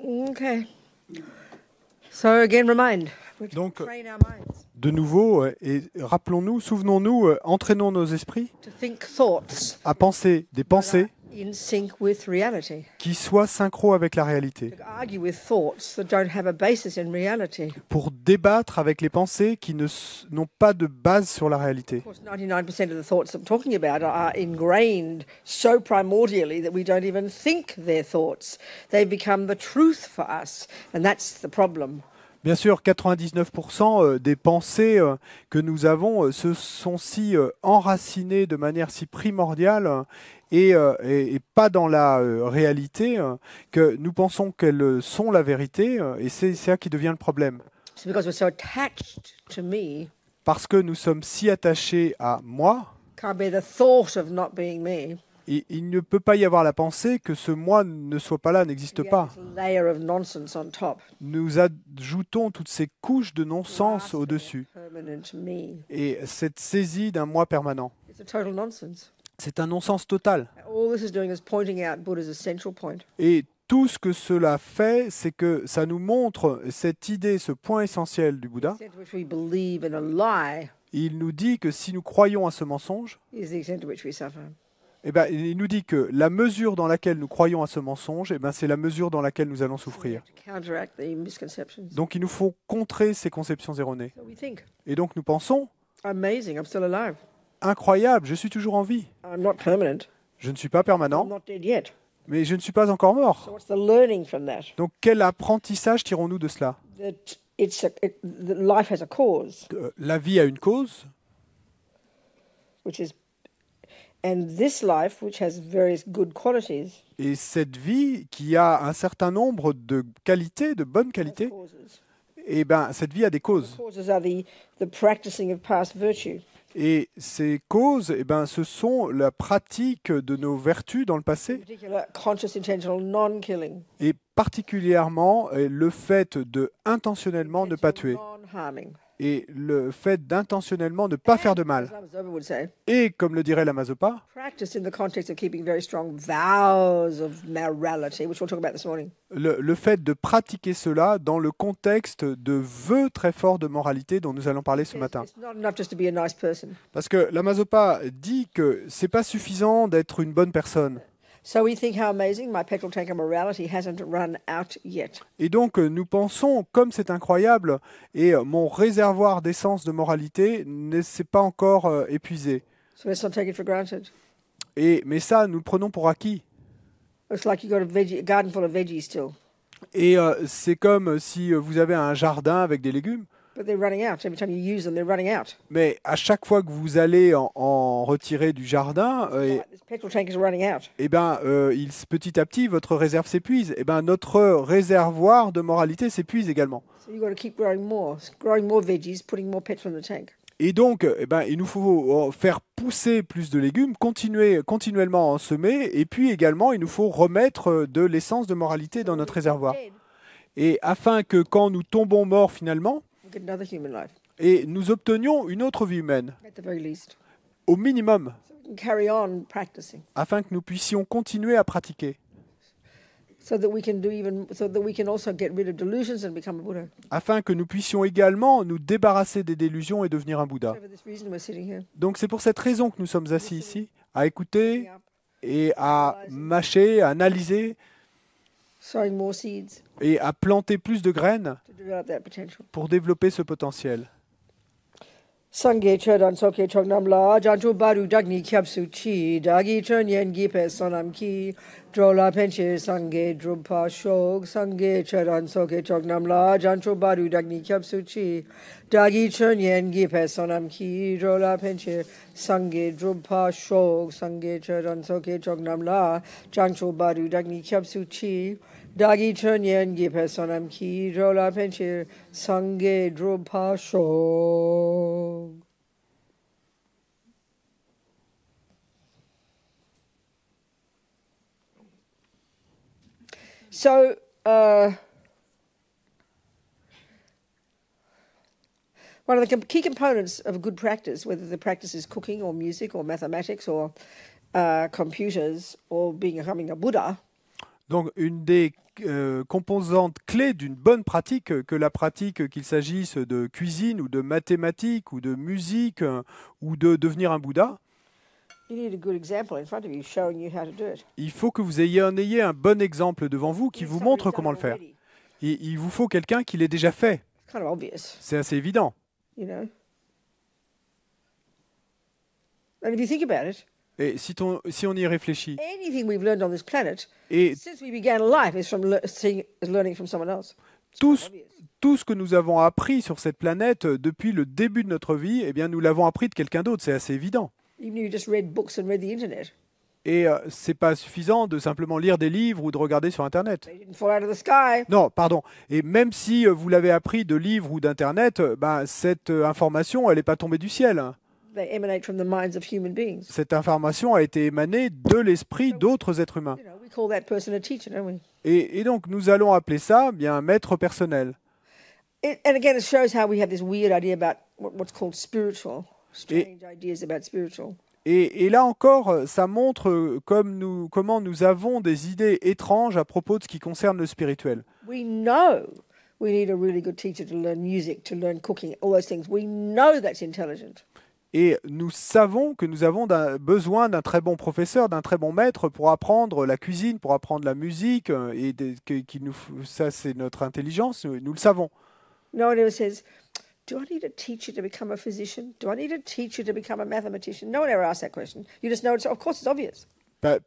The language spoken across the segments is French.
Okay. So again, remind. We Donc, train our minds de nouveau, et rappelons-nous, souvenons-nous, entraînons nos esprits to think thoughts à penser des that are pensées in sync with reality. qui soient synchro avec la réalité, To argue with thoughts that don't have a basis in reality. pour débattre avec les pensées qui n'ont pas de base sur la réalité. Of course, 99% of the thoughts I'm talking about are ingrained so primordially that we don't even think they're thoughts. They become the truth for us, and that's the problem. Bien sûr, 99% des pensées que nous avons se sont si enracinées de manière si primordiale et pas dans la réalité que nous pensons qu'elles sont la vérité et c'est ça qui devient le problème. It's because we're so attached to me, Parce que nous sommes si attachés à moi, can't bear the thought of not being me. et il ne peut pas y avoir la pensée que ce moi ne soit pas là, n'existe We add pas. this layer of nonsense on top. Nous ajoutons toutes ces couches de non-sens au-dessus Permanent me. et cette saisie d'un moi permanent. It's a total nonsense. C'est un non-sens total. All this is doing is pointing out Buddha's essential point. Et tout ce que cela fait, c'est que ça nous montre cette idée, ce point essentiel du Bouddha. The extent to which we believe in a lie Il nous dit que si nous croyons à ce mensonge, is the extent to which we suffer. eh ben, il nous dit que la mesure dans laquelle nous croyons à ce mensonge, eh ben, c'est la mesure dans laquelle nous allons We souffrir. have to counteract the misconceptions. Donc il nous faut contrer ces conceptions erronées. So we think, Et donc nous pensons, amazing, I'm still alive. incroyable, je suis toujours en vie. I'm not permanent. Je ne suis pas I'm permanent, not dead yet. mais je ne suis pas encore So mort. what's the learning from that? Donc quel apprentissage tirons-nous de cela? That that life has a cause, La vie a une cause, which is, and this life, which has various good qualities, et cette vie qui a un certain nombre de qualités, de bonnes has qualités, causes. eh ben, cette vie a des The causes. causes are the practicing of past virtue. Et ces causes, eh ben, ce sont la pratique de nos vertus dans le In passé, particular, conscious intentional non-killing, et particulièrement le fait de intentionnellement ne pas tuer, non-harming. et le fait d'intentionnellement ne pas faire de As mal. Lama Zopa would say, Et comme le dirait la Mazopa, practice in the context of keeping very strong vows of morality, which we'll talk about this morning. le fait de pratiquer cela dans le contexte de vœux très forts de moralité dont nous allons parler ce matin. It's not enough just to be a nice person. Parce que la Mazopa dit que c'est pas suffisant d'être une bonne personne. So we think how amazing my petrol tank of morality hasn't run out yet. Et donc nous pensons, comme c'est incroyable, et mon réservoir d'essence de moralité ne s'est pas encore épuisé. So let's not take it for granted. Mais ça, nous le prenons pour acquis. It's like you got a garden full of veggies still, Et c'est comme si vous avez un jardin avec des légumes, but they're running out. Every time you use them, they're running out. mais à chaque fois que vous allez en retirer du jardin, Like this petrol tank is running out. eh ben, petit à petit, votre réserve s'épuise. Eh ben, notre réservoir de moralité s'épuise également. So you've got to keep growing more veggies, putting more petrol in the tank. Et donc, eh ben, il nous faut faire pousser plus de légumes, continuellement en semer, et puis également, il nous faut remettre de l'essence de moralité dans notre réservoir. Dead, Et afin que quand nous tombons morts finalement, we'll get another human life, et nous obtenions une autre vie humaine, at the very least. au minimum, So we can carry on practicing, afin que nous puissions continuer à pratiquer, so that we can also get rid of delusions and become a Buddha. afin que nous puissions également nous débarrasser des délusions et devenir un Bouddha. So for this reason, we're sitting here, Donc c'est pour cette raison que nous sommes assis ici, à écouter picking up, et à mâcher, à analyser sowing more seeds et à planter plus de graines to develop that potential. pour développer ce potentiel. Sangye chodan soke chognam la janchu baru dagni kyapsu chi dagi chön yen gipe sonam ki drola penche sangye drumpa shog sangye chodan soke chognam la janchu baru dagni kyapsu chi dagi chön yen gipe sonam ki drola penche sangye drumpa shog sangye chodan soke chognam la janchu baru dagni kyapsu chi dagi chön yen gipe sonam ki drola penche sangye drumpa shog. So, one of the key components of a good practice, whether the practice is cooking or music or mathematics or computers or becoming a Buddha, Donc, une des composantes clés d'une bonne pratique, que la pratique, qu'il s'agisse de cuisine ou de mathématiques ou de musique ou de devenir un Bouddha, You need a good example in front of you showing you how to do it. il faut que vous ayez un bon exemple devant vous qui You need vous somebody montre who's done comment le it faire. already. Et il vous faut quelqu'un qui l'ait déjà fait. It's kind of obvious, C'est assez évident. you know. And if you think about it, Et si on y réfléchit, anything we've learned on this planet et since we began life is from learning from someone else. It's tout, quite obvious. tout ce que nous avons appris sur cette planète depuis le début de notre vie, eh bien, nous l'avons appris de quelqu'un d'autre. C'est assez évident. Even if you just read books and read the internet, Et c'est pas suffisant de simplement lire des livres ou de regarder sur Internet. they didn't fall out of the sky. Non, pardon. Et même si vous l'avez appris de livres ou d'Internet, ben, cette information, elle n'est pas tombée du ciel. They emanate from the minds of human beings. Cette information a été émanée de l'esprit d'autres êtres humains. You know, we call that person a teacher, don't we? Et donc, nous allons appeler ça bien un maître personnel. And again, it shows how we have this weird idea about what's called spiritual, strange ideas about spiritual. Et là encore, ça montre comment nous avons des idées étranges à propos de ce qui concerne le spirituel. We know we need a really good teacher to learn music, to learn cooking, all those things. We know that's intelligent. Et nous savons que nous avons besoin d'un très bon professeur, d'un très bon maître pour apprendre la cuisine, pour apprendre la musique. Ça, c'est notre intelligence, nous le savons. No one ever says, do I need a teacher to become a physician? Do I need a teacher to become a mathematician? No one ever asks that question. You just know, of course, it's obvious.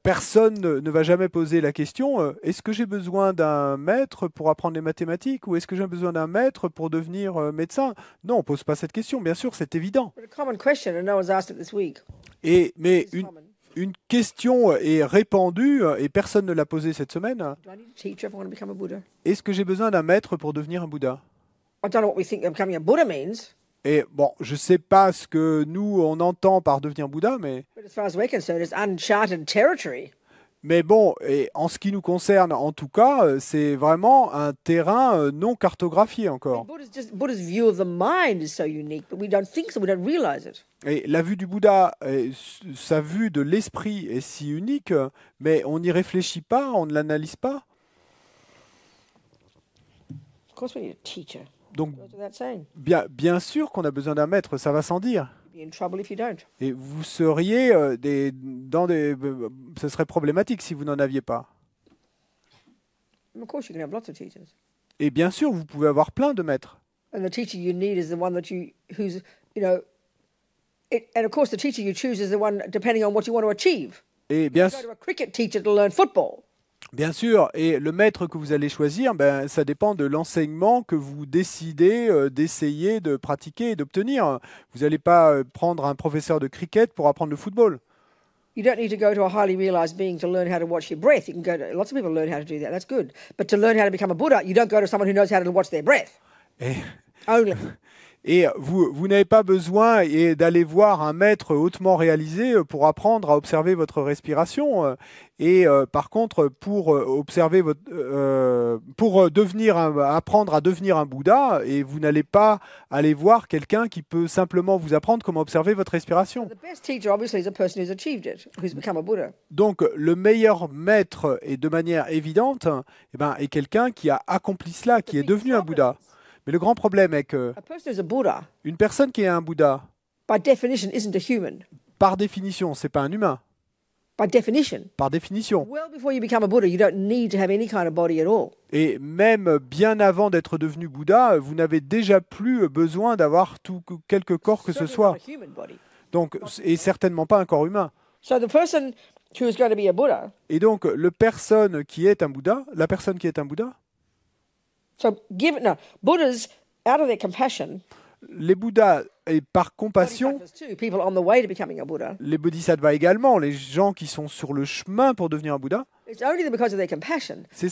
Personne ne va jamais poser la question, est-ce que j'ai besoin d'un maître pour apprendre les mathématiques ou est-ce que j'ai besoin d'un maître pour devenir médecin? Non, on ne pose pas cette question, bien sûr, c'est évident. But a common question, and no one's asked it this week. Mais It's common. une question est répandue et personne ne l'a posée cette semaine. Do I need a teacher if I want to become a Buddha? Est-ce que j'ai besoin d'un maître pour devenir un Bouddha? I don't know what we think becoming a Buddha means, Et bon, je ne sais pas ce que nous, on entend par devenir Bouddha, but as far as we're concerned, it's uncharted territory. mais bon, et en ce qui nous concerne, en tout cas, c'est vraiment un terrain non cartographié encore. Buddha's view of the mind is so unique, but we don't think so, we don't realize it. Et la vue du Bouddha, sa vue de l'esprit est si unique, mais on n'y réfléchit pas, on ne l'analyse pas. Of course we need a teacher. Donc, Goes without saying. bien sûr qu'on a besoin d'un maître, ça va sans dire. You'd be in trouble if you don't. Et vous seriez ce serait problématique si vous n'en aviez pas. And of course you can have lots of teachers. Et bien sûr, vous pouvez avoir plein de maîtres. And the teacher you need is the one who's, you know, and of course the teacher you choose is the one depending on what you want to achieve. Et bien, You go to a cricket teacher to learn football. bien sûr, et le maître que vous allez choisir, ben, ça dépend de l'enseignement que vous décidez d'essayer de pratiquer et d'obtenir. Vous n'allez pas prendre un professeur de cricket pour apprendre le football. You don't need to go to a highly realized being to learn how to watch your breath. You can go to, lots of people learn how to do that. That's good. But to learn how to become a Buddha, you don't go to someone who knows how to watch their breath. Et, Only. et vous n'avez pas besoin d'aller voir un maître hautement réalisé pour apprendre à observer votre respiration. Par contre, pour apprendre à devenir un Bouddha, et vous n'allez pas aller voir quelqu'un qui peut simplement vous apprendre comment observer votre respiration. The best teacher, obviously, is a person who's achieved it, who's become a Buddha. Donc, le meilleur maître, et de manière évidente, est quelqu'un qui a accompli cela, qui est devenu un Bouddha. Mais le grand problème est que A person who's a Buddha, une personne qui est un Bouddha, by definition, isn't a human. par définition, c'est pas un humain. By definition. Par définition. Well before you become a Buddha, you don't need to have any kind of body at all. Et même bien avant d'être devenu Bouddha, vous n'avez déjà plus besoin d'avoir quelque corps que ce Certainly soit. not a human body. Donc, et certainement pas un corps humain. So the person who is going to be a Buddha, Et donc, la personne qui est un Bouddha, Buddhas, out of their compassion, les Bouddhas, et par compassion, bodhisattvas too, people on the way to becoming a Buddha, les bodhisattvas également, les gens qui sont sur le chemin pour devenir un Bouddha, it's only because of their compassion c'est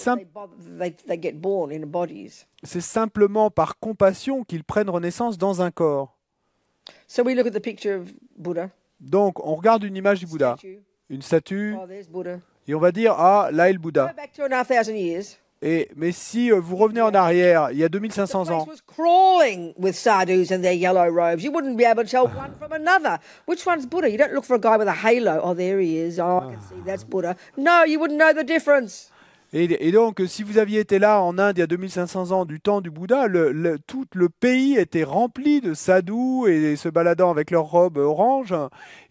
they get born in bodies. simplement par compassion qu'ils prennent renaissance dans un corps. So we look at the picture of Buddha, Donc, on regarde une image du Bouddha, statue. une statue, Oh, there's Buddha. et on va dire, ah, là est le Bouddha. Go back 2,500 years. Mais si vous revenez en arrière, il y a The 2500 place ans, was crawling with sadhus in their yellow robes. You wouldn't be able to tell one from another. Which one's Buddha? You don't look for a guy with a halo. Oh, there he is. Oh, I can see that's Buddha. No, you wouldn't know the difference. Et donc, si vous aviez été là en Inde il y a 2500 ans, du temps du Bouddha, tout le pays était rempli de sadhus et se baladant avec leurs robes oranges.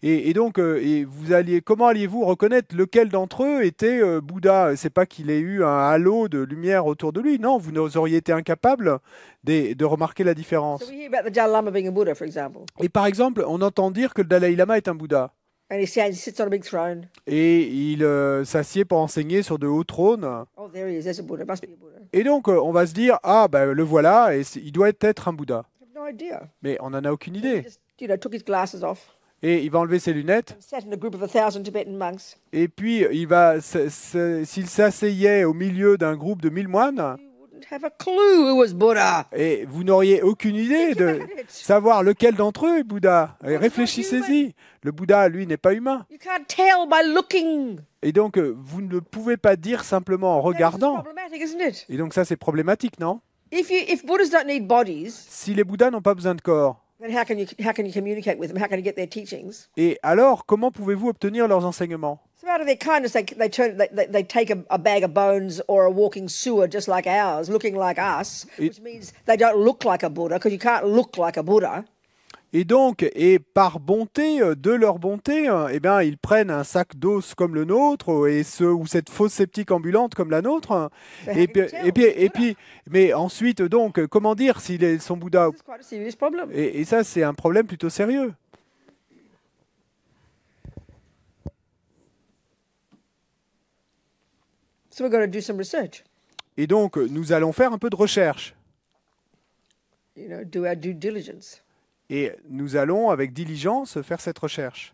Et donc, comment alliez-vous reconnaître lequel d'entre eux était Bouddha? C'est pas qu'il ait eu un halo de lumière autour de lui. Non, vous auriez été incapable de remarquer la So différence. we hear about the Dalai Lama being a Buddha, for example. Et par exemple, on entend dire que le Dalai Lama est un Bouddha. And he sits on a big throne. Et il s'assied pour enseigner sur de hauts trônes. Oh, there he is. There's a Buddha. Must be a Buddha. Et donc, on va se dire, ah, ben le voilà, et il doit être un Bouddha. I have no idea. Mais on n'en a aucune He idée. just, took his glasses off Et il va enlever ses lunettes, and sat in a group of 1,000 Tibetan monks. et puis s'il s'asseyait au milieu d'un groupe de 1000 moines, You wouldn't have a clue who was Buddha. et vous n'auriez aucune idée Think de about it. savoir lequel d'entre eux est Bouddha. Et réfléchissez-y. Le Bouddha, lui, n'est pas humain. You can't tell by looking. Et donc, vous ne pouvez pas dire simplement en That's regardant. problematic, isn't it? Et donc ça, c'est problématique, non? If Buddhas don't need bodies, Si les Bouddhas n'ont pas besoin de corps, then how can you communicate with them? How can you get their teachings? et alors, comment pouvez-vous obtenir leurs enseignements? So out of their kindness, they take a bag of bones or a walking sewer just like ours, looking like us, which means they don't look like a Buddha because you can't look like a Buddha. Et donc, et par bonté, de leur bonté, eh bien, ils prennent un sac d'os comme le nôtre, ou cette fosse sceptique ambulante comme la nôtre. Mais ensuite, donc, comment dire s'ils sont Bouddha? This is quite a serious problem. Et ça, c'est un problème plutôt sérieux. So we're going to do some research. Et donc, nous allons faire un peu de recherche. Do our due diligence. Et nous allons, avec diligence, faire cette recherche.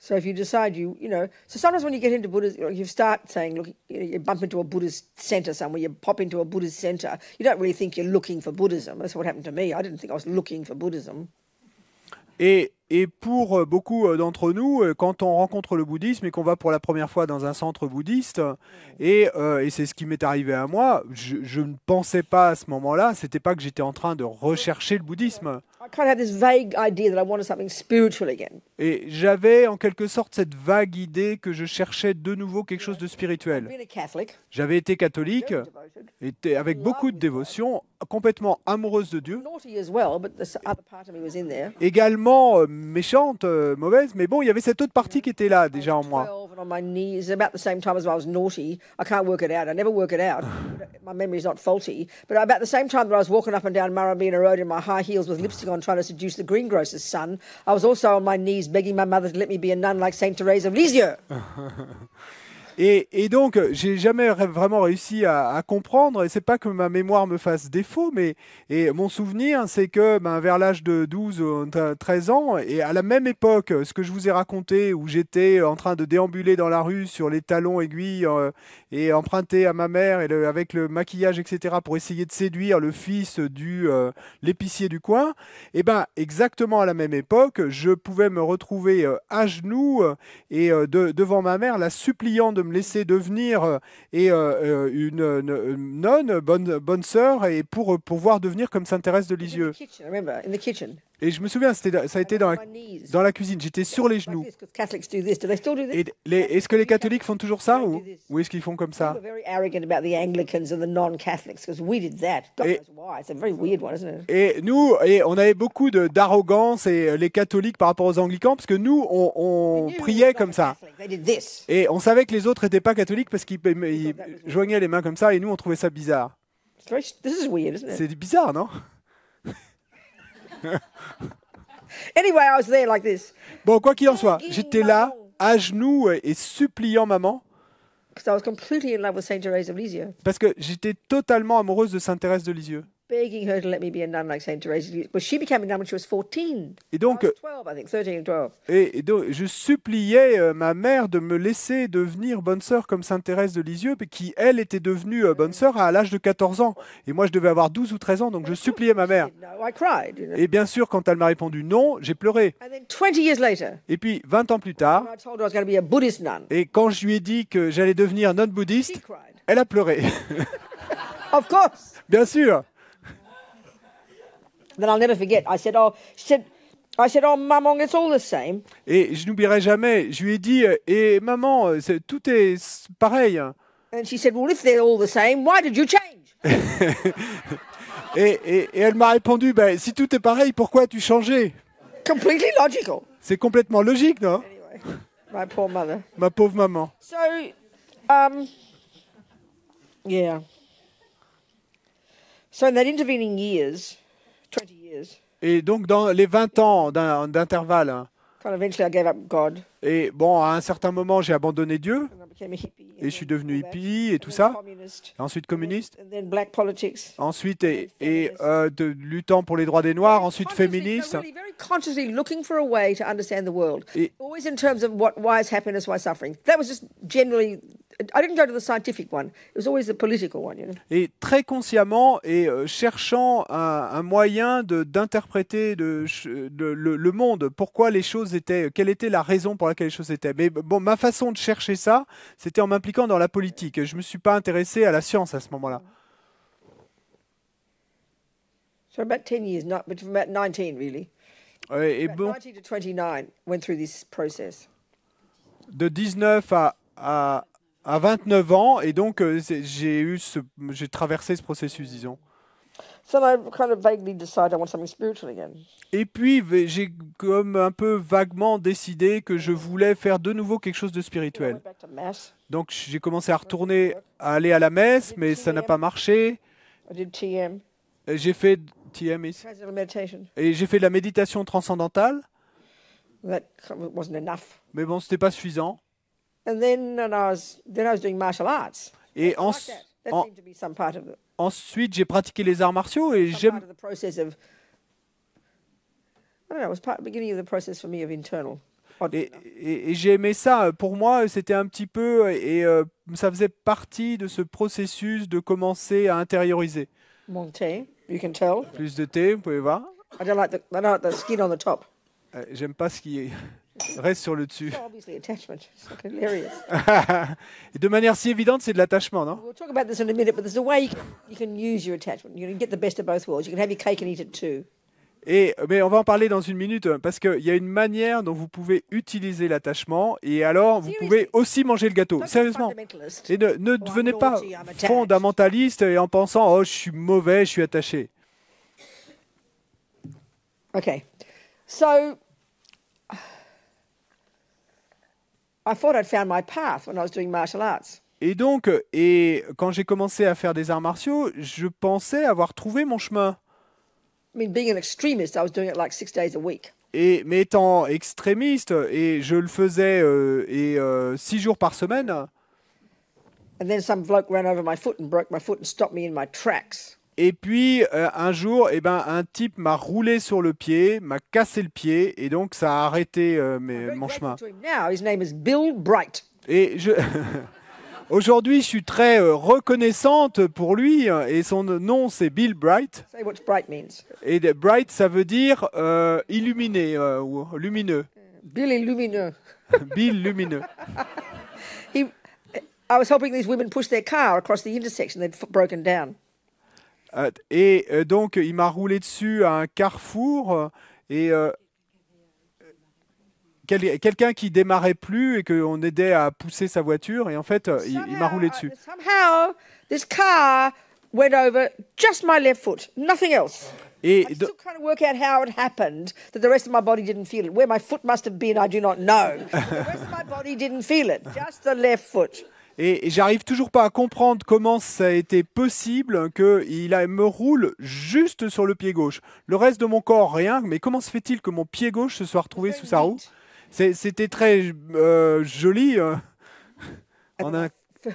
So if you decide so sometimes when you get into Buddhism, you start saying, look, you bump into a Buddhist center somewhere, you pop into a Buddhist center, you don't really think you're looking for Buddhism. That's what happened to me. I didn't think I was looking for Buddhism. Et pour beaucoup d'entre nous, quand on rencontre le bouddhisme et qu'on va pour la première fois dans un centre bouddhiste, et c'est ce qui m'est arrivé à moi, je ne pensais pas à ce moment-là, c'était pas que j'étais en train de rechercher le bouddhisme. I kind of had this vague idea that I wanted something spiritual again. Et j'avais en quelque sorte cette vague idée que je cherchais de nouveau quelque chose de spirituel. Being a Catholic, J'avais été catholique, very devoted, était avec beaucoup de dévotion, complètement amoureuse de Dieu. naughty as well, but the other part of me was in there. Également méchante, mauvaise, mais bon, il y avait cette autre partie qui était là déjà en moi. 12 and on my knees, about the same time as I was naughty. I can't work it out. I never work it out. My memory's not faulty. But about the same time that I was walking up and down Murrabina Road in my high heels with lipstick on trying to seduce the greengrocer's son, I was also on my knees begging my mother to let me be a nun like Saint Teresa of Lisieux. Et donc, j'ai jamais vraiment réussi à comprendre, et c'est pas que ma mémoire me fasse défaut, et mon souvenir, c'est que vers l'âge de 12 ou 13 ans, et à la même époque, ce que je vous ai raconté, où j'étais en train de déambuler dans la rue sur les talons aiguilles et emprunter à ma mère et avec le maquillage, etc., pour essayer de séduire le fils du l'épicier du coin, et exactement à la même époque, je pouvais me retrouver à genoux et devant ma mère, la suppliant de me laisser devenir une nonne, bonne sœur, et pour pouvoir devenir comme Sainte Thérèse de In the Lisieux. kitchen, I remember, in the kitchen. Et je me souviens, ça a été On my knees. dans la cuisine, j'étais sur les Like genoux. this, 'cause Catholics do this. Do they still do this? Et est-ce que les catholiques font toujours ça, ou est-ce qu'ils font comme ça? We're very arrogant about the Anglicans and the non-Catholics because we did that. God knows why. It's a very weird one, isn't it? Et nous, on avait beaucoup d'arrogance, et les catholiques par rapport aux anglicans, parce que nous, on We knew priait they were comme ça. Catholic. They did this. Et on savait que les autres n'étaient pas catholiques parce qu'ils joignaient les mains comme ça, et nous, on trouvait ça bizarre. This is weird, isn't it? C'est bizarre, non? Anyway, I was there like this Bon, quoi qu'il en soit, j'étais là, à genoux et suppliant maman, because I was completely in love with Saint Teresa of Lisieux, parce que j'étais totalement amoureuse de Sainte Thérèse de Lisieux. begging her to let me be a nun like Saint Teresa of Lisieux. But she became a nun when she was 14. Et donc, I was 12, I think, 13 and 12. et donc je suppliais ma mère de me laisser devenir bonne sœur comme Sainte Thérèse de Lisieux, qui, elle, était devenue bonne sœur à l'âge de 14 ans. Et moi, je devais avoir 12 ou 13 ans, donc je suppliais ma mère. No, I cried. Et bien sûr, quand elle m'a répondu non, j'ai pleuré. And then 20 years later, Et puis, 20 ans plus tard, when I told her I was going to be a Buddhist nun, et quand je lui ai dit que j'allais devenir nonne she bouddhiste, cried. elle a pleuré. Of course. Bien sûr. Then I'll never forget. She said, I said, oh, Mum, it's all the same. Et je n'oublierai jamais, je lui ai dit, et maman, tout est pareil. And she said, well, if they're all the same, why did you change? Et elle m'a répondu, ben, si tout est pareil, pourquoi as-tu changé? Completely logical. C'est complètement logique, non? Anyway, my poor mother. Ma pauvre maman. So, yeah. So in that intervening years, 20 years, Et donc, dans les 20 ans d'intervalle, hein, kind of eventually I gave up God. et bon, à un certain moment, j'ai abandonné Dieu, And I became a hippie. et je suis devenu hippie et tout ça, Communist. ensuite communiste, And then black politics. ensuite luttant pour les droits des Noirs, ensuite féministe. Really very consciously looking for a way to understand the world. Et- Always in terms of why is happiness, why suffering. That was just generally, I didn't go to the scientific one. It was always the political one, you know. Et très consciemment et cherchant un moyen d'interpréter le monde, pourquoi les choses étaient, quelle était la raison pour laquelle les choses étaient. Mais bon, ma façon de chercher ça, c'était en m'impliquant dans la politique. Je ne me suis pas intéressé à la science à ce moment-là. So about 10 years, not, but from about 19 really. Et About bon, 19 to 29 went through this process. de 19 à 29 ans, et donc j'ai traversé ce processus, disons. So I kind of vaguely decided I want something spiritual again. Et puis j'ai comme un peu vaguement décidé que je voulais faire de nouveau quelque chose de I spirituel. went back to Mass. Donc j'ai commencé à aller à la messe, mais ça n'a pas marché. I did TM, J'ai fait TM transcendental meditation. et j'ai fait de la méditation transcendantale, That wasn't enough. mais bon, c'était pas suffisant. And then I was doing martial arts. Et Like that. That en- seemed to be some part of ensuite, j'ai pratiqué les arts martiaux et some j'aime. part of the process of. I don't know. It was part beginning of the process for me of internal. oddly Et, enough. et j'ai aimé ça. Pour moi, c'était un petit peu, ça faisait partie de ce processus de commencer à intérioriser. Monte, you can tell. Plus de thé, vous pouvez voir. I don't like the skin on the top. J'aime pas ce qui reste sur le dessus. So obviously attachment. It's like hilarious. Et de manière si évidente, c'est de l'attachement, non? We'll talk about this in a minute, but there's a way you can use your attachment. You can get the best of both worlds. You can have your cake and eat it too. Mais on va en parler dans une minute parce qu'il y a une manière dont vous pouvez utiliser l'attachement et alors vous pouvez aussi manger le gâteau. Don't be Sérieusement. fundamentalist. Et ne devenez pas naughty, I'm attached. fondamentaliste et en pensant oh je suis mauvais, je suis attaché. Okay. So I thought I'd found my path when I was doing martial arts. Et donc quand j'ai commencé à faire des arts martiaux, je pensais avoir trouvé mon chemin. I mean, being an extremist, I was doing it like 6 days a week. Mais étant extrémiste et je le faisais 6 jours par semaine. And then some bloke ran over my foot and broke my foot and stopped me in my tracks. Et puis un jour, un type m'a roulé sur le pied, m'a cassé le pied, et donc ça a arrêté Very mon grateful chemin. to him now. His name is Bill Bright. Et aujourd'hui, je suis très reconnaissante pour lui, et son nom c'est Bill Bright. Say what Bright means. Et Bright, ça veut dire illuminé ou lumineux. Bill Illumineux. Bill lumineux. I was helping these women push their car across the intersection. They'd broken down. Donc, il m'a roulé dessus à un carrefour et quelqu'un qui démarrait plus et qu'on aidait à pousser sa voiture. Et en fait, il m'a roulé dessus. Somehow, this car went over just my left foot, nothing else. Et I still trying to work out how it happened that the rest of my body didn't feel it. Where my foot must have been, I do not know. The rest of my body didn't feel it, just the left foot. Et j'arrive toujours pas à comprendre comment ça a été possible qu'il me roule juste sur le pied gauche. Le reste de mon corps, rien. Mais comment se fait-il que mon pied gauche se soit retrouvé sous sa roue? C'était très joli. And I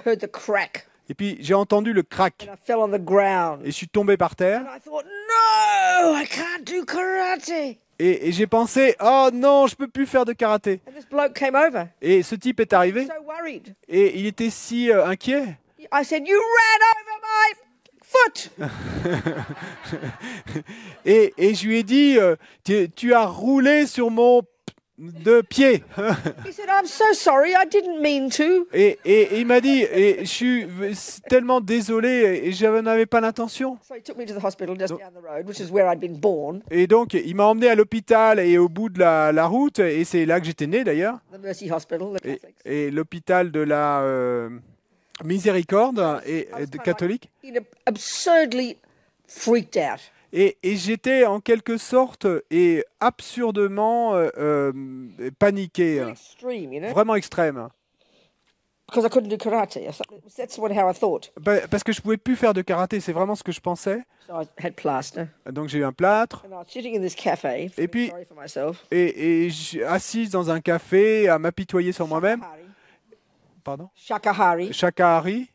heard the crack, Et puis j'ai entendu le crack. and I fell on the ground. Et je suis tombé par terre. And I thought, no, I can't do karate. Et j'ai pensé, oh non, je peux plus faire de karaté. And this bloke came over, Et ce type est arrivé. so worried. Et il était si inquiet. I said, you ran over my foot. Et je lui ai dit, tu as roulé sur mon de pied. He said, I'm so sorry, I didn't mean to. Et il m'a dit, et je suis tellement désolé et je n'avais pas l'intention. So he took me to the hospital just down the road, which is where I'd been born, Et donc, il m'a emmené à l'hôpital et au bout de la route, et c'est là que j'étais né d'ailleurs, the Mercy Hospital, the Catholics. et l'hôpital de la Miséricorde et de catholique. Absurdly freaked out. Et j'étais en quelque sorte et absurdement paniqué, Extreme, you know, vraiment extrême. because I couldn't do karate. That's how I thought. Parce que je pouvais plus faire de karaté, c'est vraiment ce que je pensais. So I had plaster, Donc j'ai eu un plâtre, and I was sitting in this cafe, feeling puis- sorry for myself. et assise dans un café à m'apitoyer sur moi-même. Pardon. Shakahari, Shakahari,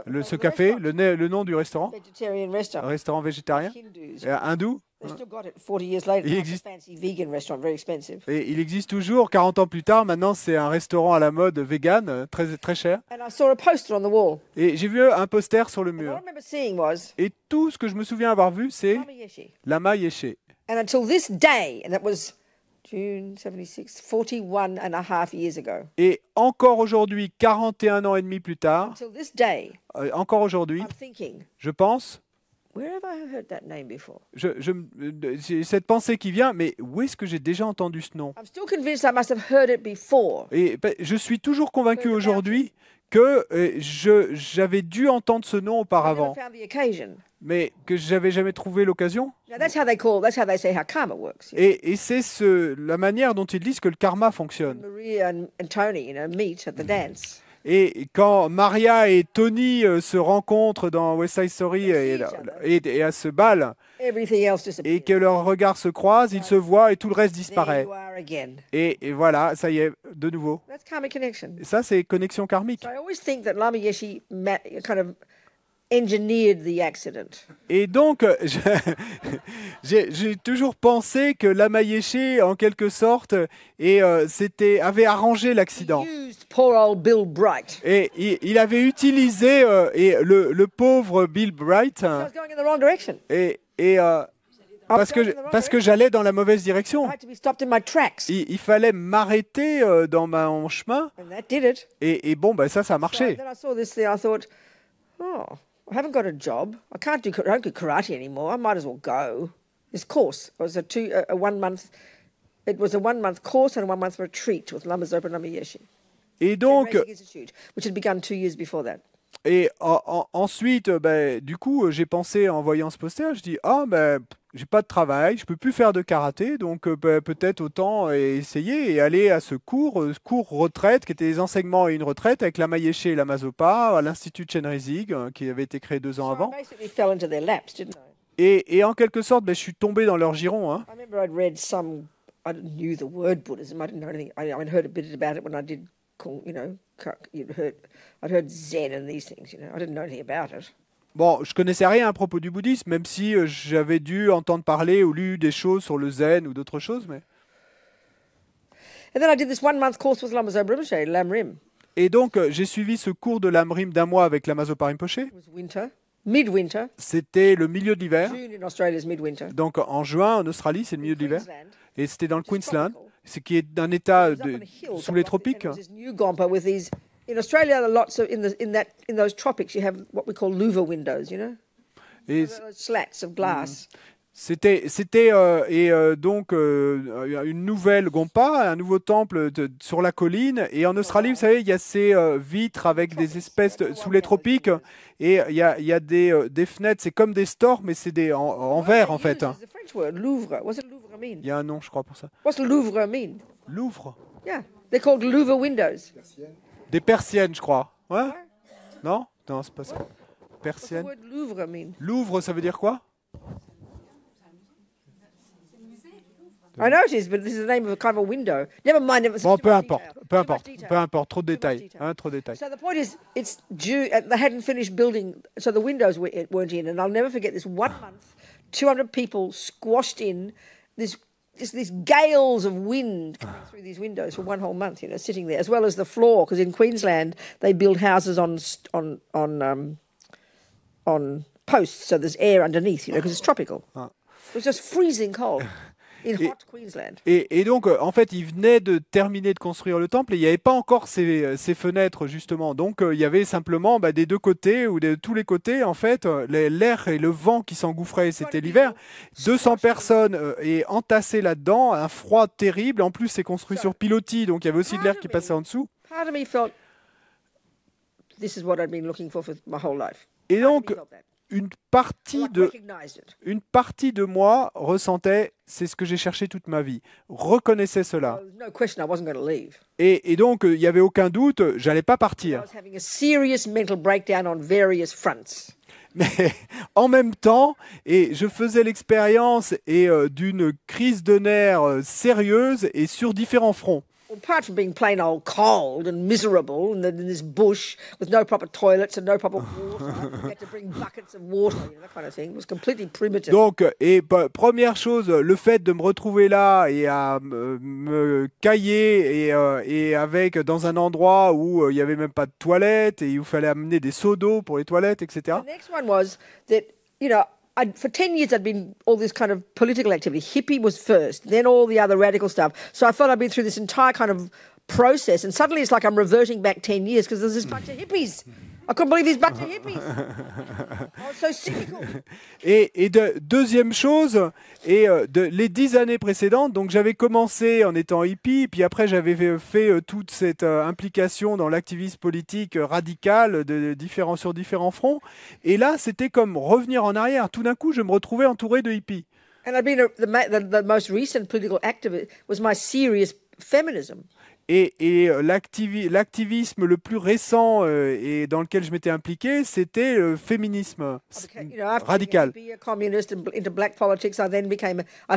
no, ce the café, restaurant. le nom du restaurant, Vegetarian restaurant. restaurant végétarien, Hindus. hindou. They still got it 40 years later. Il It's a existe- fancy vegan restaurant, very expensive. Et il existe toujours, 40 ans plus tard. Maintenant, c'est un restaurant à la mode vegan, très, très cher. And I saw a poster on the wall. Et j'ai vu un poster sur le And what I mur. remember seeing was Et tout ce que je me souviens avoir vu, c'est Lama Yeshe. Lama Yeshe. And until this day, and that was June 76, 41 and a half years ago. Et encore aujourd'hui, 41 ans et demi plus tard, Until this day, encore aujourd'hui, I'm thinking, je pense, where have I heard that name before? j'ai cette pensée qui vient, mais où est-ce que j'ai déjà entendu ce nom? I'm still convinced I must have heard it before. Et je suis toujours convaincu aujourd'hui que j'avais dû entendre ce nom I never auparavant, found the occasion. mais que j'avais jamais trouvé l'occasion. Now that's how they say how karma works. Et c'est la manière dont ils disent que le karma fonctionne. Maria and Tony, meet at the dance. Et quand Maria et Tony se rencontrent dans West Side Story et à ce bal, Everything else et disappears. que leurs regards se croisent, ils se voient et tout le reste There disparaît. you are again. Et voilà, ça y est, de nouveau. That's karmic connection. Et ça, c'est connexion karmique. So I always think that Lama Yeshe kind of engineered the accident. Et donc, j'ai toujours pensé que Lama Yeshe, en quelque sorte, avait arrangé l'accident. He used poor old Bill Bright. Et il avait utilisé le pauvre Bill Bright, I was going in the wrong direction. parce que j'allais dans la mauvaise direction. I had to be stopped in my tracks. Il fallait m'arrêter dans mon chemin. And that did it. Et bon, ça a So marché. then I saw this thing. I thought, oh, I haven't got a job. I don't do karate anymore. I might as well go. This course was a 1 month. It was a 1 month course and a 1 month retreat with Lama Zopa Lama Yeshe. Et donc, Racing Institute, which had begun 2 years before that. et ensuite, du coup, j'ai pensé en voyant ce poster, je dis, j'ai pas de travail, je peux plus faire de karaté, donc peut-être autant essayer et aller à ce cours retraite, qui était des enseignements et une retraite avec Lama Yeshe et Lama Zopa à l'Institut Chenrezig, qui avait été créé 2 ans So I avant. basically fell into their laps, didn't I? Et en quelque sorte, je suis tombé dans leur giron. Hein. I remember I'd read some. I knew the word Buddhism. I didn't know anything. I heard a bit about it when I did, I'd heard Zen and these things. I didn't know anything about it. Bon, je connaissais rien à propos du bouddhisme, même si j'avais dû entendre parler ou lu des choses sur le zen ou d'autres choses. Mais... And then I did this 1 month course with Lama Zopa Rinpoche, Lam Rim. Et donc, j'ai suivi ce cours de Lamrim d'1 mois avec Lama Zopa Rinpoche. It was winter, midwinter. C'était le milieu de l'hiver. June in Australia is midwinter. Donc, en juin, en Australie, c'est le milieu de l'hiver. Queensland. Et c'était dans le Which is Queensland, tropical. ce qui est d'un état It was up on a hill, sous les tropiques. and it was this new Gompa with these. In Australia, there are lots of in those tropics, you have what we call louver windows. Et Those slats of glass. c'était donc une nouvelle Gompa, un nouveau temple sur la colline. Et en Australie, vous savez, il y a ces vitres avec des espèces sous les tropiques. Et il y a des fenêtres, c'est comme des stores, mais c'est en verre en fait. The French word louvre. What's it louvre mean? Il y a un nom, je crois, pour ça. What's louvre mean? Louvre. Yeah, they're called louver windows. Des persiennes, je crois. Ouais? Ouais. Non? Non, c'est pas ça. What's the Persienne. word louvre mean? Louvre, ça veut dire quoi? I know it is, but this is the name of a kind of a window. Never mind. It was Bon, too peu much importe, detail. peu Too importe, much detail. peu importe, trop de Too much détails, detail. hein, trop de détails. So the point is, it's due. They hadn't finished building, so the windows weren't in. And I'll never forget this 1 month, 200 people squashed in. These gales of wind coming through these windows for 1 whole month. Sitting there, as well as the floor, because in Queensland they build houses on posts, so there's air underneath. Because it's tropical. Ah. It was just freezing cold. in Et- hot Queensland. Et donc, en fait, ils venaient de terminer de construire le temple et il n'y avait pas encore ces fenêtres, justement. Donc, il y avait simplement des deux côtés ou de tous les côtés, en fait, l'air et le vent qui s'engouffraient. C'était l'hiver. 200 personnes et entassées là-dedans, un froid terrible. En plus, c'est construit sur pilotis, donc il y avait aussi de l'air qui passait en dessous. Part of me felt this is what I'd been looking for my whole life. Et Part of me donc, felt that. une I partie like de, recognized it. une partie de moi ressentait, c'est ce que j'ai cherché toute ma vie, reconnaissait cela. There was no question I wasn't going to leave. Et donc, il n'y avait aucun doute, j'allais pas I partir. was having a serious mental breakdown on various fronts. Mais en même temps, et je faisais l'expérience d'une crise de nerfs sérieuse et sur différents fronts. Well, apart from being plain old cold and miserable in this bush with no proper toilets and no proper water, you had to bring buckets of water, that kind of thing. It was completely primitive. Donc, première chose, le fait de me retrouver là et à me cailler et avec dans un endroit où il n'y avait même pas de toilettes et où il fallait amener des seaux d'eau pour les toilettes, etc. The next one was that, for 10 years I'd been all this kind of political activity. Hippie was first, then all the other radical stuff. So I felt I'd been through this entire kind of process, and suddenly it's like I'm reverting back 10 years because there's this bunch of hippies. I couldn't believe this bunch of hippies. I was so cynical. Deuxième chose, les 10 années précédentes, donc j'avais commencé en étant hippie, puis après j'avais fait toute cette implication dans l'activisme politique radical sur différents fronts, et là c'était comme revenir en arrière. Tout d'un coup, je me retrouvais entouré de hippies. And I'd been the most recent political activist was my serious feminism. Et l'activisme le plus récent et dans lequel je m'étais impliqué, c'était le féminisme After radical. being a communist and into black politics, I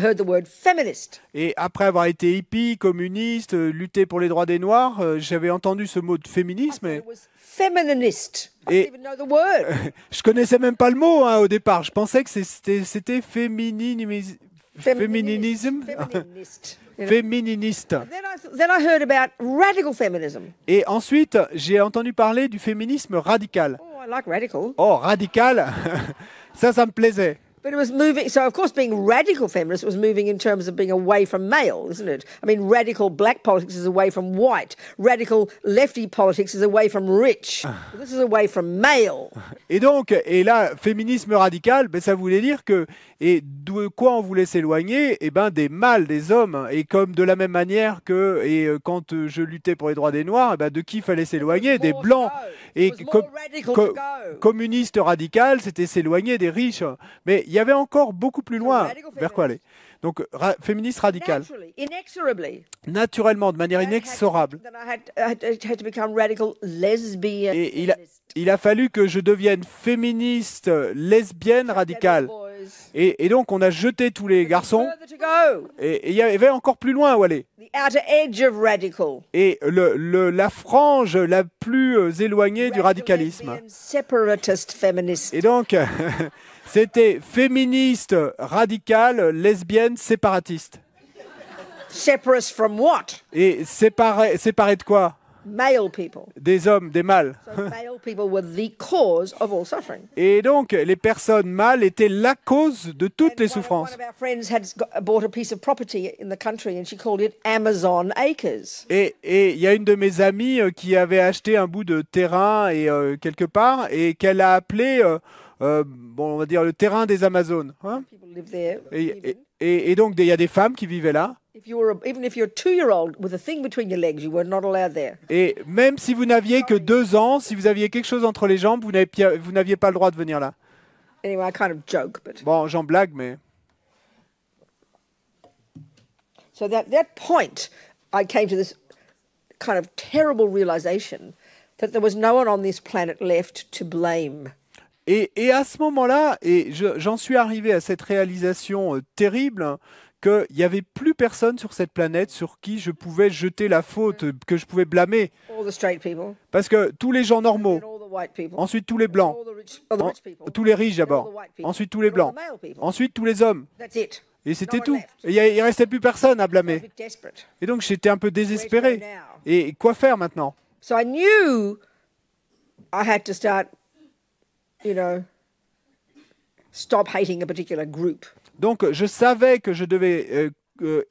heard the word feminist. Et après avoir été hippie, communiste, lutter pour les droits des Noirs, j'avais entendu ce mot de féminisme. It was feminist. I Et- didn't even know the word. Je connaissais même pas le mot au départ. Je pensais que c'était féminisme. Feminist. Fémininiste. Then I heard about radical feminism. Et ensuite, j'ai entendu parler du féminisme radical. Oh, I like radical. Oh, radical, ça me plaisait. But it was moving. So, of course, being radical feminist was moving in terms of being away from male, isn't it? I mean, radical black politics is away from white. Radical lefty politics is away from rich. This is away from male. Et donc, et là, féminisme radical, ça voulait dire que, et de quoi on voulait s'éloigner? Des mâles, des hommes. Et comme de la même manière que, quand je luttais pour les droits des Noirs, de qui fallait s'éloigner? Des blancs. Et It was more radical to go. communiste radical, c'était s'éloigner des riches. Mais il y avait encore beaucoup plus loin radical vers quoi aller. Donc, féministe radical. Naturally, inexorably. Naturellement, de manière inexorable. Then I had to become radical lesbian. Et il a fallu que je devienne féministe, lesbienne, radicale. Et donc, on a jeté tous les garçons. Further to go. Et il y avait encore plus loin où aller. The outer edge of radical. Et la frange la plus éloignée du radicalisme. Lesbian, separatist feminist. Et donc, c'était féministe, radicale, lesbienne, séparatiste. Separate from what? Et séparé de quoi? Male people. Des hommes, des mâles. So male people were the cause of all suffering. Et donc, les personnes mâles étaient la cause de toutes les souffrances. One of our friends had bought a piece of property in the country and she called it Amazon Acres. Et il y a une de mes amies qui avait acheté un bout de terrain quelque part et qu'elle a appelé, on va dire, le terrain des Amazones. Hein. People live there. Et donc, il y a des femmes qui vivaient là. Even if you're a 2-year-old with a thing between your legs, you were not allowed there. Et même si vous n'aviez que 2 ans, si vous aviez quelque chose entre les jambes, vous n'aviez pas le droit de venir là. Anyway, I kind of joke, but Bon, j'en blague, mais... so that point, I came to this kind of terrible realization that there was no one on this planet left to blame. Et à ce moment-là, j'en suis arrivé à cette réalisation terrible qu'il n'y avait plus personne sur cette planète sur qui je pouvais jeter la faute, que je pouvais blâmer. All the straight people, Parce que tous les gens normaux, and all the white people, ensuite tous les blancs, all the rich people, tous les riches d'abord, all the white people, ensuite tous les and all blancs, the male people. ensuite tous les hommes. That's it. Et c'était No one tout. left. Et il ne restait plus personne à I was a blâmer. bit desperate. Et donc j'étais un peu désespéré. Where to go now? Et quoi faire maintenant? So I knew I had to start, stop hating a particular group. Donc je savais que je devais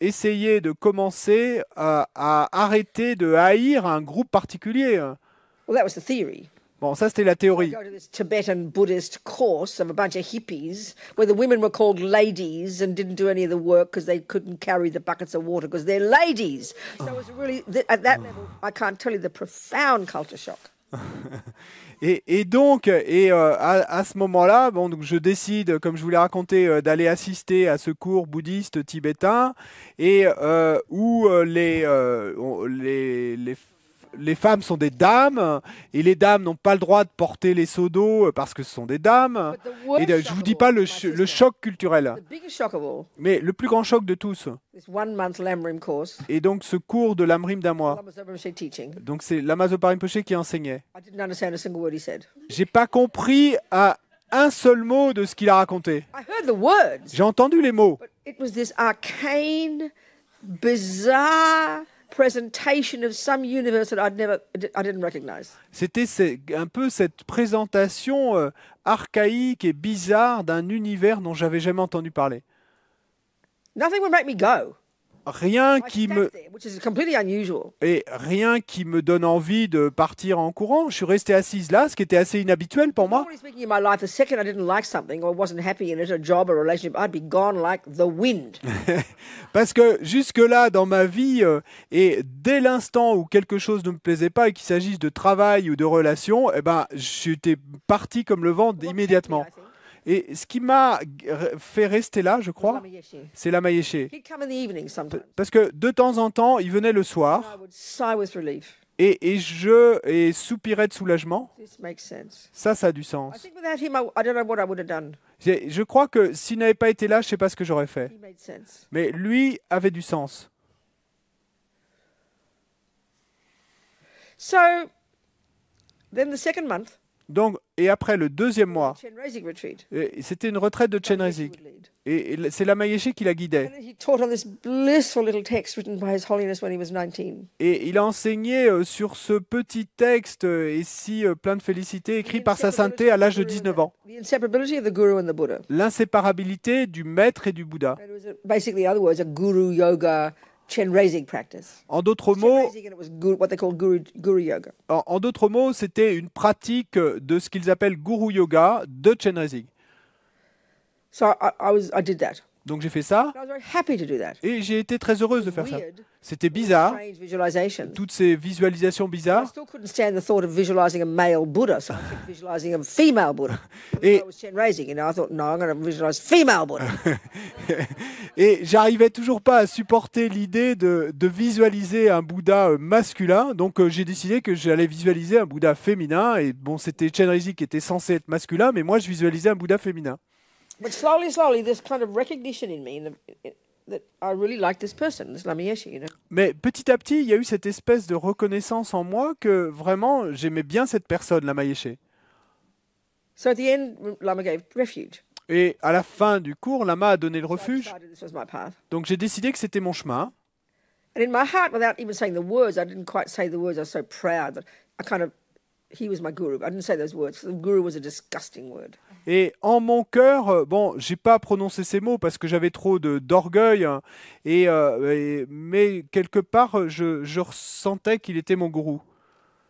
essayer de commencer à arrêter de haïr un groupe particulier. Well, that was the theory. Bon, ça c'était la I théorie. go to this Tibetan Buddhist course of a bunch of hippies where the women were called ladies and didn't do any of the work because they couldn't carry the buckets of water because they're ladies. So it was really, at that level, I can't tell you the profound culture shock. Et donc, à ce moment-là, bon, donc je décide, comme je vous l'ai raconté, d'aller assister à ce cours bouddhiste tibétain et où les femmes sont des dames et les dames n'ont pas le droit de porter les seaux d'eau parce que ce sont des dames. But the worst Et je shock vous of dis all, pas my sister, le choc culturel, the biggest shock of all, mais le plus grand choc de tous. this 1 month Lamrim course, Et donc ce cours de l'Amrim d'un mois. Lama Zopa Rinpoche teaching, Donc c'est Lama Zopa Rinpoche qui enseignait. I didn't understand a single word he said. J'ai pas compris un seul mot de ce qu'il a raconté. I heard the words, J'ai entendu les mots. but it was this arcane, bizarre presentation of some universe that I didn't recognize. C'était un peu cette présentation archaïque et bizarre d'un univers dont j'avais jamais entendu parler. Nothing would make me go. Rien I qui sat me there, which is completely unusual. donne envie de partir en courant. Je suis resté assise là, ce qui était assez inhabituel pour moi. Normally speaking, in my life, the second I didn't like something or wasn't happy in it, a job or a relationship, I'd be gone like the wind. Parce que jusque-là dans ma vie, et dès l'instant où quelque chose ne me plaisait pas et qu'il s'agisse de travail ou de relation, eh ben, j'étais parti comme le vent immédiatement. Et ce qui m'a fait rester là, je crois, c'est Lama Yeshe. He'd come in the evening sometimes. Parce que de temps en temps, il venait le And soir I would sigh with relief. et je soupirais de soulagement. This makes sense. Ça a du I sens. think without him, I don't know what I would have done. Je crois que s'il n'avait pas été là, je sais pas ce que j'aurais fait. He made sense. Mais lui avait du sens. So then the second month, Donc, et après le deuxième mois, Chen Reisig retreat. c'était une retraite de Chen Lama Yeshe Reisig. would lead. Et c'est Lama Yeshe qui la guidait. And then he taught on this blissful little text written by His Holiness when he was 19. Et il a enseigné sur ce petit texte, et si plein de félicité, écrit par sa sainteté à l'âge de 19 ans. The inseparability of the Guru and the Buddha. L'inséparabilité du maître et du Bouddha. And it was basically, in other words, a Guru Yoga Chen Reisig practice. En d'autres Chen mots, Reisig, and it was what they call Guru Yoga. en d'autres mots, c'était une pratique de ce qu'ils appellent Guru Yoga de Chen Reisig. So I did that. Donc j'ai fait ça I was very happy to do that. et j'ai été très heureuse de faire ça. Weird, C'était bizarre, strange visualization. toutes ces visualisations I bizarres. still couldn't stand the thought of visualizing a male Buddha, so I kept visualizing a female Buddha. Et- Even though it was Chen Reisig, I thought, no, I'm going to visualize female Buddha. Et j'arrivais toujours pas à supporter l'idée de visualiser un Bouddha masculin. Donc j'ai décidé que j'allais visualiser un Bouddha féminin. Et bon, c'était Chen Reisig qui était censé être masculin, mais moi je visualisais un Bouddha féminin. But slowly, this kind of recognition in me that I really like this person, this Lama Yeshe, Mais petit à petit, il y a eu cette espèce de reconnaissance en moi que vraiment j'aimais bien cette personne, Lama Yeshe. So at the end, Lama gave refuge. Et à la fin du cours, Lama a donné le So I refuge. decided this was my path. Donc j'ai décidé que c'était mon chemin. And in my heart, without even saying the words, I didn't quite say the words. I was so proud that he was my guru. I didn't say those words. The guru was a disgusting word. Et en mon cœur, bon, j'ai pas prononcé ces mots parce que j'avais trop d'orgueil, hein, mais quelque part, je ressentais qu'il était mon gourou.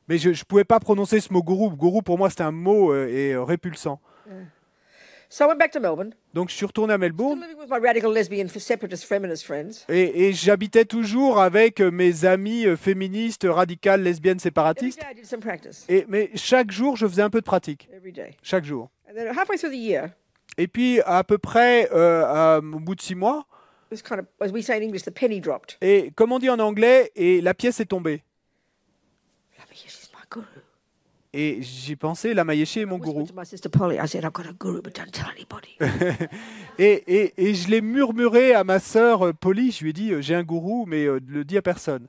Mais je pouvais pas prononcer ce mot gourou. Gourou, pour moi, c'était un mot répulsant. So I went back to Melbourne, Donc je suis retourné à still Melbourne living with my radical lesbian separatist feminist friends. et j'habitais toujours avec mes amis féministes, radicales, lesbiennes, Every séparatistes. day I did some practice. Mais chaque jour, je faisais un peu de pratique. Every day. Chaque jour. And then halfway through the year, Et puis, à peu près au bout de 6 mois, this kind of, as we say in English, the penny dropped. et comme on dit en anglais, et la pièce est tombée. Lama Yeshe's my guru. Et j'ai pensé, Lama Yeshe est mon I gourou. whispered to my sister Polly, I said, I've got a guru, but don't tell anybody. Et je l'ai murmuré à ma sœur Polly. Je lui ai dit, j'ai un gourou, mais ne le dis à personne.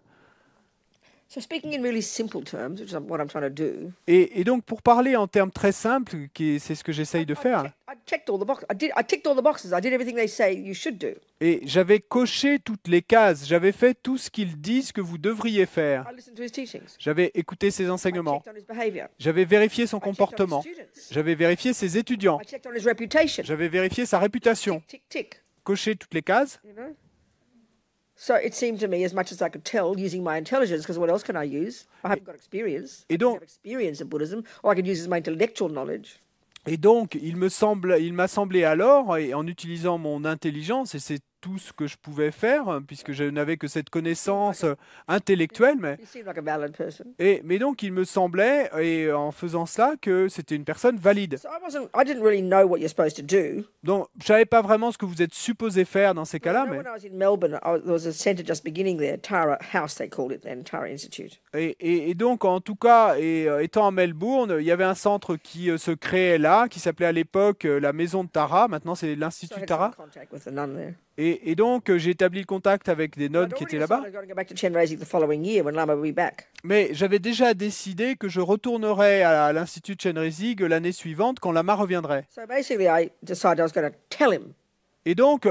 So speaking in really simple terms, which is what I'm trying to do, Et donc, pour parler en termes très simples, c'est ce que j'essaye de faire, I checked all the boxes. I ticked all the boxes. I did everything they say you should do. et j'avais coché toutes les cases, j'avais fait tout ce qu'ils disent que vous devriez faire. I listened to his teachings. J'avais écouté ses I enseignements, checked on his behavior. j'avais vérifié son I checked on his comportement, students. j'avais vérifié ses étudiants, I checked on his reputation. j'avais vérifié sa réputation, Tick, tick, tick. coché toutes les cases. You know? So it seemed to me, as much as I could tell, using my intelligence, because what else can I use? I haven't got experience. Et I don't donc, have experience of Buddhism, or I could use as my intellectual knowledge. et donc, il m'a semblé alors, et en utilisant mon intelligence, et c'est tout ce que je pouvais faire, puisque je n'avais que cette connaissance intellectuelle, You seem like a valid person. mais donc il me semblait, et en faisant cela, que c'était une personne valide. So I didn't really know what you're supposed to do. Donc, je savais pas vraiment ce que vous êtes supposé faire dans ces You cas-là, know, mais when I was in Melbourne, there was a centre just beginning there, Tara House, they called it then, Tara Institute. et donc en tout cas, étant à Melbourne, il y avait un centre qui se créait là, qui s'appelait à l'époque la Maison de Tara. Maintenant, c'est So I l'Institut had some Tara. contact with the nun there. Et donc, j'ai établi le contact avec des I'd nonnes qui already étaient là-bas. decided I was going to go back to Chenrezig the following year when Lama would be back. Mais j'avais déjà décidé que je retournerais à l'Institut de Chenrezig l'année suivante quand Lama reviendrait. So basically, I decided I was going to tell him. Et donc,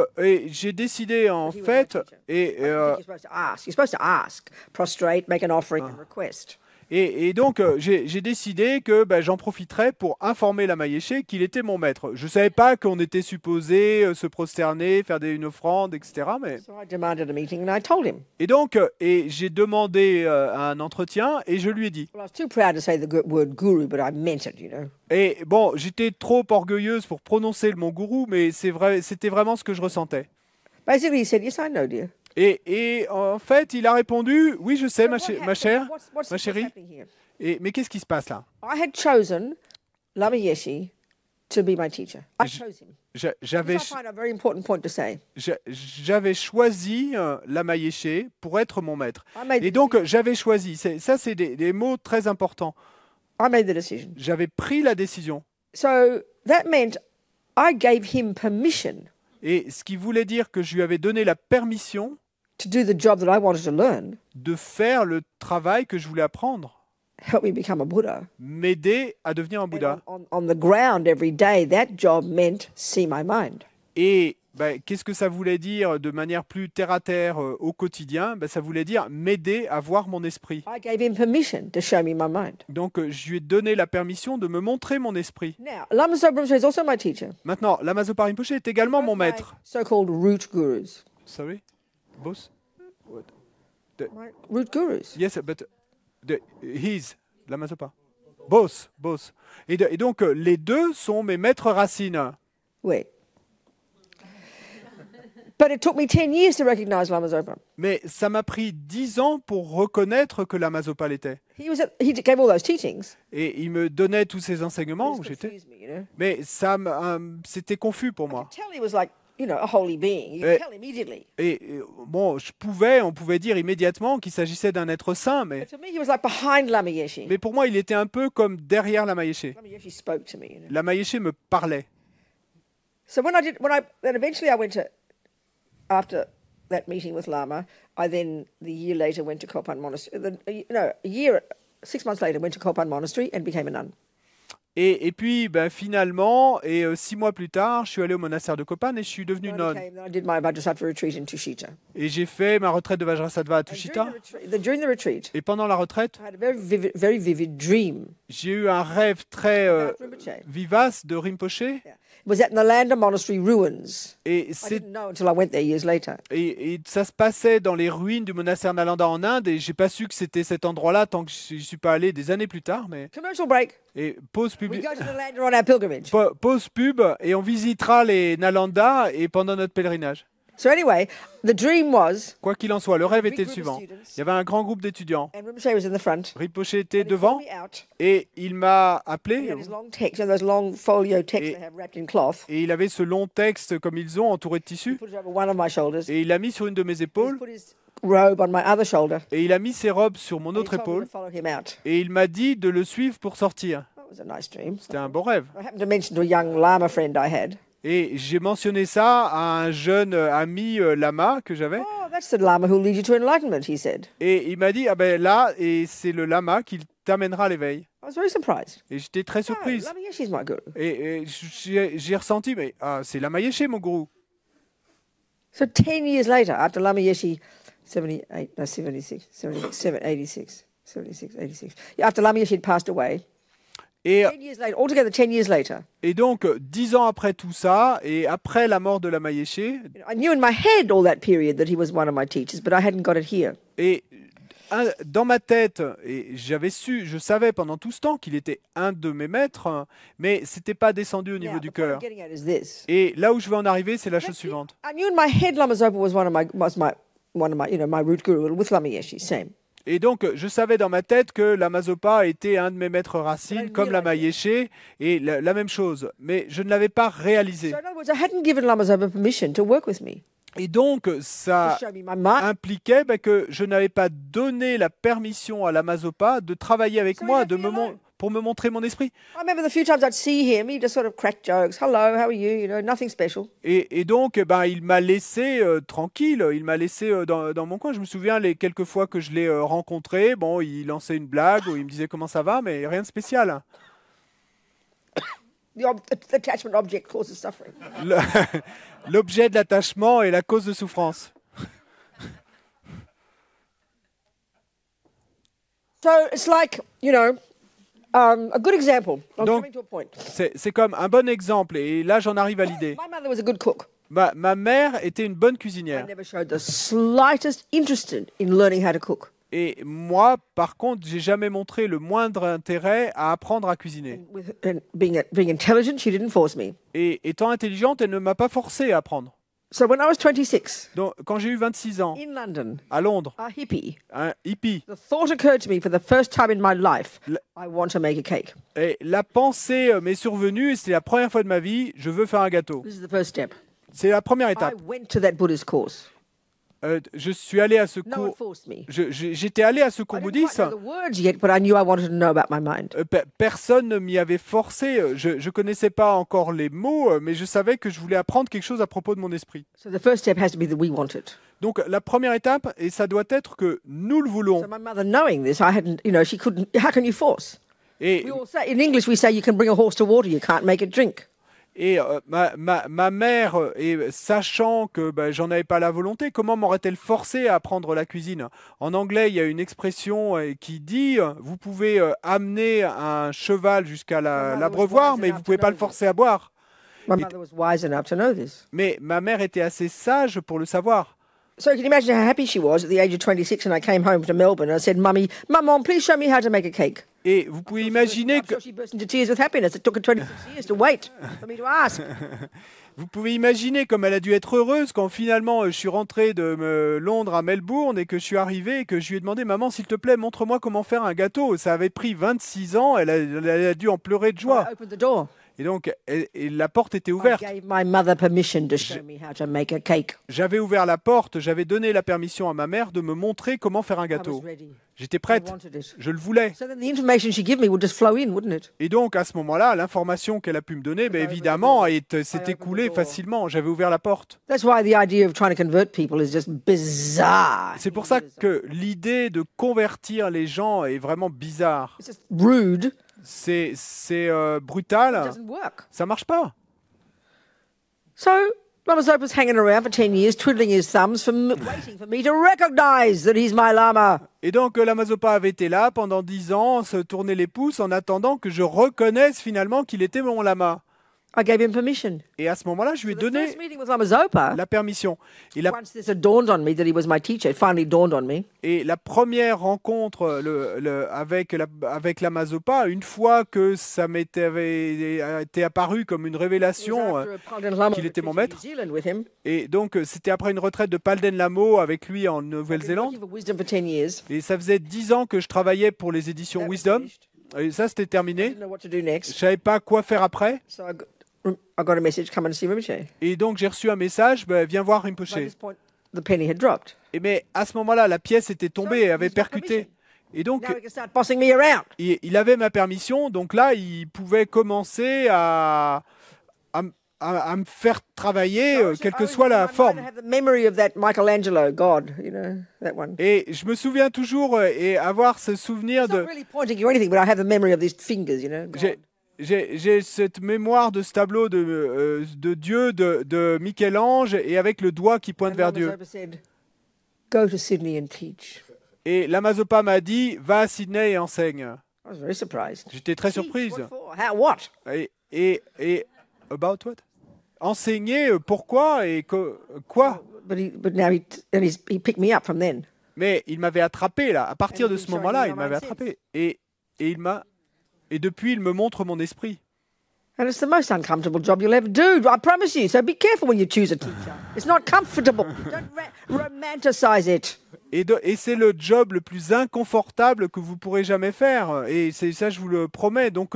j'ai décidé en He was my fait, teacher. et, I don't think you're supposed to ask. You're supposed to ask, prostrate, make an offering, and request. et donc j'ai décidé que j'en profiterais pour informer Lama Yeshe qu'il était mon maître. Je savais pas qu'on était supposé se prosterner, faire une offrande, etc. Mais... So I demanded a meeting, and I told him. Et donc, j'ai demandé un entretien et je lui ai dit. Well, I was too proud to say the word guru, but I meant it, you know. Et bon, j'étais trop orgueilleuse pour prononcer le mot gourou, mais c'était vraiment ce que je ressentais. Basically, he said, yes, I know, dear. Et en fait, il a répondu, oui, je sais, So ma what happened- chère, what's ma chérie. happening here? Mais qu'est-ce qui se passe là? I had chosen Lama Yeshe to be my teacher. I Je- chose him. J'avais This I find a very important point to say. j'avais choisi Lama Yeshe pour être mon maître. I made Et the donc, decision. j'avais choisi. Ça, c'est des mots très importants. I made the decision. J'avais pris la décision. So that meant I gave him permission Et ce qui voulait dire que je lui avais donné la permission to do the job that I wanted to learn, de faire le travail que je voulais apprendre, help me become a Buddha. m'aider à devenir un And Bouddha. on the ground every day, that job meant see my mind. Et qu'est-ce que ça voulait dire de manière plus terre-à-terre au quotidien? Ça voulait dire m'aider à voir mon esprit. I gave him permission to show me my mind. Donc, je lui ai donné la permission de me montrer mon esprit. Now, Lama Zopa Rinpoche is also my teacher. Maintenant, Lama Zopa Rinpoche est également mon Both my maître. so-called root gurus. Sorry? Boss? What? My root gurus. Yes, but he's Lama Zopa. Boss. Et donc, les deux sont mes maîtres racines. Oui. But it took me 10 years to recognize Lama Zopa. Mais ça m'a pris 10 ans pour reconnaître que Lama Zopa l'était. He gave all those teachings. Et il me donnait tous ces enseignements où It j'étais. confused me, you know. Mais c'était confus pour moi. Tell he was like, you know, a holy being. You Eh. tell immediately. Et bon, on pouvait dire immédiatement qu'il s'agissait d'un être saint, But to me, he was like behind Lama Yeshe. mais pour moi, il était un peu comme derrière Lama Yeshe. Lama Yeshe spoke to me. You know. Lama Yeshe me parlait. So then eventually I went to, after that meeting with Lama, the year later went to Kopan Monastery. 6 months later, went to Kopan Monastery and became a nun. Et puis, finalement, 6 mois plus tard, je suis allé au monastère de Kopan et je suis devenu nonne. Then I did my Vajrasattva retreat in Tushita. Et j'ai fait ma retraite de Vajrasattva à And Tushita. during the retreat, Et pendant la retraite, I had a very vivid dream. j'ai eu un rêve très about Rinpoche. vivace de Rinpoche. Yeah. It was at Nalanda Monastery ruins. Et, I c'est- didn't know until I went there years later. et ça se passait dans les ruines du monastère Nalanda en Inde. Et j'ai pas su que c'était cet endroit-là tant que je suis pas allé des années plus tard. Mais Commercial break. et pause We publique. go to Nalanda on our pilgrimage. Pause pub et on visitera les Nalanda et pendant notre pèlerinage. So anyway, the dream was, Quoi qu'il en soit, le rêve big était le group of suivant. students. Il y avait un grand groupe d'étudiants. and Rinpoche was in the front. Rinpoche était And he devant called me out. et il m'a He appelé had his long text, those long folio texts Et- they have wrapped in cloth. et il avait ce long texte comme ils ont entouré de He tissu put it over one of my shoulders. et il l'a mis sur une de mes He épaules put his robe on my other shoulder. et il a mis ses robes sur mon And he autre told me épaule to follow him out. et il m'a dit de le suivre pour sortir. That was a nice dream. C'était un beau rêve. I happened to mention to a young Lama friend I had. Et j'ai mentionné ça à un jeune ami lama que j'avais Oh, that's the Lama who'll lead you to enlightenment, he said. et il m'a dit là et c'est le lama qui t'amènera à l'éveil. I was very surprised. Et j'étais très No, surprise. Lama Yeshe's my guru. Et j'ai ressenti, mais c'est Lama Yeshe, mon gourou. So 10 years later, after Lama Yeshe, 78, no, 76, 76, 86, 76, 86. Yeah, after Lama Yeshe had passed away, Et, 10 years later, altogether 10 years later. et donc, 10 ans après tout ça, et après la mort de Lama Yeshe, I knew in my head all that period that he was one of my teachers, but I hadn't got it here. et dans ma tête, et je savais pendant tout ce temps qu'il était un de mes maîtres, hein, mais c'était pas descendu au niveau Now, du the point I'm cœur. getting at is this. Et là où je veux en arriver, c'est la chose suivante. I knew in my head Lama Zopa was one of my, my root guru with Lama Yeshe, same. Et donc, je savais dans ma tête que Lama Zopa était un de mes maîtres racines, comme Lama Yeshe, et la même chose. Mais je ne l'avais pas réalisé. So in other words, I hadn't given Lama Zopa permission to work with me, Et donc, ça to show me my mind. impliquait que je n'avais pas donné la permission à Lama Zopa de travailler avec So moi, he left me alone. pour me montrer mon esprit. I remember the few times I'd see him, he'd just sort of crack jokes. Hello, how are you? Nothing special. Et donc, il m'a laissé tranquille, il m'a laissé dans mon coin. Je me souviens les quelques fois que je l'ai rencontré, bon, il lançait une blague ou il me disait comment ça va, mais rien de spécial. The attachment object causes suffering. Le- L'objet de l'attachement est la cause de souffrance. So it's like, a good example. I'm Donc- coming to a point. C'est comme un bon exemple, et là j'en arrive à l'idée. My mother was a good cook. Ma mère était une bonne I cuisinière. never showed the slightest interest in learning how to cook. Et moi, par contre, j'ai jamais montré le moindre intérêt à apprendre à cuisiner. And being intelligent, she didn't force me. Et étant intelligente, elle ne m'a pas forcé à apprendre. So when I was 26, Donc, quand j'ai eu 26 ans, in London, à Londres, a hippie, un hippie, the thought occurred to me for the first time in my life, Le- I want to make a cake. et la pensée m'est survenue, et c'est la première fois de ma vie, je veux faire un gâteau. This is the first step. C'est la première I étape. went to that Buddhist course. Je suis allé à ce No one cours. forced me. J'étais allé à ce cours I didn't bouddhiste. quite know the words yet, but I knew I wanted to know about my mind. Personne ne m'y avait forcé. Je ne connaissais pas encore les mots, mais je savais que je voulais apprendre quelque chose à propos de mon esprit. So the first step has to be that we want it. Donc la première étape, et ça doit être que nous le voulons. So my mother knowing this, I hadn't, she couldn't, how can you force? Et, We all say, in English, we say you can bring a horse to water, you can't make it drink. et ma mère, et sachant que j'en avais pas la volonté, comment m'aurait-elle forcé à apprendre la cuisine? En anglais, il y a une expression qui dit vous pouvez amener un cheval jusqu'à l'abreuvoir, mais vous pouvez pas le forcer à boire. My mother was wise enough to know this. Mais ma mère était assez sage pour le savoir. So you can imagine how happy she was at the age of 26 and I came home to Melbourne and I said, Mum, please show me how to make a cake. Et vous pouvez imaginer I'm que sure she burst into tears with happiness. It took her 26 years to wait for me to ask. vous pouvez imaginer comme elle a dû être heureuse quand finalement je suis rentré de Londres à Melbourne et que je suis arrivé et que je lui ai demandé maman s'il te plaît montre-moi comment faire un gâteau. Ça avait pris 26 ans, elle a dû en pleurer de I joie. opened the door. Et donc et la porte était I ouverte. gave my mother permission to show me how to make a cake. J'avais ouvert la porte, j'avais donné la permission à ma mère de me montrer comment faire un I was gâteau. ready. J'étais I prête, wanted it. je le voulais. So then the information she gave me would just flow in, wouldn't it? Et donc à ce moment-là, l'information qu'elle a pu me donner, évidemment, s'est écoulée facilement. J'avais ouvert la porte. That's why the idea of trying to convert people is just bizarre. C'est pour ça que l'idée de convertir les gens est vraiment bizarre. It's just rude. C'est It brutal. doesn't work. Ça marche pas. So Lama Zopa's hanging around for 10 years, twiddling his thumbs, waiting for me to recognize that he's my Lama. Et donc Lama Zopa avait été là pendant 10 ans, se tourner les pouces en attendant que je reconnaisse finalement qu'il était mon lama. I gave him permission. Et à ce moment-là, je lui ai The donné first meeting with Lama Zopa, la permission. once this had dawned on me that he was my teacher, it finally dawned on me. Et la première rencontre avec Lama Zopa, une fois que ça avait été apparu comme une révélation, After a Palden Lama qu'il était mon retreat in maître. New Zealand with him, et donc c'était après une retraite de Palden Lamo avec lui en I've been Nouvelle-Zélande. working for Wisdom for 10 years. Et ça faisait 10 ans que je travaillais pour les éditions That was Wisdom. finished. Et ça, c'était I terminé. didn't know what to do Je next. savais pas quoi faire après. So I got a message, come and see Rinpoche. Et donc, j'ai reçu un message, viens voir By Rinpoche. this point, the penny had dropped. Mais à ce moment-là, la pièce était tombée, elle avait percuté. Et donc, Now he can start bossing me around. il avait ma permission. Donc là, il pouvait commencer à me faire travailler, quelle que soit la forme. I have the memory of that Michelangelo God, that one. Et je me souviens toujours et avoir ce souvenir It's not de... really pointing you or anything, but I have the memory of these fingers, God. J'ai cette mémoire de ce tableau de Dieu, de Michel-Ange, et avec le doigt qui pointe And vers Lama Dieu. Zopa said, go to Sydney and teach. Et Lama Zopa m'a dit, va à Sydney et enseigne. I was very surprised. J'étais très Teach, surprise. what for? How, what? Et about what? Enseigner pourquoi et quoi? But now he picked me up from then. Mais il m'avait attrapé là. À partir de ce moment-là, il m'avait sense. attrapé. Et depuis, il me montre mon esprit. And it's the most uncomfortable job you'll ever do, I promise you. So be careful when you choose a teacher. It's not comfortable. Don't romanticize it. Et c'est le job le plus inconfortable que vous pourrez jamais faire. Et c'est ça, je vous le promets. Donc,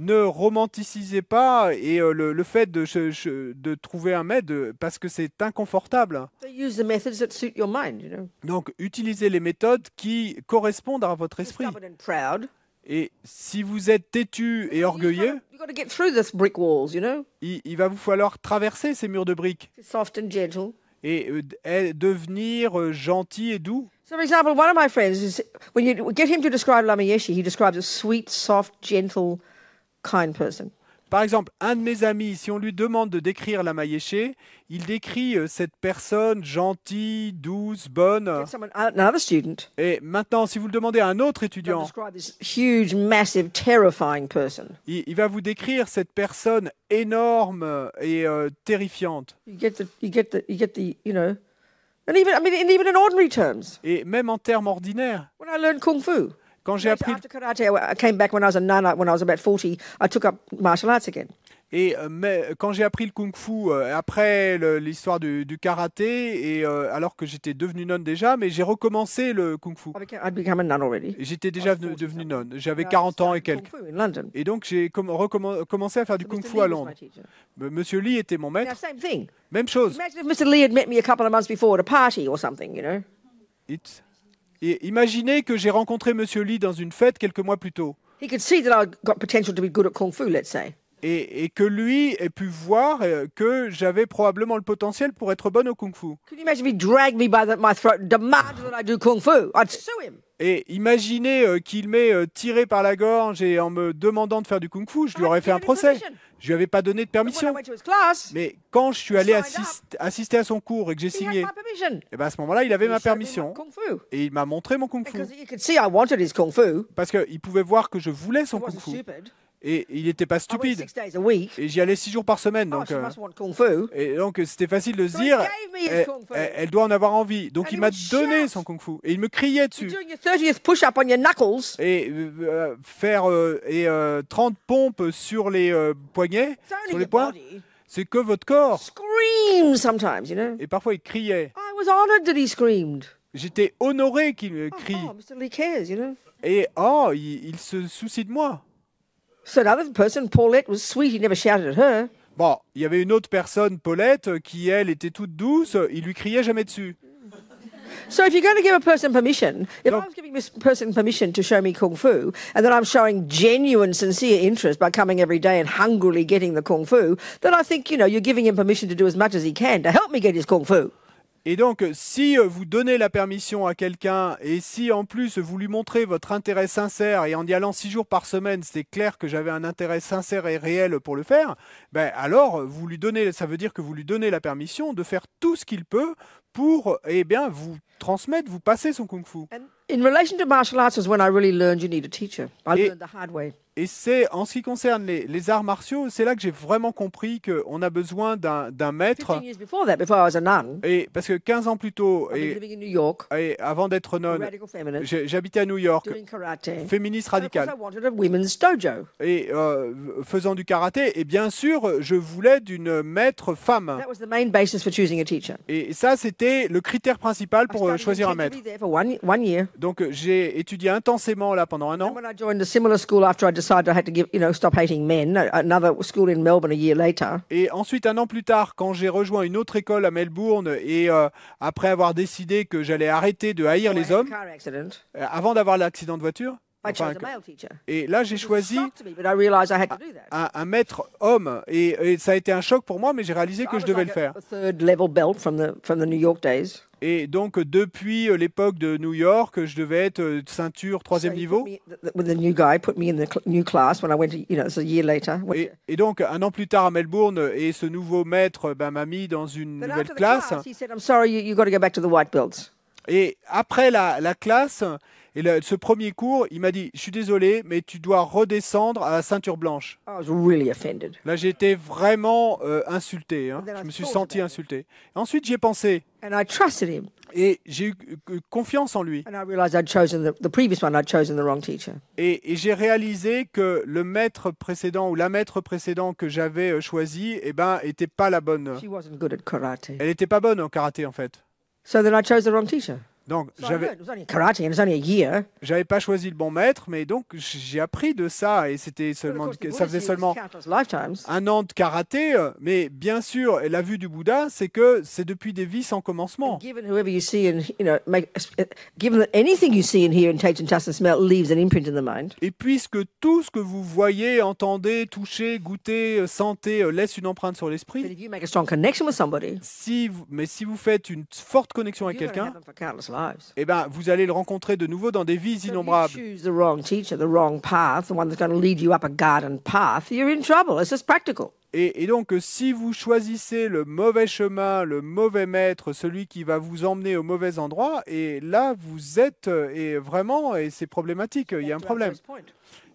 ne romanticisez pas le fait de trouver un maître parce que c'est inconfortable. So use the methods that suit your mind, you know. Donc, utilisez les méthodes qui correspondent à votre Be esprit. stubborn and proud. Et si vous êtes têtu et orgueilleux, You've got to get through the brick walls, you know. il va vous falloir traverser ces murs de briques Soft and gentle. et devenir gentil et doux. So, for example, one of my friends is when you get him to describe Lama Yeshe, he describes a sweet, soft, gentle, kind person. Par exemple, un de mes amis, si on lui demande de décrire Lama Yeshe, il décrit cette personne gentille, douce, bonne. Another student Et maintenant, si vous le demandez à un autre will étudiant, describe this huge, massive, terrifying person. il va vous décrire cette personne énorme et terrifiante. You get the, you know, and even in ordinary terms. Et même en termes ordinaires, When I learned kung fu, quand j'ai appris after karate, I came back when I was a nun. When I was about 40, I took up martial arts again. mais quand j'ai appris le kung-fu après l'histoire du karaté et alors que j'étais devenu nonne déjà, mais j'ai recommencé le kung-fu. I'd become a nun already. Et j'étais déjà devenu nonne. J'avais 40 ans et quelques. Kung fu in London. Et donc j'ai commencé à faire du Mr. kung-fu Lee à was Londres. my teacher. Monsieur Lee était mon Now, maître. same thing. Même chose. Imagine if Mr. Lee had met me a couple of months before at a party or something, you know. Et imaginez que j'ai rencontré Monsieur Lee dans une fête quelques mois plus tôt. He could see that I got potential to be good at kung fu, let's say. Et que lui ait pu voir que j'avais probablement le potentiel pour être bonne au kung-fu. Can you imagine if he dragged me by my throat and demanded that I do kung fu? I'd sue him. Et imaginez qu'il m'ait tiré par la gorge et en me demandant de faire du kung-fu, je lui aurais fait un procès. Je lui avais pas donné de But when I permission. went to his class, Mais quand je suis allé Signed assister à son cours et que j'ai he had signé, my permission. et ben à ce moment-là, il avait He ma showed me my permission kung fu. et il m'a montré mon kung-fu. Because you could see I wanted his kung fu. Parce qu'il pouvait voir que je voulais son He wasn't kung-fu. stupid. Et il n'était pas I went stupide. 6 days a week. Et j'y allais 6 jours par semaine. Oh, Donc, she must want kung fu. et donc c'était facile de se So he dire, gave me his elle, kung fu. elle doit en avoir envie. Donc And il he m'a would donné shout. son kung-fu. Et il me criait You're dessus. doing your 30th push-up on your knuckles. Et faire 30 pompes sur les poignets, It's only sur les your poings, body. c'est que votre corps. Screams sometimes, you know. Et parfois il criait. I was honored that he screamed. J'étais honoré qu'il crie. Oh, Mr. Lee cares, you know. Et il se soucie de moi. So another person, Paulette, was sweet. He never shouted at her. Bon, il y avait une autre personne, Paulette, qui elle était toute douce. Il lui criait jamais dessus. So if you're going to give a person permission, if Donc- I was giving this person permission to show me kung fu, and then I'm showing genuine, sincere interest by coming every day and hungrily getting the kung fu, then I think, you know, you're giving him permission to do as much as he can to help me get his kung fu. Et donc, si vous donnez la permission à quelqu'un et si en plus vous lui montrez votre intérêt sincère et en y allant 6 jours par semaine, c'est clair que j'avais un intérêt sincère et réel pour le faire, ben alors vous lui donnez, ça veut dire que vous lui donnez la permission de faire tout ce qu'il peut pour, eh bien, vous transmettre, vous passer son kung-fu. And in relation to martial arts was when I really learned you need a teacher. I Et- learned the hard way. Et c'est, en ce qui concerne les arts martiaux, c'est là que j'ai vraiment compris qu'on a besoin d'un maître. 15 years before that, before I was a nun, Et parce que 15 ans plus tôt, I've been et, living in New York, avant d'être a nonne, radical feminist, j'habitais à New York, doing karate. féministe And of course, radicale. I wanted a women's dojo. Et faisant du karaté, et bien sûr, je voulais d'une maître femme. That was the main basis for choosing a teacher. Et ça, c'était le critère principal I pour studied choisir un maître. intensively there for one year. Donc, j'ai étudié intensément là pendant un And an. when I joined a similar school after I decided I had to stop hating men, another school in Melbourne a year later, Et ensuite, un an plus tard, quand j'ai rejoint une autre école à Melbourne, et après avoir décidé que j'allais arrêter de haïr I les had a hommes, car accident, avant d'avoir l'accident de voiture, I enfin, chose a male teacher. et là, j'ai It was a choisi shock to me, but I realized I had to do that. un maître homme. Et ça a été un choc pour moi, mais j'ai réalisé que I je was devais like le faire. a third level belt from the New York days. Et donc, depuis l'époque de New York, je devais être ceinture So troisième he niveau. put me, with the new guy, put me in the new class when I went to, it's a year later. Et donc, un an plus tard à Melbourne, et ce nouveau maître m'a mis dans une But nouvelle after the classe. class, he said, "I'm sorry, you got to go back to the white belts." Et après la classe, Et ce premier cours, il m'a dit, je suis désolé, mais tu dois redescendre à la ceinture blanche. I was really offended. Là, j'ai été vraiment insulté. Hein. Je me suis senti insulté. Ensuite, j'y ai pensé And I trusted him. et j'ai eu confiance en lui. And I realized I'd chosen the previous one, I'd chosen the wrong teacher. Et j'ai réalisé que le maître précédent ou la maître précédent que j'avais choisi, eh ben, était pas la bonne. She wasn't good at karate. Elle n'était pas bonne en karaté, en fait. So then I chose the wrong teacher. Donc, So I learned. It was only karate and it's only a year. j'avais pas choisi le bon maître, mais donc j'ai appris de ça et c'était But of seulement, course, the ça Buddha faisait teachings seulement countless lifetimes. un an de karaté. Mais bien sûr, la vue du Bouddha, c'est que c'est depuis des vies sans commencement. Given whoever you see and given that anything you see and hear and taste and touch and smell leaves an imprint in the mind. Et puisque tout ce que vous voyez, entendez, touchez, goûtez, sentez laisse une empreinte sur But l'esprit, if you make a strong connection with somebody, si vous faites une forte connexion avec you're going to have quelqu'un, them for countless lives. eh ben, vous allez le rencontrer de nouveau dans des vies So if you innombrables. choose the wrong teacher, the wrong path, the one that's going to lead you up a garden path, you're in trouble. It's just practical. Et donc, si vous choisissez le mauvais chemin, le mauvais maître, celui qui va vous emmener au mauvais endroit, et là, vous êtes, et vraiment, et c'est problématique, il y a un To our problème. first point.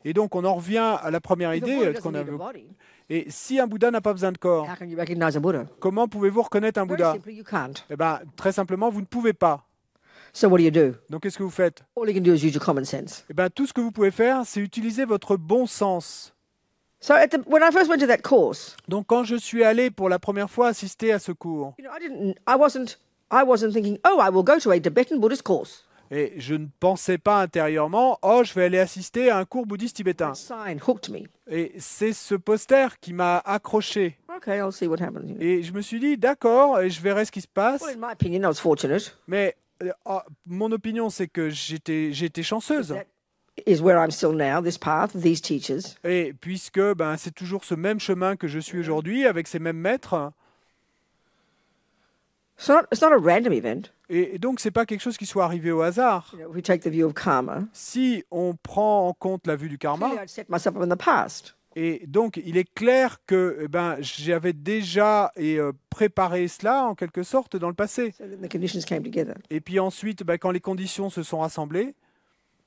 Et donc, on en revient à la première If a idée Buddha doesn't qu'on need avait. a body, Et si un Bouddha n'a pas besoin de corps, how can you recognize a Buddha? comment pouvez-vous reconnaître un Very Bouddha? simply, you can't. Eh ben, très simplement, vous ne pouvez pas. So what do? Donc, qu'est-ce que vous faites? All you can do is use your common sense. Eh ben, tout ce que vous pouvez faire, c'est utiliser votre bon sens. So when I first went to that course, Donc, quand je suis allé pour la première fois assister à ce cours, I wasn't thinking, oh, I will go to a Tibetan Buddhist course. et je ne pensais pas intérieurement, oh, je vais aller assister à un cours bouddhiste tibétain. That sign hooked me. Et c'est ce poster qui m'a accroché. Okay, I'll see what happens. Et je me suis dit, d'accord, et je verrai ce qui se passe. Well, in my opinion, I was fortunate. Mais mon opinion, c'est que j'ai été chanceuse. That is where I'm still now, this path, these teachers. Et puisque ben, c'est toujours ce même chemin que je suis aujourd'hui, avec ces mêmes maîtres. It's not a random event. Et donc, c'est pas quelque chose qui soit arrivé au hasard. If we take the view of karma, Si on prend en compte la vue du karma, clearly I'd set myself up in the past. et donc il est clair que ben, j'avais déjà préparé cela en quelque sorte dans le passé. So then the conditions came together. Et puis ensuite, ben, quand les conditions se sont rassemblées,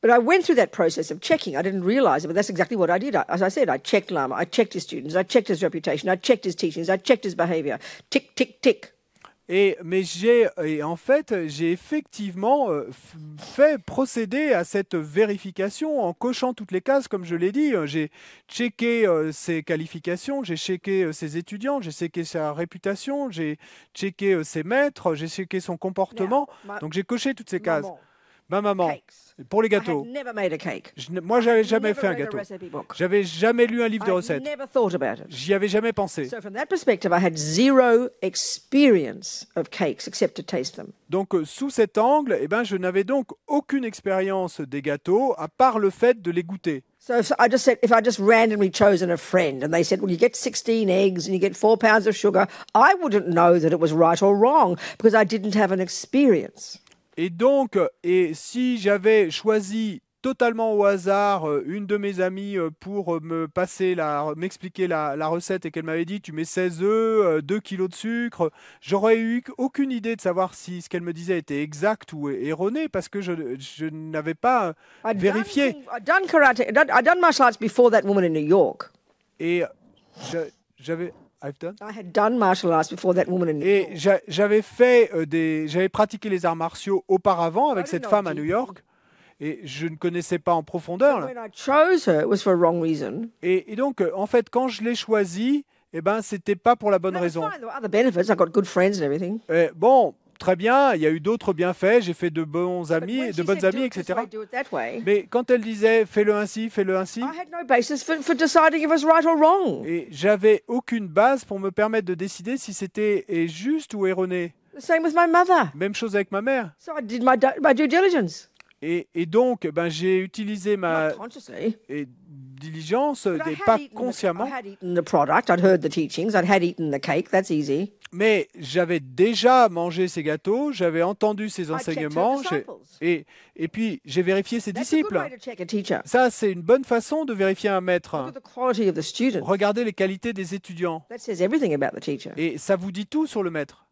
But I went through that process of checking. I didn't realize it, but that's exactly what I did. As I said, I checked Lama, I checked his students, I checked his reputation, I checked his teachings, I checked his behavior. Tick, tick, tick. mais en fait, j'ai effectivement fait procéder à cette vérification en cochant toutes les cases, comme je l'ai dit. J'ai checké ses qualifications, j'ai checké ses étudiants, j'ai checké sa réputation, j'ai checké ses maîtres, j'ai checké son comportement. Now, Donc j'ai coché toutes ces cases. Maman, Ma maman, cakes. pour les I had gâteaux, never made a cake. moi j'avais jamais Never fait un read a gâteau. recipe book. J'avais jamais lu un livre de I recettes. never thought about it. J'y avais jamais pensé. So from that perspective, I had zero experience of cakes except to taste them. Donc sous cet angle, eh ben, je n'avais donc aucune expérience des gâteaux à part le fait de les goûter. So if I just randomly chosen a friend and they said, well, you get 16 eggs and you get 4 pounds of sugar, I wouldn't know that it was right or wrong because I didn't have an experience. Et donc, si j'avais choisi totalement au hasard une de mes amies pour m'expliquer la recette et qu'elle m'avait dit tu mets 16 œufs, 2 kilos de sucre, j'aurais eu aucune idée de savoir si ce qu'elle me disait était exact ou erroné parce que je n'avais pas vérifié. I'd done karate, I'd done martial arts before that woman in New York. Et j'avais... I had done martial arts before that woman in New Et York. j'avais pratiqué les arts martiaux auparavant avec cette femme à New York et je ne connaissais pas en profondeur. When I chose her, it was for a wrong reason. Et donc, en fait, quand je l'ai choisie, eh ben, c'était pas pour la bonne That was raison. fine. There were other benefits. I got good friends and everything. Bon, très bien, il y a eu d'autres bienfaits, j'ai fait de bons But amis, when de she bonnes said, amies, do it this etc. way, do it that way, Mais quand elle disait fais-le ainsi, I had no basis for deciding if it was right or wrong. et j'avais aucune base pour me permettre de décider si c'était juste ou erroné. The same with my mother. Même chose avec ma mère. So I did my due diligence. Et donc, ben, j'ai utilisé ma Not consciously. diligence, But I pas had consciemment, eaten the product. I'd heard the teachings. I'd had eaten the cake. That's easy. mais j'avais déjà mangé ces gâteaux, j'avais entendu ses I checked her enseignements, disciples. et puis j'ai vérifié ses That's a good disciples. way to check a teacher. Ça, c'est une bonne façon de vérifier un maître. Look at the quality of the student. Regardez les qualités des étudiants. That says everything about the teacher. Et ça vous dit tout sur le maître.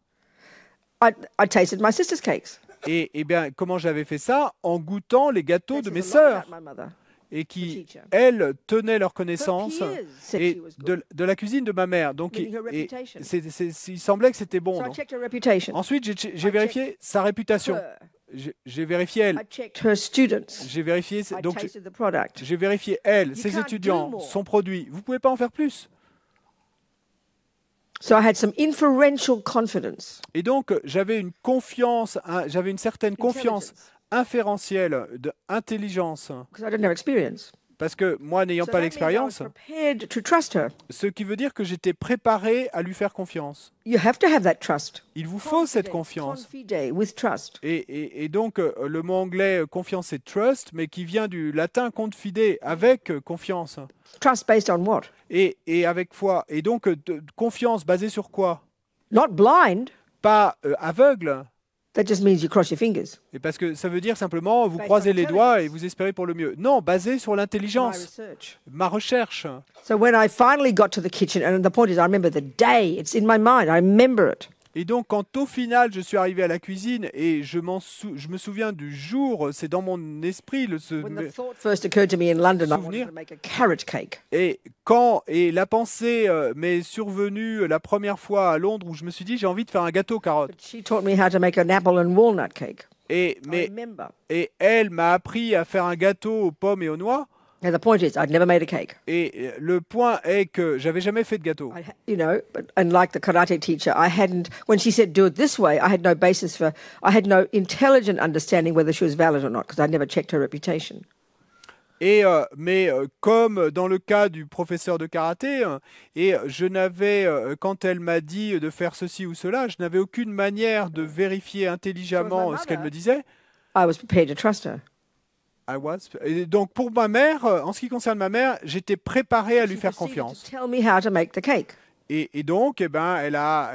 I tasted my sister's cakes. Et bien, comment j'avais fait ça? En goûtant les gâteaux That de mes says a lot sœurs, about my mother, et the qui, teacher. elles, tenaient leur Her connaissance peers said she et was good, de la cuisine de ma mère. Donc, meaning her et reputation. il semblait que c'était bon. So I Donc. checked her reputation. Ensuite, j'ai I vérifié sa réputation. Her. J'ai vérifié elle. I checked her students. J'ai vérifié, I donc tasted the product. j'ai vérifié elle, You ses can't do étudiants, more. son produit. Vous pouvez pas en faire plus. So I had some inferential confidence. Et donc, j'avais une confiance, j'avais une certaine confiance Intelligence. inférentielle, d'intelligence. Because I didn't have experience. Parce que moi, n'ayant So pas that means I was l'expérience, prepared to trust her. ce qui veut dire que j'étais préparé à lui faire confiance. You have to have that trust. Il vous faut cette Confidence, confiance. confide with trust. Et donc, le mot anglais confiance, c'est trust, mais qui vient du latin confide, avec confiance. Trust based on what? Et avec foi. Et donc, confiance basée sur quoi? Not blind. Pas aveugle. That just means you cross your fingers. Et parce que ça veut dire simplement, vous Based croisez on les doigts et intelligence. vous espérez pour le mieux. Non, basé sur My l'intelligence, research. ma recherche. So when I finally got to the kitchen, and the point is, I remember the day. It's in my mind. I remember it. Et donc, quand au final, je suis arrivé à la cuisine et je me souviens du jour, c'est dans mon esprit, When the thought first occurred to me in London, I wanted Souvenir. to make a carrot cake. et la pensée m'est survenue la première fois à Londres où je me suis dit, j'ai envie de faire un gâteau aux carottes. But she taught me how to make an apple and walnut cake. I Mais, remember. et elle m'a appris à faire un gâteau aux pommes et aux noix. And the point is, I'd never made a cake. Et le point est que j'avais jamais fait de gâteau. You know, and like the karate teacher, I hadn't, when she said do it this way, I had no basis for, I had no intelligent understanding whether she was valid or not, because I'd never checked her reputation. Mais comme dans le cas du professeur de karaté, et je n'avais, quand elle m'a dit de faire ceci ou cela, je n'avais aucune manière de vérifier intelligemment ce qu'elle me disait. I was prepared to trust her. Et donc pour ma mère, en ce qui concerne ma mère, j'étais préparé à lui She faire proceeded confiance. to tell me how to make the cake. Et donc, eh ben, elle a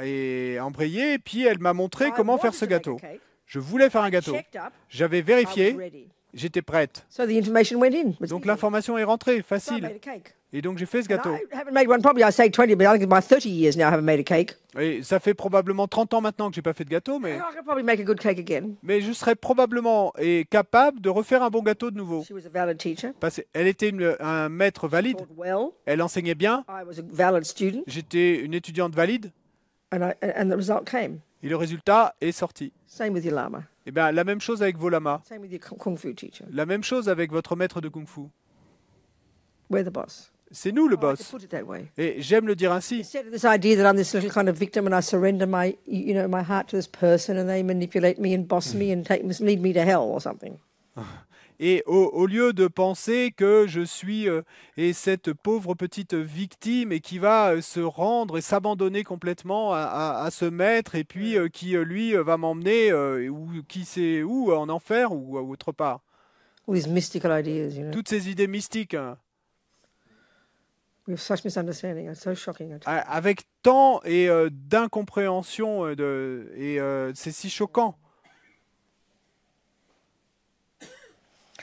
embrayé et puis elle m'a montré I comment faire wanted ce to make a gâteau. cake. Je voulais faire un gâteau. Checked up. J'avais I was vérifié, ready. j'étais prête. So the information went in. It was Donc easy. l'information est rentrée, So I facile. made a cake. Et donc j'ai fait ce And gâteau. I haven't made one, probably I say 20, but I think it's my 30 years now I haven't made a cake. Et ça fait probablement 30 ans maintenant que j'ai pas fait de gâteau, I could probably make a good cake again. mais je serais probablement capable de refaire un bon gâteau de nouveau. She was a valid teacher, Parce qu'elle était un maître valide, taught well. elle enseignait bien, I was a valid student, j'étais une étudiante valide, and the result came. et le résultat est sorti. Same with your lama. Et bien la même chose avec vos lamas, Same with your kung fu teacher. la même chose avec votre maître de kung-fu. We're the boss. C'est nous le I like to boss. put it that way. Et j'aime le dire ainsi. Instead of this idea that I'm this little kind of victim and I surrender my, you know, my heart to this person and they manipulate me and boss me and lead me to hell or something. Et au lieu de penser que je suis cette pauvre petite victime et qui va se rendre et s'abandonner complètement à ce maître et puis qui lui va m'emmener ou qui sait où, en enfer ou autre part. All these mystical ideas, you know. Toutes ces idées mystiques, We have such misunderstanding. It's so shocking. avec tant et d'incompréhension c'est si choquant.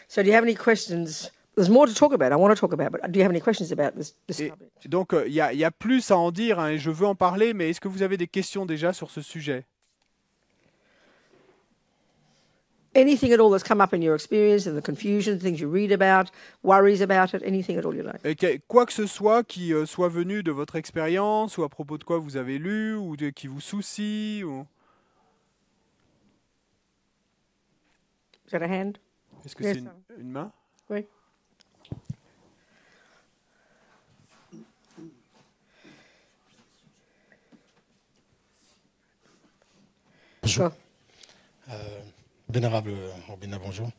So do you have any questions? There's more to talk about. I want to talk about, but do you have any questions about this Et topic? donc il y a plus à en dire et je veux en parler, mais est-ce que vous avez des questions déjà sur ce sujet? Anything at all that's come up in your experience and the confusion, things you read about, worries about it, anything at all you like. Et quoi que ce soit qui soit venu de votre expérience ou à propos de quoi vous avez lu ou qui vous soucie ou... Is that a hand? Est-ce que Yes, c'est une main? Oui. Bonjour. Go. Vénérable Robina, bonjour.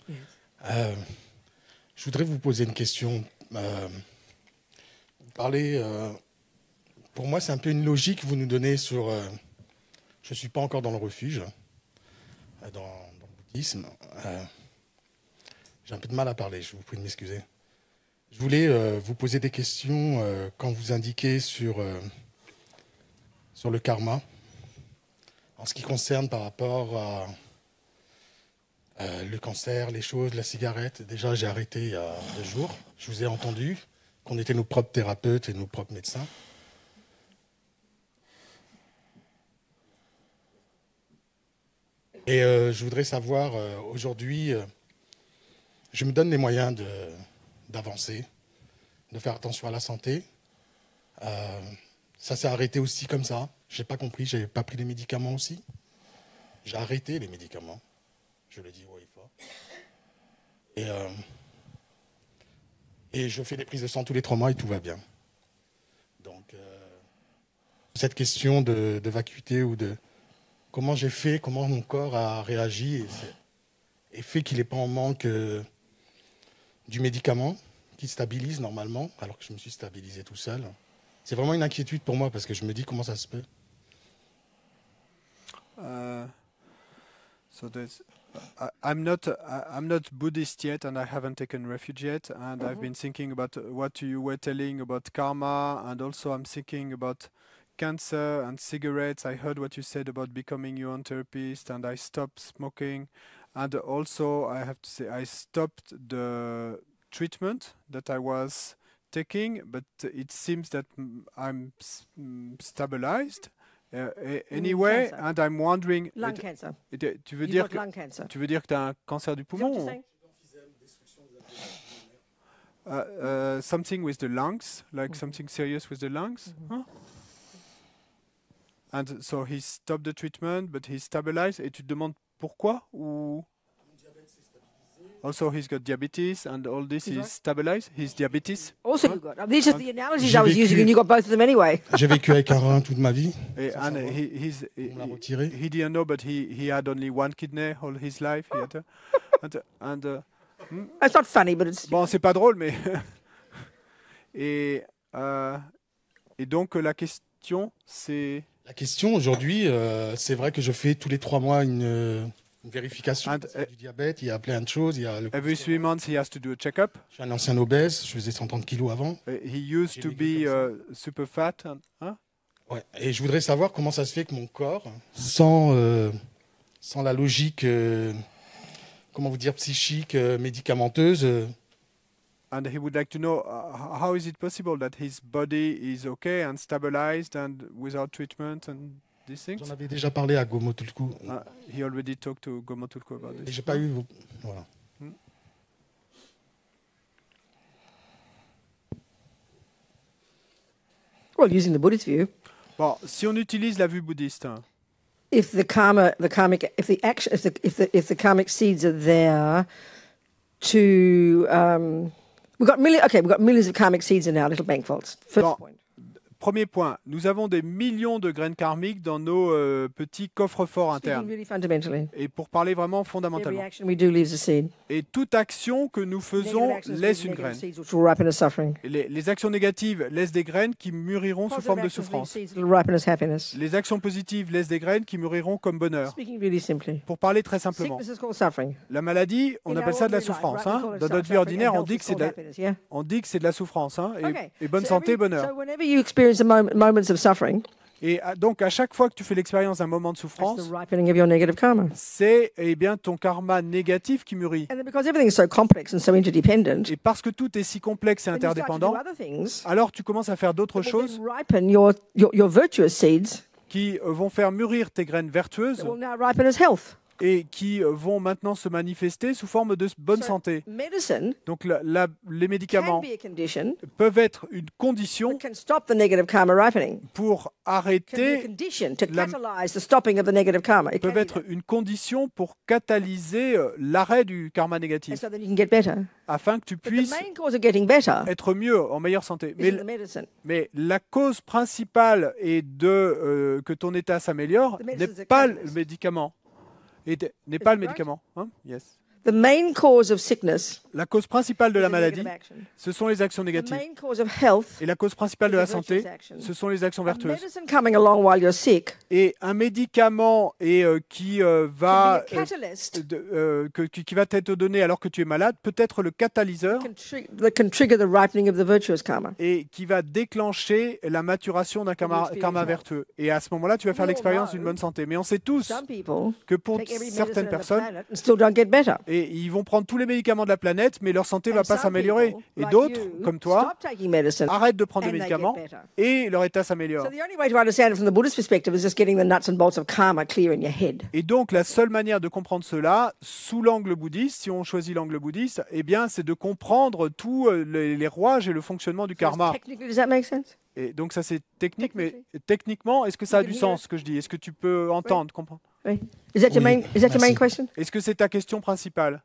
Je voudrais vous poser une question. Vous parlez, pour moi, c'est un peu une logique que vous nous donnez sur... je ne suis pas encore dans le refuge, dans le bouddhisme. J'ai un peu de mal à parler, je vous prie de m'excuser. Je voulais vous poser des questions quand vous indiquez sur le karma, en ce qui concerne par rapport à le cancer, les choses, la cigarette. Déjà, j'ai arrêté il y a 2 jours. Je vous ai entendu qu'on était nos propres thérapeutes et nos propres médecins. Et je voudrais savoir, aujourd'hui, je me donne les moyens d'avancer, de faire attention à la santé. Ça s'est arrêté aussi comme ça. Je n'ai pas compris, je n'avais pas pris les médicaments aussi. J'ai arrêté les médicaments. Je le dis haut et fort. Et je fais des prises de sang tous les 3 mois et tout va bien. Donc, cette question de vacuité ou de comment j'ai fait, comment mon corps a réagi et fait qu'il n'est pas en manque du médicament qui stabilise normalement, alors que je me suis stabilisé tout seul. C'est vraiment une inquiétude pour moi parce que je me dis comment ça se peut. So I'm not Buddhist yet, and I haven't taken refuge yet. And I've been thinking about what you were telling about karma, and also I'm thinking about cancer and cigarettes. I heard what you said about becoming your own therapist, and I stopped smoking. And also, I have to say, I stopped the treatment that I was taking, but it seems that I'm stabilized. Anyway, cancer. And I'm wondering, Lung cancer. tu veux You've dire got lung cancer. tu veux dire que tu as un cancer du Is that what poumon? you're saying? Something with the lungs, like something serious with the lungs. Huh? And so he stopped the treatment, but he's stabilized. Et tu te demandes pourquoi ou? Also, he's got diabetes, and all this is stabilized. His diabetes. Also, you've got. These are the analogies J'ai I was using, vécu- and you got both of them anyway. J'ai vécu avec un rein toute ma vie. And On l'a retiré. he didn't know, but he had only one kidney all his life. He had It's not funny, but it's. bon, c'est pas drôle, mais et donc la question, c'est La question aujourd'hui, c'est vrai que je fais tous les 3 mois une vérification. And, Il y a du diabète, il y a plein de choses. Il y a le every 3 months he has to do a checkup. Je suis un ancien obèse, je faisais 130 kilos avant. He used to maigri be super fat. Hein? Ouais. Et je voudrais savoir comment ça se fait que mon corps, sans la logique, comment vous dire, psychique, médicamenteuse, And he would like to know how is it possible that his body is okay and stabilized and without treatment and these things. j'en avais déjà parlé à Gomo Tulku. He already talked to Gomo Tulku about Et this. j'ai pas eu. Voilà. Well, using the Buddhist view, Bon, si on utilise la vue bouddhiste, hein, if the karmic, if the action, if the karmic seeds are there to, we've got millions of karmic seeds in our little bank vaults. First Bon. point. premier point, nous avons des millions de graines karmiques dans nos petits coffres-forts Speaking internes. really fundamentally, Et pour parler vraiment every fondamentalement. action we do leaves a seed. Et toute action que nous faisons Negative actions laisse leave une negative graine. seeds which will ripen as suffering. Et les actions négatives laissent des graines qui mûriront sous Positive forme de actions leave souffrance. seeds that will ripen as happiness. Les actions positives laissent des graines qui mûriront comme bonheur. Speaking really simply, Pour parler très simplement, sickness is called suffering. la maladie, on In appelle our ça de la ordinary life, souffrance. right, we Hein. call it Dans notre vie suffering, ordinaire, and on health dit is que c'est called de, happiness, yeah? on dit que c'est de la souffrance. Hein. Okay. Et bonne So santé, every- bonheur. So whenever you experience moments of suffering, Et donc, à chaque fois que tu fais l'expérience d'un moment de that's souffrance, the ripening of your negative karma. c'est bien ton karma négatif qui mûrit. And then because everything is so complex and so interdependent, Et parce que tout est si complexe et then you start to do interdépendant, other things alors tu commences à faire d'autres that will choses then ripen your virtuous seeds qui vont faire mûrir tes graines vertueuses that will now ripen as health. et qui vont maintenant se manifester sous forme de bonne So santé. medicine Donc les can médicaments be a condition peuvent être une condition that can stop the negative karma ripening. pour Can be a arrêter, condition to la- catalyze the stopping of the negative karma. It can peuvent be être that. une condition pour catalyser l'arrêt du karma And négatif so that you can get better. afin que tu But the puisses main cause of getting better être mieux, en meilleure santé. is in the medicine. Mais la cause principale est que ton état s'améliore The medicine is n'est a pas le catalyst. médicament. N'est pas le right? médicament. Hein? Yes. The main cause of sickness La cause principale de is la a maladie, negative action. ce sont les actions The négatives. main cause of health Et la cause principale de is la a santé, virtuous action. ce sont les actions A vertueuses. medicine coming along while you're sick Et un médicament qui can va be a catalyst qui va t'être donné alors que tu es malade peut être le catalyseur that can trigger the ripening of the virtuous karma. et qui va déclencher la maturation d'un karma experience vertueux. Et à ce moment-là, tu vas faire We all l'expérience know d'une bonne santé. Mais on sait tous Some people que pour take every medicine certaines on the personnes, planet and still don't get better. et Et ils vont prendre tous les médicaments de la planète, mais leur santé ne va And pas some s'améliorer. people, Et like d'autres, you, comme toi, stop taking medicine arrêtent de prendre and des they get médicaments better. et leur état s'améliore. So the only way to understand it from the Buddhist perspective is just getting the nuts and bolts of karma clear in your head. Et donc, la seule manière de comprendre cela, sous l'angle bouddhiste, si on choisit l'angle bouddhiste, eh bien, c'est de comprendre tous les rouages et le fonctionnement du karma. Technically, does that make sense? Et donc, ça, c'est technique, mais techniquement, est-ce que ça a du sens, ce que je dis? Est-ce que tu peux entendre, comprendre? Right. Is that your Oui, main merci. question? Est-ce que c'est ta question principale?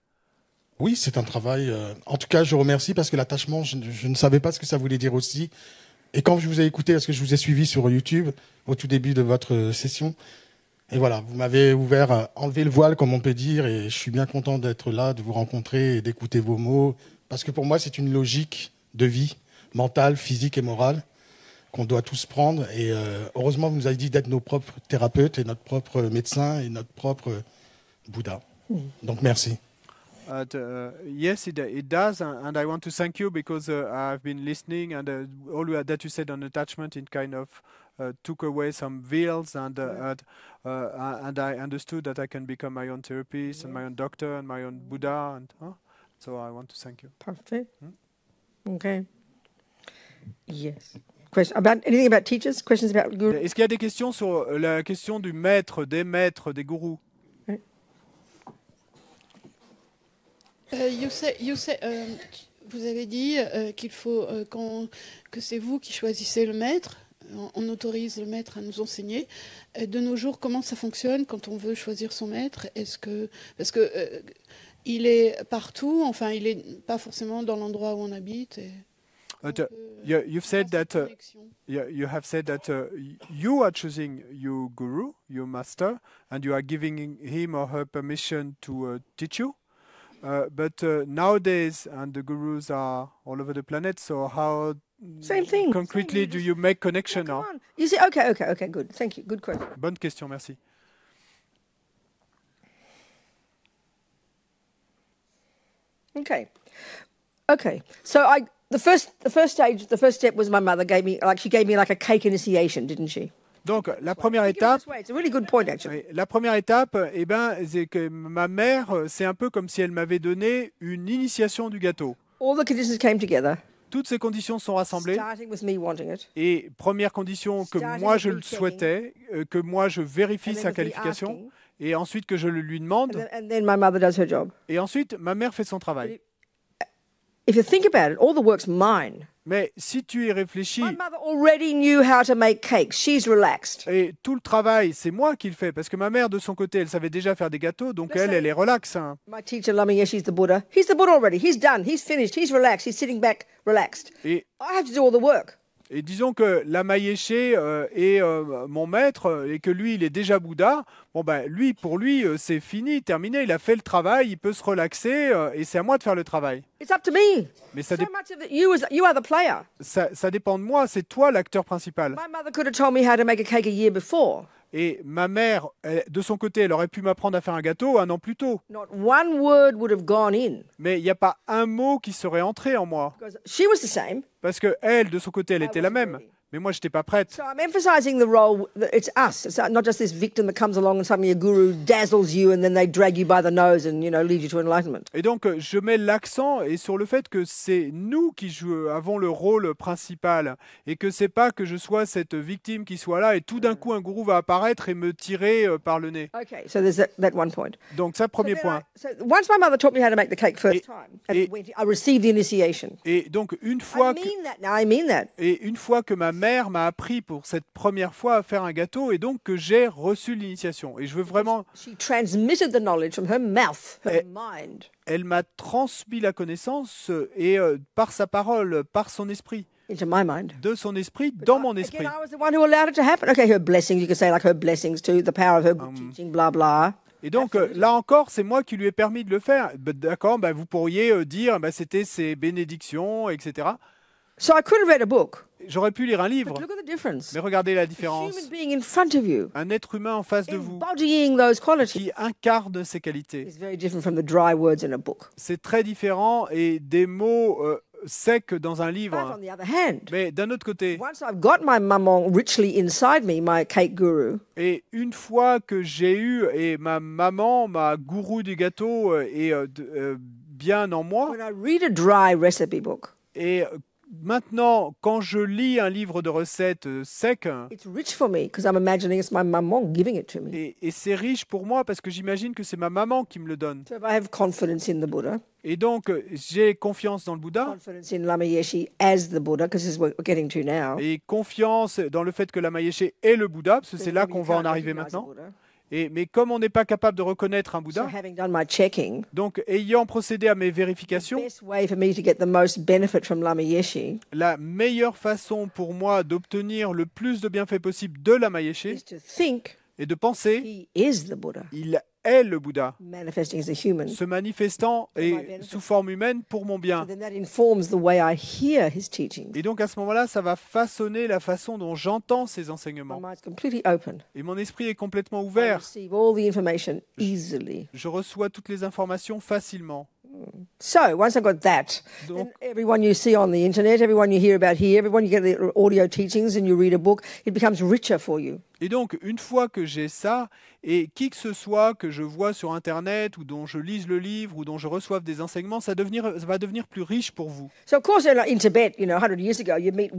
Oui, c'est un travail. En tout cas, je remercie parce que l'attachement, je ne savais pas ce que ça voulait dire aussi. Et quand je vous ai écouté, parce que je vous ai suivi sur YouTube au tout début de votre session, et voilà, vous m'avez enlevé le voile, comme on peut dire, et je suis bien content d'être là, de vous rencontrer et d'écouter vos mots, parce que pour moi, c'est une logique de vie, mentale, physique et morale, qu'on doit tous prendre. Et heureusement, vous nous avez dit d'être nos propres thérapeutes et notre propre médecin et notre propre Bouddha. Donc, merci. Yes, it does, and I want to thank you because I've been listening, and all that you said on attachment, it kind of took away some veils, and I understood that I can become my own therapist and my own doctor and my own Buddha, and so I want to thank you. Perfect. Okay. Yes. Question about anything about teachers? Questions about guru? Est-ce qu'il y a des questions sur la question du maître, des gourous? Vous avez dit qu'il faut que c'est vous qui choisissez le maître. On autorise le maître à nous enseigner. De nos jours, comment ça fonctionne quand on veut choisir son maître? Parce que il est partout. Enfin, il est pas forcément dans l'endroit où on habite. You've said that you have said that you are choosing your guru, your master, and you are giving him or her permission to teach you. But nowadays, and the gurus are all over the planet, so how Same thing. concretely do you make connection now? Come on. You say, okay, good. Thank you. Good question. Bonne question, merci. Okay. So the first step was my mother gave me like a cake initiation, didn't she? Donc, la première Think of it étape, this way. It's a really good point, actually. oui, la première étape, eh ben, c'est que ma mère, c'est un peu comme si elle m'avait donné une initiation du gâteau. All the conditions came together, Toutes ces conditions sont rassemblées. starting with me wanting it, Et première condition, que Starting moi with je me le checking. souhaitais, que moi je vérifie and then sa with me qualification, asking, et ensuite que je le lui demande, and then my mother does her job. et ensuite ma mère fait son travail. If you think about it, all the work's mine. Mais si tu y réfléchis, My mother already knew how to make cakes. She's relaxed. et tout le travail, c'est moi qui le fais, parce que ma mère, de son côté, elle savait déjà faire des gâteaux, donc Let's elle, say- elle est relaxe. Hein. My teacher, Lamiyeshi, is the Buddha. He's the Buddha already. He's done. He's finished. He's relaxed. He's sitting back, relaxed. Et, I have to do all the work. et disons que la Maïeché est mon maître, et que lui, il est déjà Bouddha, bon ben, lui, pour lui, c'est fini, terminé, il a fait le travail, il peut se relaxer, et c'est à moi de faire le travail. It's up to me. Mais ça, So much of it, you are the player. ça dépend de moi, c'est toi l'acteur principal. My mother could have told me how to make a cake a year before. Et ma mère, de son côté, elle aurait pu m'apprendre à faire un gâteau 1 an plus tôt. Not one word would have gone in Mais il n'y a pas un mot qui serait entré en moi. because she was the same. Parce que elle, de son côté, elle était la wasn't même. ready. Mais moi, je n'étais pas prête. So I'm emphasizing the role that it's us. It's not just this victim that comes along and suddenly a guru dazzles you and then they drag you by the nose and, lead you to enlightenment. Et donc, je mets l'accent et sur le fait que c'est nous qui avons le rôle principal et que c'est pas que je sois cette victime qui soit là et tout d'un coup un gourou va apparaître et me tirer par le nez. Okay, so there's that one point. Donc ça, premier point. So once my mother taught me how to make the cake first time, and et- I received the initiation. Et donc une I fois que mean that now. I mean that. Et une fois que ma mère m'a appris pour cette première fois à faire un gâteau et donc que j'ai reçu l'initiation. Et je veux vraiment, She transmitted the knowledge from her mouth, her Eh, mind. elle m'a transmis la connaissance et par sa parole, par son esprit, Into my mind. de son esprit, dans mon esprit. Again, I was the one who allowed it to happen. Okay, her blessings, you could say like her blessings too, the power of her teaching, blah, blah. Et donc là encore, c'est moi qui lui ai permis de le faire. D'accord, vous pourriez dire c'était ses bénédictions, etc. So I could have read a book, J'aurais pu lire un livre, but look at the difference. mais regardez la A différence. human being in front of you, Un être humain en face de vous embodying those qualities, qui incarne ces qualités. is very different from the dry words in a book. C'est très différent et des mots sec dans un But livre. on the other hand, Mais d'un autre côté, once I've got my maman richly inside me, my cake guru, et une fois que j'ai eu, et ma maman, ma gourou du gâteau, est bien en moi, when I read a dry recipe book, et maintenant, quand je lis un livre de recettes sec, it's rich for me because I'm imagining it's my maman giving it to me. et c'est riche pour moi parce que j'imagine que c'est ma maman qui me le donne. So if I have confidence in the Buddha, Et donc, j'ai confiance dans le Bouddha confidence in Lama Yeshe as the Buddha, because this is what we're getting to now. et confiance dans le fait que Lama Yeshe est le Bouddha, parce que c'est là qu'on va en arriver maintenant. Mais comme on n'est pas capable de reconnaître un So Bouddha, having done my checking, donc ayant procédé à mes the vérifications, best way for me to get the most benefit from Lama Yeshe la meilleure façon pour moi d'obtenir le plus de bienfaits possible de Lama Yeshe is to think est de penser he is the Buddha, il est le Bouddha, manifesting as a human. se manifestant et sous forme humaine pour mon So bien. then that informs the way I hear his teaching. Et donc à ce moment-là, ça va façonner la façon dont j'entends ces My enseignements. mind's completely open. Et mon esprit est complètement I ouvert. receive all the information easily. Je reçois toutes les informations facilement. So once I got that, Donc, then everyone you see on the internet, everyone you hear about here, everyone you get the audio teachings and you read a book, it becomes richer for you. et donc, une fois que j'ai ça, et qui que ce soit que je vois sur Internet, ou dont je lise le livre, ou dont je reçoive des enseignements, ça va devenir plus riche pour vous. So of course, in Tibet, 100 years ago, you'd meet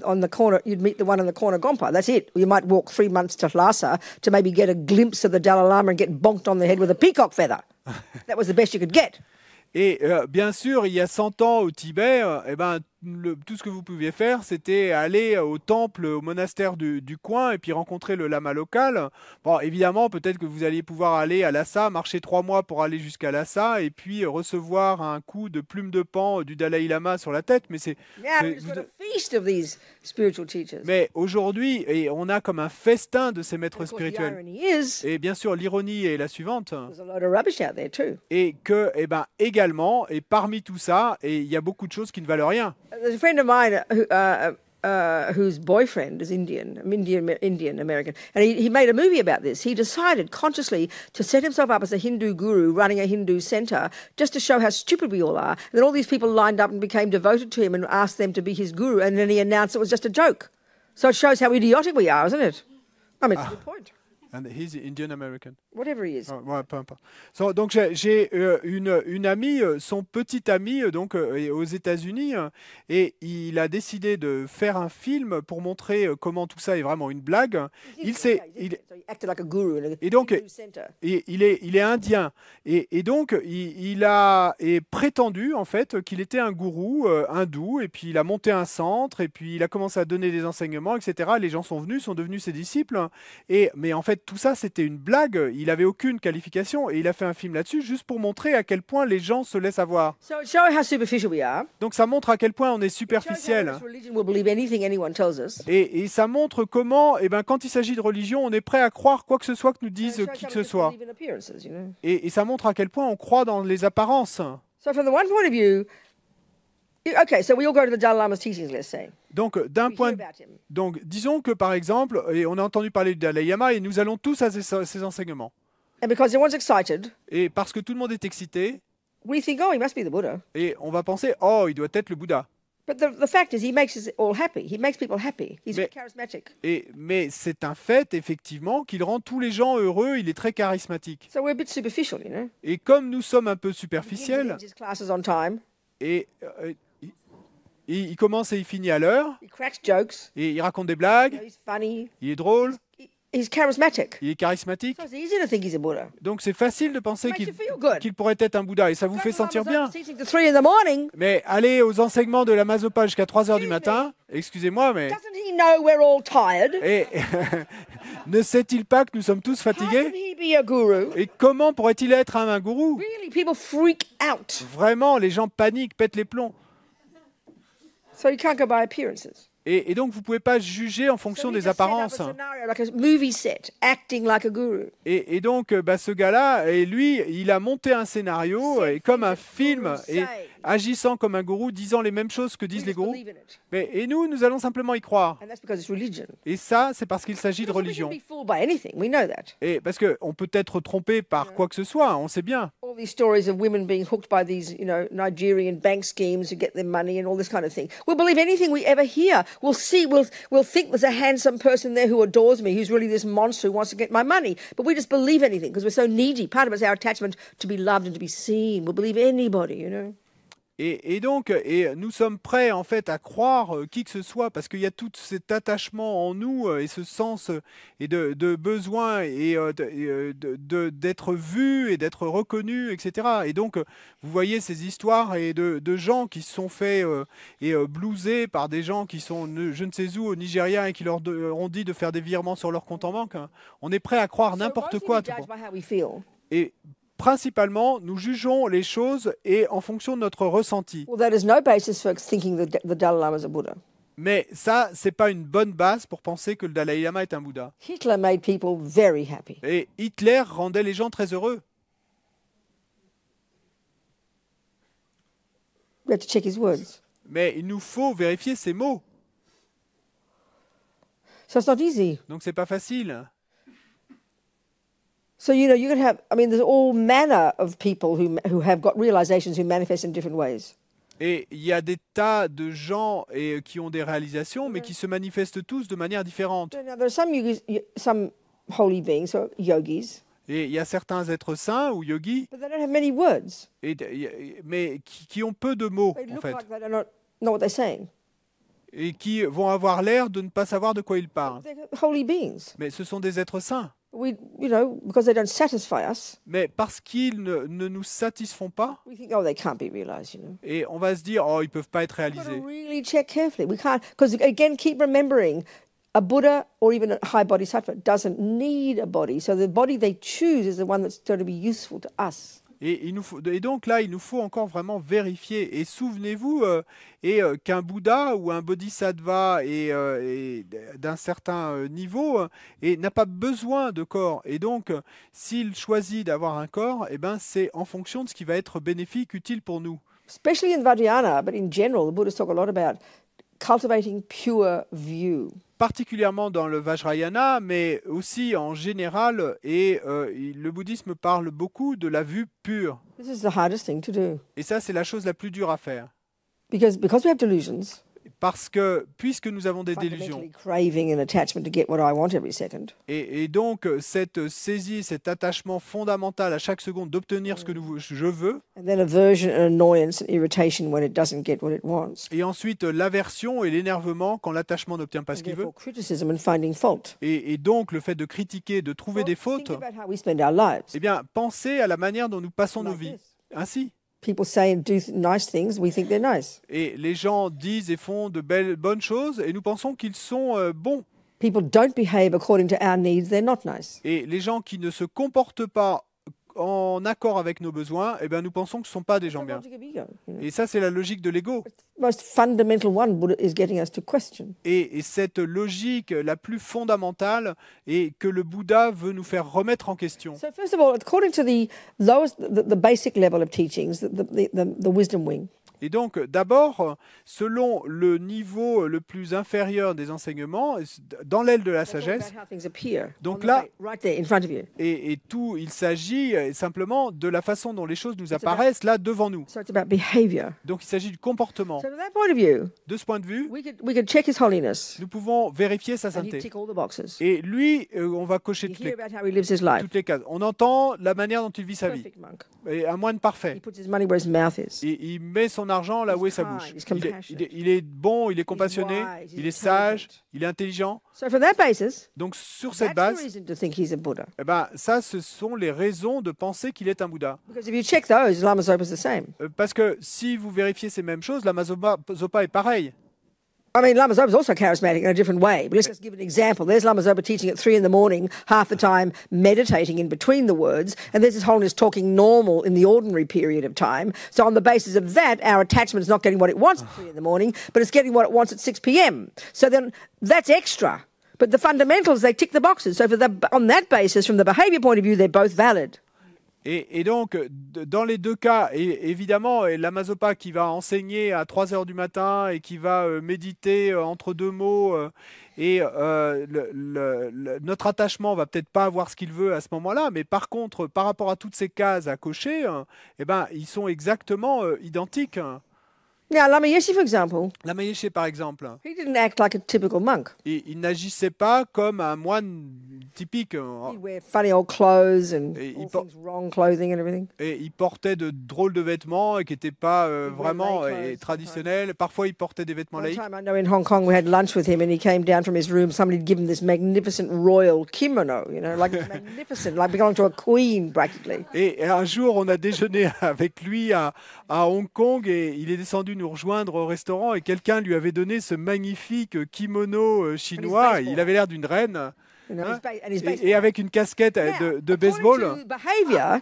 on the corner. You'd meet the one on the corner Gompa. That's it. You might walk 3 months to Lhasa to maybe get a glimpse of the Dalai Lama and get bonked on the head with a peacock feather. That was the best you could get. Et bien sûr, il y a 100 ans au Tibet, tout ce que vous pouviez faire, c'était aller au temple, au monastère du coin et puis rencontrer le lama local. Bon, évidemment, peut-être que vous alliez pouvoir aller à Lhasa, marcher 3 mois pour aller jusqu'à Lhasa et puis recevoir un coup de plume de pan du Dalai Lama sur la tête. Mais Now we've got a feast of these spiritual teachers. mais aujourd'hui, et on a comme un festin de ces maîtres Of course, the spirituels. irony is Et bien sûr, l'ironie est la suivante. there's a load of rubbish out there too. Et que, également, et parmi tout ça, et il y a beaucoup de choses qui ne valent rien. There's a friend of mine whose boyfriend is Indian American, and he made a movie about this. He decided consciously to set himself up as a Hindu guru running a Hindu center just to show how stupid we all are. And then all these people lined up and became devoted to him and asked them to be his guru, and then he announced it was just a joke. So it shows how idiotic we are, isn't it? I mean, it's a good point. And he's Indian American. Whatever he is. Ouais, peu importe. Donc j'ai une amie, son petit ami donc est aux États-Unis et il a décidé de faire un film pour montrer comment tout ça est vraiment une blague. So he acted like a guru in a Et donc, Hindu center. il est indien et donc il a prétendu en fait qu'il était un gourou hindou et puis il a monté un centre et puis il a commencé à donner des enseignements, etc. Les gens sont devenus ses disciples mais en fait tout ça c'était une blague. Il n'avait aucune qualification et il a fait un film là-dessus juste pour montrer à quel point les gens se laissent avoir. So it shows how superficial we are. Donc ça montre à quel point on est It shows how superficiel. this religion will believe anything anyone tells us. Et ça montre comment, quand il s'agit de religion, on est prêt à croire quoi que ce soit que nous dise It shows qui how que ce we just soit. believe in appearances, Et ça montre à quel point on croit dans les apparences. So from the one point of view, okay, so we all go to the Dalai Lama's teachings, let's say. Donc, d'un We point hear de... about him. Donc, disons que par exemple, et on a entendu parler du Dalai Lama et nous allons tous à ces enseignements. And because everyone's excited, Et parce que tout le monde est excité, we think, oh, he must be the Buddha. et on va penser, oh, il doit être le Bouddha. But the fact is, he makes us all happy. He makes people happy. He's very Mais- charismatic. Mais c'est un fait, effectivement, qu'il rend tous les gens heureux, il est très charismatique. So we're a bit superficial, Et comme nous sommes un peu He superficiels, ends his classes on time. et il commence et il finit à l'heure, He cracks jokes. et il raconte des blagues, He's funny. il est drôle, He's charismatic. il est charismatique. So it's easy to think he's a Buddha. Donc c'est facile de penser Makes you feel good. qu'il pourrait être un Bouddha, et ça vous fait sentir bien. Teaching to 3 in the morning. Mais aller aux enseignements de la Mazopa jusqu'à 3 heures du matin, excusez-moi, mais... Doesn't he know we're all tired? Et ne sait-il pas que nous sommes tous How can fatigués? he be a guru? Et comment pourrait-il être un gourou? Really, people freak out. Vraiment, les gens paniquent, pètent les plombs. So you can't go by appearances. Et donc, vous ne pouvez pas juger en So fonction he des just set up a apparences. scenario, like a movie set, acting like a guru. Et donc, ce gars-là, et lui, il a monté un scénario, et comme un film, et agissant comme un gourou, disant les mêmes choses que We disent les just gourous. believe in it. Et nous allons simplement y croire. And that's because it's religion. Et ça, c'est parce qu'il s'agit de Because we religion. can be fooled by anything. We know that. Et parce qu'on peut être trompé par quoi que ce soit, on sait bien. Or All these stories of women being hooked by these, Nigerian bank schemes who get their money and all this kind of thing. We'll believe anything we ever hear. We'll think there's a handsome person there who adores me, who's really this monster who wants to get my money. But we just believe anything because we're so needy. Part of it's our attachment to be loved and to be seen. We'll believe anybody, Et donc, nous sommes prêts en fait à croire qui que ce soit parce qu'il y a tout cet attachement en nous et ce sens et de besoin et d'être vu et d'être reconnu, etc. Et donc, vous voyez ces histoires et de gens qui se sont fait blouser par des gens qui sont je ne sais où au Nigeria et qui leur ont dit de faire des virements sur leur compte en banque. On est prêt à croire n'importe quoi. Et principalement, nous jugeons les choses et en fonction de notre ressenti. Well, that is no basis for thinking the Dalai Lama is a Buddha. Mais ça, c'est pas une bonne base pour penser que le Dalai Lama est un Bouddha. Hitler made people very happy. Et Hitler rendait les gens très heureux. We have to check his words. Mais il nous faut vérifier ses mots. So it's not easy. Donc c'est pas facile. So, you can have, there's all manner of people who have got realizations who manifest in different ways. Et il y a des tas de gens qui ont des réalisations, mais qui se manifestent tous de manière différente. Now, there are some holy beings, so yogis. Et il y a certains êtres saints ou yogis, But they don't have many words. mais qui ont peu de mots, They en look fait, like they don't know what they're saying. et qui vont avoir l'air de ne pas savoir de quoi ils parlent. They're holy beings. Mais ce sont des êtres saints. Because they don't satisfy us, Mais parce qu'ils ne nous satisfont pas, we think, oh, they can't be realized, et on va se dire, oh, ils peuvent pas être We've got to réalisés. really check carefully. We can't, because again, keep remembering, a Buddha or even a high bodhisattva doesn't need a body. So the body they choose is the one that's going to be useful to us. Et donc là, il nous faut encore vraiment vérifier. Et souvenez-vous qu'un Bouddha ou un Bodhisattva est d'un certain niveau et n'a pas besoin de corps. Et donc, s'il choisit d'avoir un corps, eh ben, c'est en fonction de ce qui va être bénéfique, utile pour nous. Especially in Vajrayana, but in general, the Buddhists talk a lot about cultivating pure view. Particulièrement dans le Vajrayana, mais aussi en général, et le bouddhisme parle beaucoup de la vue pure. This is the hardest thing to do. Et ça, c'est la chose la plus dure à faire. Because we have delusions, Parce que, puisque nous avons des délusions, fundamentally craving and attachment to get what I want every second, et donc cette saisie, cet attachement fondamental à chaque seconde d'obtenir ce que je veux, and then aversion and annoyance and irritation when it doesn't get what it wants, et ensuite l'aversion et l'énervement quand l'attachement n'obtient pas and ce qu'il veut, therefore criticism and finding fault. et donc le fait de critiquer, de trouver des fautes, Think about how we spend our lives. eh bien, pensez à la manière dont nous passons nos Like vies. this. Ainsi. People say and do nice things, we think they're nice. Et les gens disent et font de bonnes choses, et nous pensons qu'ils sont bons. People don't behave according to our needs, they're not nice. Et les gens qui ne se comportent pas en accord avec nos besoins, eh bien, nous pensons que ce ne sont pas des gens It's the bien. logic of ego. Et ça, c'est la logique de l'ego. The most fundamental one Buddha is getting us to question. Et cette logique la plus fondamentale est que le Bouddha veut nous faire remettre en question. So first of all, according to the lowest, the basic level of teachings, the wisdom wing, Et donc, d'abord, selon le niveau le plus inférieur des enseignements, dans l'aile de la that's all sagesse, about how things appear. Donc on the là- plate, right there in front of you. et tout, il s'agit simplement de la façon dont les choses nous It's about- apparaissent là devant nous. So it's about behavior. Donc, il s'agit du comportement. So from that point of view, De ce point de vue, we could check his holiness, nous pouvons vérifier sa and he'd sainteté. tick all the boxes. Et lui, on va cocher You toutes hear les, about how he lives his life. toutes les cases. On entend la manière dont il vit sa vie. Perfect monk. Et un moine He parfait. puts his money where his mouth is. Et il met son argent là où est sa kind, bouche. he's Il est, compassionate. il est bon, il est compassionné, wise, he's il est sage, intelligent. il est intelligent. So from that basis, Donc sur cette that's the base, reason to think he's a Buddha. eh ben, ça, ce sont les raisons de penser qu'il est un Bouddha. Because if you check those, Lama Zopa's the same. Parce que si vous vérifiez ces mêmes choses, Lama Zopa est pareil. I mean, Lama Zopa's also charismatic in a different way. But let's just give an example. There's Lama Zopa teaching at 3 a.m, half the time meditating in between the words, and there's His Holiness talking normal in the ordinary period of time. So on the basis of that, our attachment is not getting what it wants at 3 a.m, but it's getting what it wants at 6 p.m. So then that's extra. But the fundamentals, they tick the boxes. So on that basis, from the behaviour point of view, they're both valid. Et donc, dans les deux cas, évidemment, l'Amazopa qui va enseigner à 3 heures du matin et qui va méditer entre deux mots, notre attachement va peut-être pas avoir ce qu'il veut à ce moment-là, mais par contre, par rapport à toutes ces cases à cocher, eh ben, ils sont exactement identiques. Now, Lama Yeshe, for example, Lama Yeshe, par exemple, he didn't act like a typical monk. il n'agissait pas comme un moine typique. He'd wear funny old clothes and Et all il por- things wrong clothing and everything. Et il portait de drôles de vêtements et qui n'étaient pas wear vraiment lay clothes traditionnels. Parfois, il portait des vêtements One laïques. time I know in Hong Kong we had lunch with him and he came down from his room. Somebody had given him this magnificent royal kimono, like magnificent, like belonging to a queen practically. Et un jour, on a déjeuné avec lui à Hong Kong et il est descendu nous rejoindre au restaurant et quelqu'un lui avait donné ce magnifique kimono chinois. baseball. Il avait l'air d'une reine And hein, his et baseball. avec une casquette Now, de according baseball. to behavior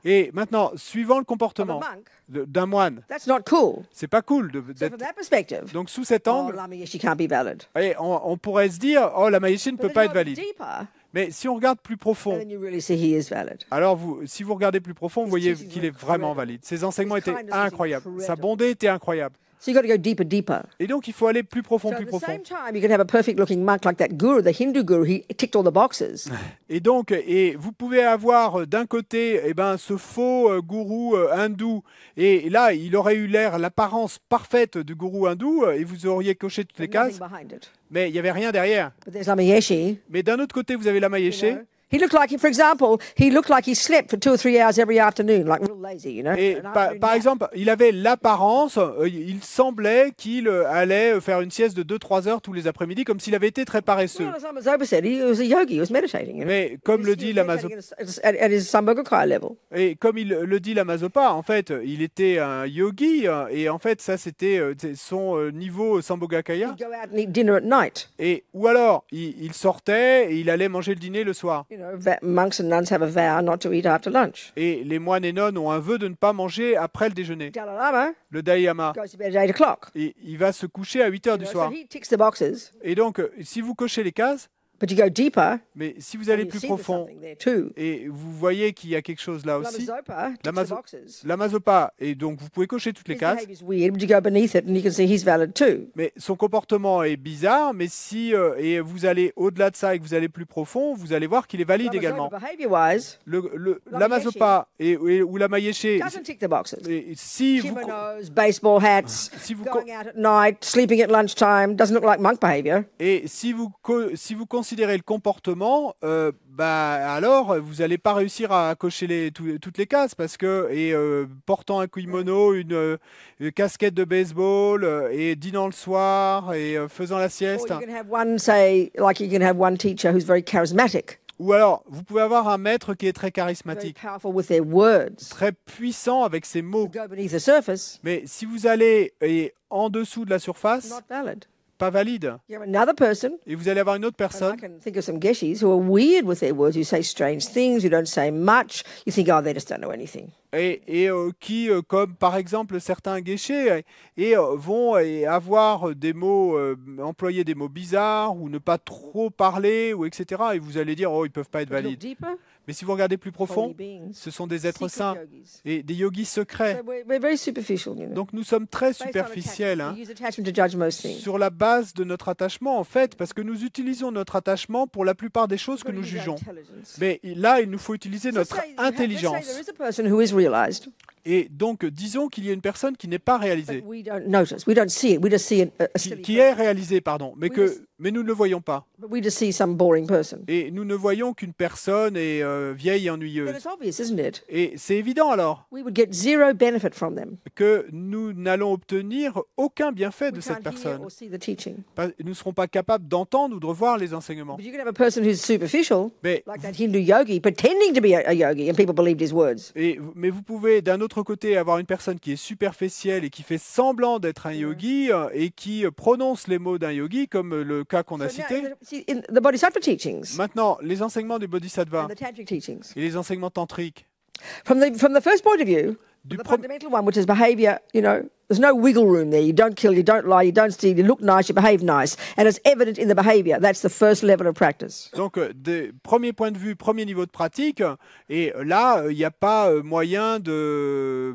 Et maintenant, suivant le of a comportement monk, d'un moine, that's not cool. c'est pas cool So d'être. from that perspective, Donc sous cet angle, Lama Yeshe can't be valid. et on pourrait se dire, oh, la Maïchi ne But peut if pas you être go valide. deeper, Mais si on regarde plus profond, then you really see he is valid. alors si vous regardez plus profond, vous His voyez teachings qu'il were est vraiment incredible. valide. Ses enseignements His étaient kindness was incroyables. Sa incredible. bonté était incroyable. So you've got to go deeper, deeper. Et donc, il faut aller plus profond, So plus at the profond. same time, you can have a perfect-looking monk like that guru, the Hindu guru. He ticked all the boxes. Et donc, vous pouvez avoir d'un côté ce faux gourou hindou, et là, il aurait eu l'apparence parfaite du gourou hindou, et vous auriez coché toutes les But nothing cases, behind it. mais il n'y avait rien derrière. But there's Lama Yeshe. Mais d'un autre côté, vous avez Lama Yeshe, He looked like, for example, he looked like he slept for 2 or 3 hours every afternoon, like real lazy, et An par afternoon nap. exemple, il avait l'apparence, il semblait qu'il allait faire une sieste de 2-3 heures tous les après-midi, comme s'il avait été très paresseux. Well, as Amazoba said, he was a yogi. He was meditating. Mais comme le He dit was l'Amazopa, meditating at his Sambhogakaya level. et comme il le dit l'Amazopa, en fait, il était un yogi, et en fait, ça c'était son niveau Sambhogakaya. He'd go out and eat dinner at night. Et ou alors, il sortait et il allait manger le dîner le soir. Monks and nuns have a vow not to eat after lunch. Et les moines et nonnes ont un vœu de ne pas manger après le déjeuner. Dalai Lama Le Dalai Lama, goes to bed at 8 o'clock. et il va se coucher à 8 heures du So soir. he ticks the boxes, Et donc, si vous cochez les cases, but you go deeper, mais si vous allez and you plus see there's profond, something there too. et vous voyez qu'il y a quelque chose là aussi, Lama ticks the Lamazo- boxes. l'Amazopa, et donc vous pouvez cocher toutes les His cases, behavior's weird, but you go beneath it and you can see he's valid too. mais son comportement est bizarre, mais si et vous allez au-delà de ça et que vous allez plus profond, vous allez voir qu'il est valide également. Behavior-wise, L'Amazopa ou Lama Yeshe, doesn't tick the boxes. et si vous, Kimonos, baseball hats, si vous, going out at night, sleeping at lunchtime, doesn't look like monk behavior. et si vous considérez le comportement, alors vous n'allez pas réussir à cocher toutes les cases parce que portant un kimono, une casquette de baseball et dînant le soir et faisant la Or sieste. you can have one, say, like you can have one teacher who's very charismatic, Ou alors vous pouvez avoir un maître qui est très very charismatique, powerful with their words, très puissant avec ses mots. go beneath the surface, Mais si vous allez en dessous de la surface, not valid. pas valide. You have another person, Et vous allez avoir une autre and I personne. can think of some Geshis who are weird with their words, who say strange things, who don't say much. You think, oh, they just don't know anything. Qui, comme par exemple certains guéchés, vont avoir des mots, employer des mots bizarres ou ne pas trop parler, ou etc. Et vous allez dire, oh, ils peuvent pas être But look valides. deeper, Mais si vous regardez plus holy profond, beings, ce sont des êtres secret saints yogis. et des yogis secrets. So we're very superficial, Donc nous sommes très Based on superficiels, attachment. We use attachment to judge most things. sur la base de notre attachement, en fait, parce que nous utilisons notre attachement pour la plupart des choses que We've nous got to use jugeons. intelligence. Mais là, il nous faut utiliser So notre say you have- let's say intelligence. there is a person who is realized, Et donc, disons qu'il y a une personne qui n'est pas réalisée, but we don't notice. We don't see it. We just see a silly qui person. est réalisée, pardon, mais nous ne le voyons pas. But we just see some boring person. Et nous ne voyons qu'une personne est vieille et Then ennuyeuse. it's obvious, isn't it? Et c'est évident alors We would get zero benefit from them. que nous n'allons obtenir aucun bienfait de We cette can't hear personne. or see the teaching. Nous ne serons pas capables d'entendre ou de revoir les enseignements. But you can have a person who's superficial, Mais, like that Hindu yogi, pretending to be a yogi, and people believed his words. mais vous pouvez d'un autre côté avoir une personne qui est superficielle et qui fait semblant d'être un yogi et qui prononce les mots d'un yogi, comme le cas qu'on a So now, cité. see, in the Bodhisattva teachings Maintenant, les enseignements des bodhisattvas and the tantric teachings, et les enseignements tantriques, from the first point of view, du the pro- fundamental one, which is behavior, There's no wiggle room there. You don't kill, you don't lie, you don't steal, you look nice, you behave nice. And it's evident in the behavior. That's the first level of practice. Donc, premier point de vue, premier niveau de pratique, et là, il n'y a pas moyen de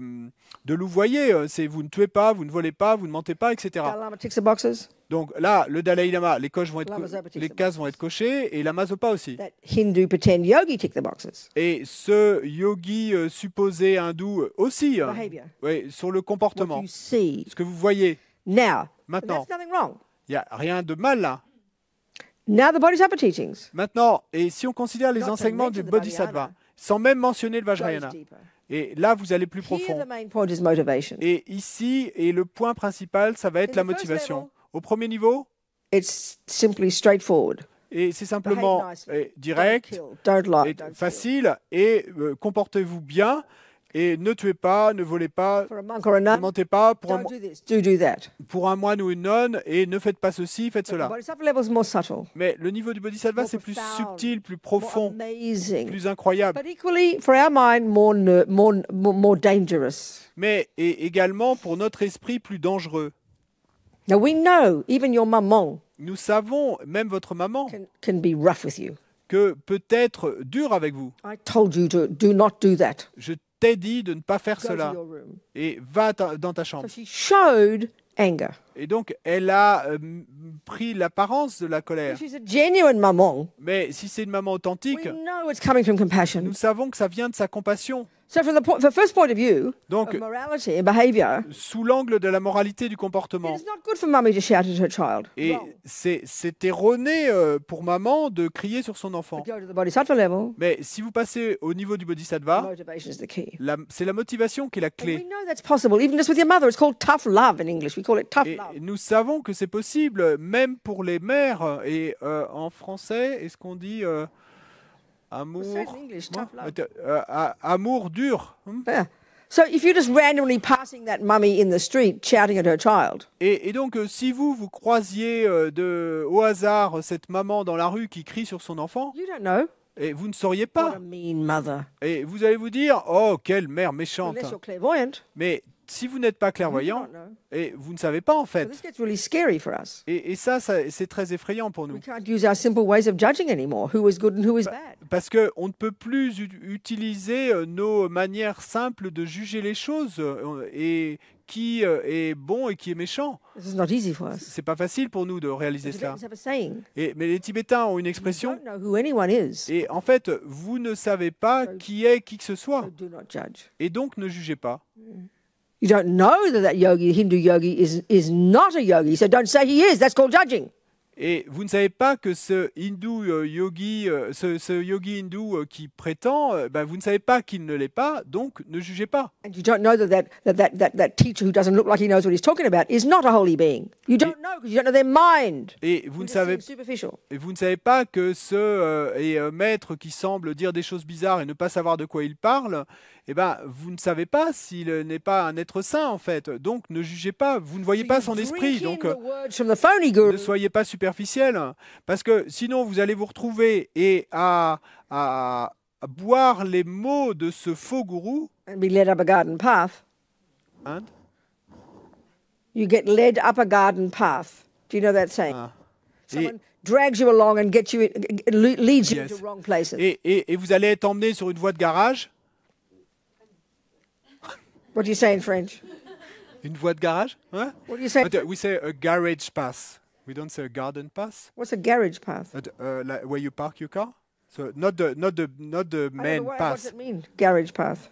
louvoyer. C'est vous ne tuez pas, vous ne volez pas, vous ne mentez pas, etc. Dalai Lama ticks the boxes. Donc là, le Dalai Lama, les cases vont être cochées, et Lama Zopa aussi. That Hindu pretend yogi tick the boxes. Et ce yogi supposé hindou aussi, Behavior. oui, sur le What comportement, you see. ce que vous voyez Now, maintenant, there's nothing wrong. il n'y a rien de mal là. Now the Bodhisattva teachings. Maintenant, et si on considère les Not to enseignements du mention the Bodhisattva, Vajrayana. sans même mentionner le Goes Vajrayana, deeper. et là vous allez plus Here profond. the main point is motivation. Et ici, et le point principal, ça va être In la the first motivation. level, Au premier niveau, It's simply straightforward. et c'est simplement Behave nicely. direct, Don't kill, don't lie, et don't steal. facile, et comportez-vous bien, et ne tuez pas, ne volez pas, For a monk or a ne nun, mentez pas pour don't do this, do that. un moine ou une nonne, et ne faites pas ceci, faites The cela. Bodhisattva level is more subtle, Mais le niveau du Bodhisattva, more c'est plus profound, subtil, plus more profond, amazing, plus incroyable. but equally, for our mind, more dangerous. Mais et également pour notre esprit plus dangereux. Now we know even your maman Nous savons, même votre maman, can be rough with you. que peut être dur avec vous. I told you to do not do that. Je t'ai dit de ne pas faire Go to cela. your room. Et va dans ta chambre. So she showed anger. Et donc, elle a pris l'apparence de la colère. If she's a genuine maman, Mais si c'est une maman authentique, we know it's coming from compassion. nous savons que ça vient de sa compassion. So from the first point of view Donc, of morality and behavior, sous l'angle de la moralité du comportement. it's not good for mummy to shout at her child. Et Wrong. c'est erroné pour maman de crier sur son enfant. But go to the bodhisattva level, Mais si vous passez au niveau du Bodhisattva, motivation is the key. c'est la motivation qui est la And we clé. know that's possible, even just with your mother. It's called tough love in English. We call it tough Et love. nous savons que c'est possible, même pour les mères. Et en français, est-ce qu'on dit amour, Say it in English, tough love. amour dur? Yeah. So if you're just randomly passing that mummy in the street shouting at her child, Et donc, si vous croisiez au hasard cette maman dans la rue qui crie sur son enfant, you don't know. et vous ne sauriez What a pas, mean mother. et vous allez vous dire, oh, quelle mère méchante. Unless you're clairvoyant, Mais si vous n'êtes pas you clairvoyant, don't know. et vous ne savez pas en So fait, this gets really scary for us. et ça c'est très effrayant pour nous. We can't use our simple ways of judging anymore. Who is good and who is bad. Parce qu'on ne peut plus utiliser nos manières simples de juger les choses et qui est bon et qui est méchant. This is not easy for us. C'est pas facile pour nous de réaliser The cela. Tibetans have a saying. Mais les Tibétains ont une You expression, don't know who anyone is, et en fait, vous ne savez pas qui est qui que ce soit, so do not judge. et donc ne jugez pas. You don't know that yogi, Hindu yogi, is not a yogi, so don't say he is. That's called judging. Et vous ne savez pas que ce yogi hindou qui prétend, vous ne savez pas qu'il ne l'est pas, donc ne jugez pas. And you don't know that teacher who doesn't look like he knows what he's talking about is not a holy being. You don't know because you don't know their mind. Et vous You ne just savez seem superficial. Et vous ne savez pas que ce maître qui semble dire des choses bizarres et ne pas savoir de quoi il parle, vous ne savez pas s'il n'est pas un être saint en fait. Donc ne jugez pas, vous ne voyez So pas you son drink esprit. in Donc the words from the phony guru. ne soyez pas superficiel, parce que sinon vous allez vous retrouver à boire les mots de ce faux gourou. And be led up a garden path. Hein. You get led up a garden path. Do you know that saying? Ah. Someone drags you along and gets you leads you Yes. into wrong places. Et vous allez être emmené sur une voie de garage. What do you say in French? Une voie de garage, hein? What do you say? We say a garage path. We don't say a garden path. What's a garage path? Like where you park your car. So not the I don't know main what path. does it mean? Garage path.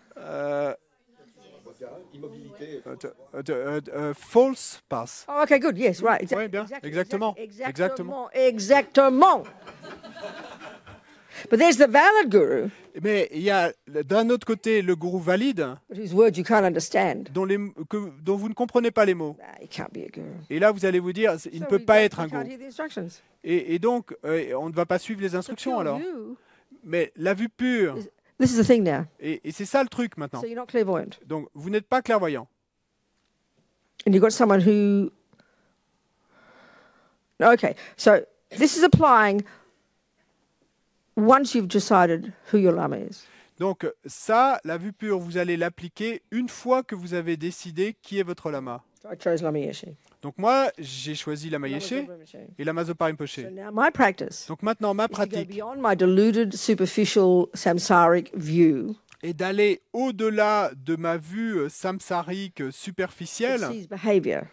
False path. Oh, okay, good. Yes, right. Ouais, bien. Exactement. Exactement. Exactement. But there's the valid guru, Mais il y a d'un autre côté le gourou valide but whose words you can't understand. dont vous ne comprenez pas les mots. Nah, he can't be a guru. Et là, vous allez vous dire, il ne So peut we pas don't- être un we can't gourou. hear the instructions. Et donc, on ne va pas suivre les So instructions pure alors. you, Mais la vue pure, this is the thing now. et c'est ça le truc maintenant. So you're not clairvoyant. Donc, vous n'êtes pas clairvoyant. And you've got someone who... Okay, so this is applying once you've decided who your lama is. Donc ça, la vue pure, vous allez l'appliquer une fois que vous avez décidé qui est votre lama. I chose Lama Yeshe. Donc moi, j'ai choisi Lama Yeshe et Lama Zopa Rinpoche. So now my practice Donc maintenant, ma is to go pratique beyond my deluded, superficial, samsaric view est d'aller au-delà de ma vue samsarique that superficielle sees behavior.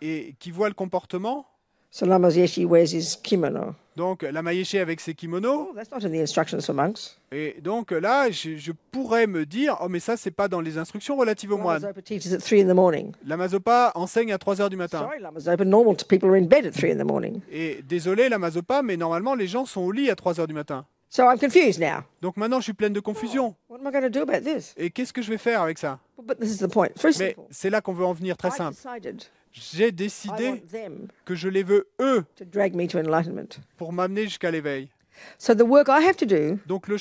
et qui voit le comportement. So Lama Yeshe wears his kimono. Donc Lama Yeshe avec ses kimonos. Oh, that's not in the instructions for monks. Et donc là, je pourrais me dire, oh mais ça, c'est pas dans les instructions relatives aux Lama moines. Zopa teaches at 3 in the morning. Lama Zopa enseigne à 3 heures du matin. Sorry, Lama Zopa, normal people are in bed at 3 in the morning. Et désolé, Lama Zopa, mais normalement, les gens sont au lit à 3 heures du matin. So I'm confused now. Donc maintenant, je suis pleine de confusion. What am I going to do about this? Et qu'est-ce que je vais faire avec ça? But this is the point. It's very Mais simple. c'est là qu'on veut en venir très I simple. decided J'ai I décidé want them que je les veux, eux, to drag me to enlightenment. pour m'amener jusqu'à l'éveil. So the work I have to do Donc le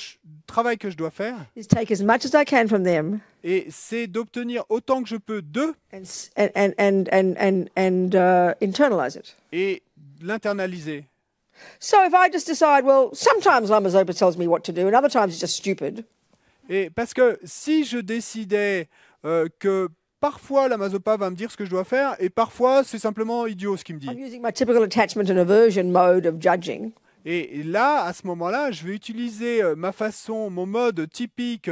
travail que je dois faire, is take as much as I can from them et c'est d'obtenir autant que je peux d'eux and internalize it. et l'internaliser. So if I just decide, well, sometimes Lama Zopa tells me what to do, and other times it's just stupid. Et parce que si je décidais que parfois Lama Zopa va me dire ce que je dois faire, et parfois c'est simplement idiot ce qu'il me I'm dit. using my typical attachment and aversion mode of judging. Et là, à ce moment-là, je vais utiliser ma façon, mon mode typique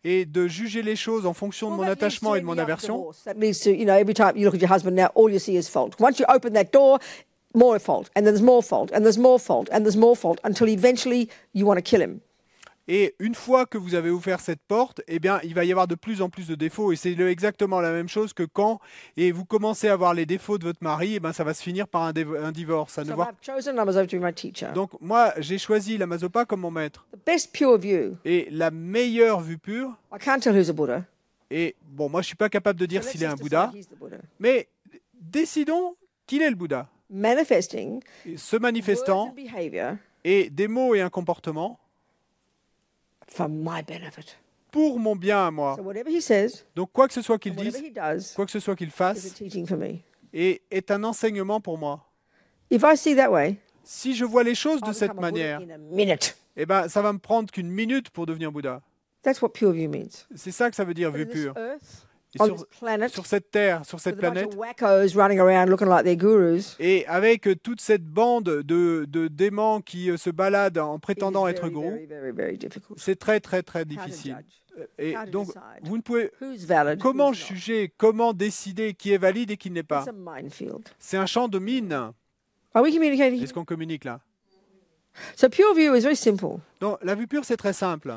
et de juger les choses en fonction de mon Well, that leads attachement to et de mon ending up aversion. divorce. That leads to, every time you look at your husband now, all you see is fault. Once you open that door, more fault, and then there's more fault, and there's more fault, and there's more fault, until eventually you want to kill him. Et une fois que vous avez ouvert cette porte, eh bien, il va y avoir de plus en plus de défauts. Et c'est exactement la même chose que quand vous commencez à voir les défauts de votre mari, eh ben, ça va se finir par un divorce. So I've chosen Lama Zopa to be my teacher. Donc moi, j'ai choisi Lama Zopa comme mon maître. The best pure view. Et la meilleure vue pure, I can't tell who's a Buddha. et bon, moi je suis pas capable de dire So let's s'il est un just Bouddha, decide he's the Buddha. mais décidons qu'il est le Bouddha. Manifesting Se words manifestant and behavior et des mots et un comportement for my benefit. pour mon bien à moi. So whatever he says, Donc quoi que ce soit qu'il and whatever dise, he does, quoi que ce soit qu'il is a fasse, teaching for me. est un enseignement pour moi. If I see that way, Si je vois les choses de I'll cette become a Buddha manière, in a minute. eh ben, ça va me prendre qu'une minute pour devenir Bouddha. That's what pure view means. C'est ça que ça veut dire, But vue in this pure. earth, Et on sur, this planet, sur cette terre, sur cette with a bunch planète, of wackos running around looking like they're gurus, et avec toute cette bande de démons qui se baladent en it is prétendant être very, gourous, very, very, very difficult. c'est très très très How to difficile. judge, Et how to donc, decide vous ne pouvez... who's valid, Comment who's not. juger, comment décider qui est valide et qui ne l'est pas? It's a minefield. C'est un champ de mine. Are we communicating? Est-ce qu'on communique là? So pure view is very simple. Donc, la vue pure, c'est très simple.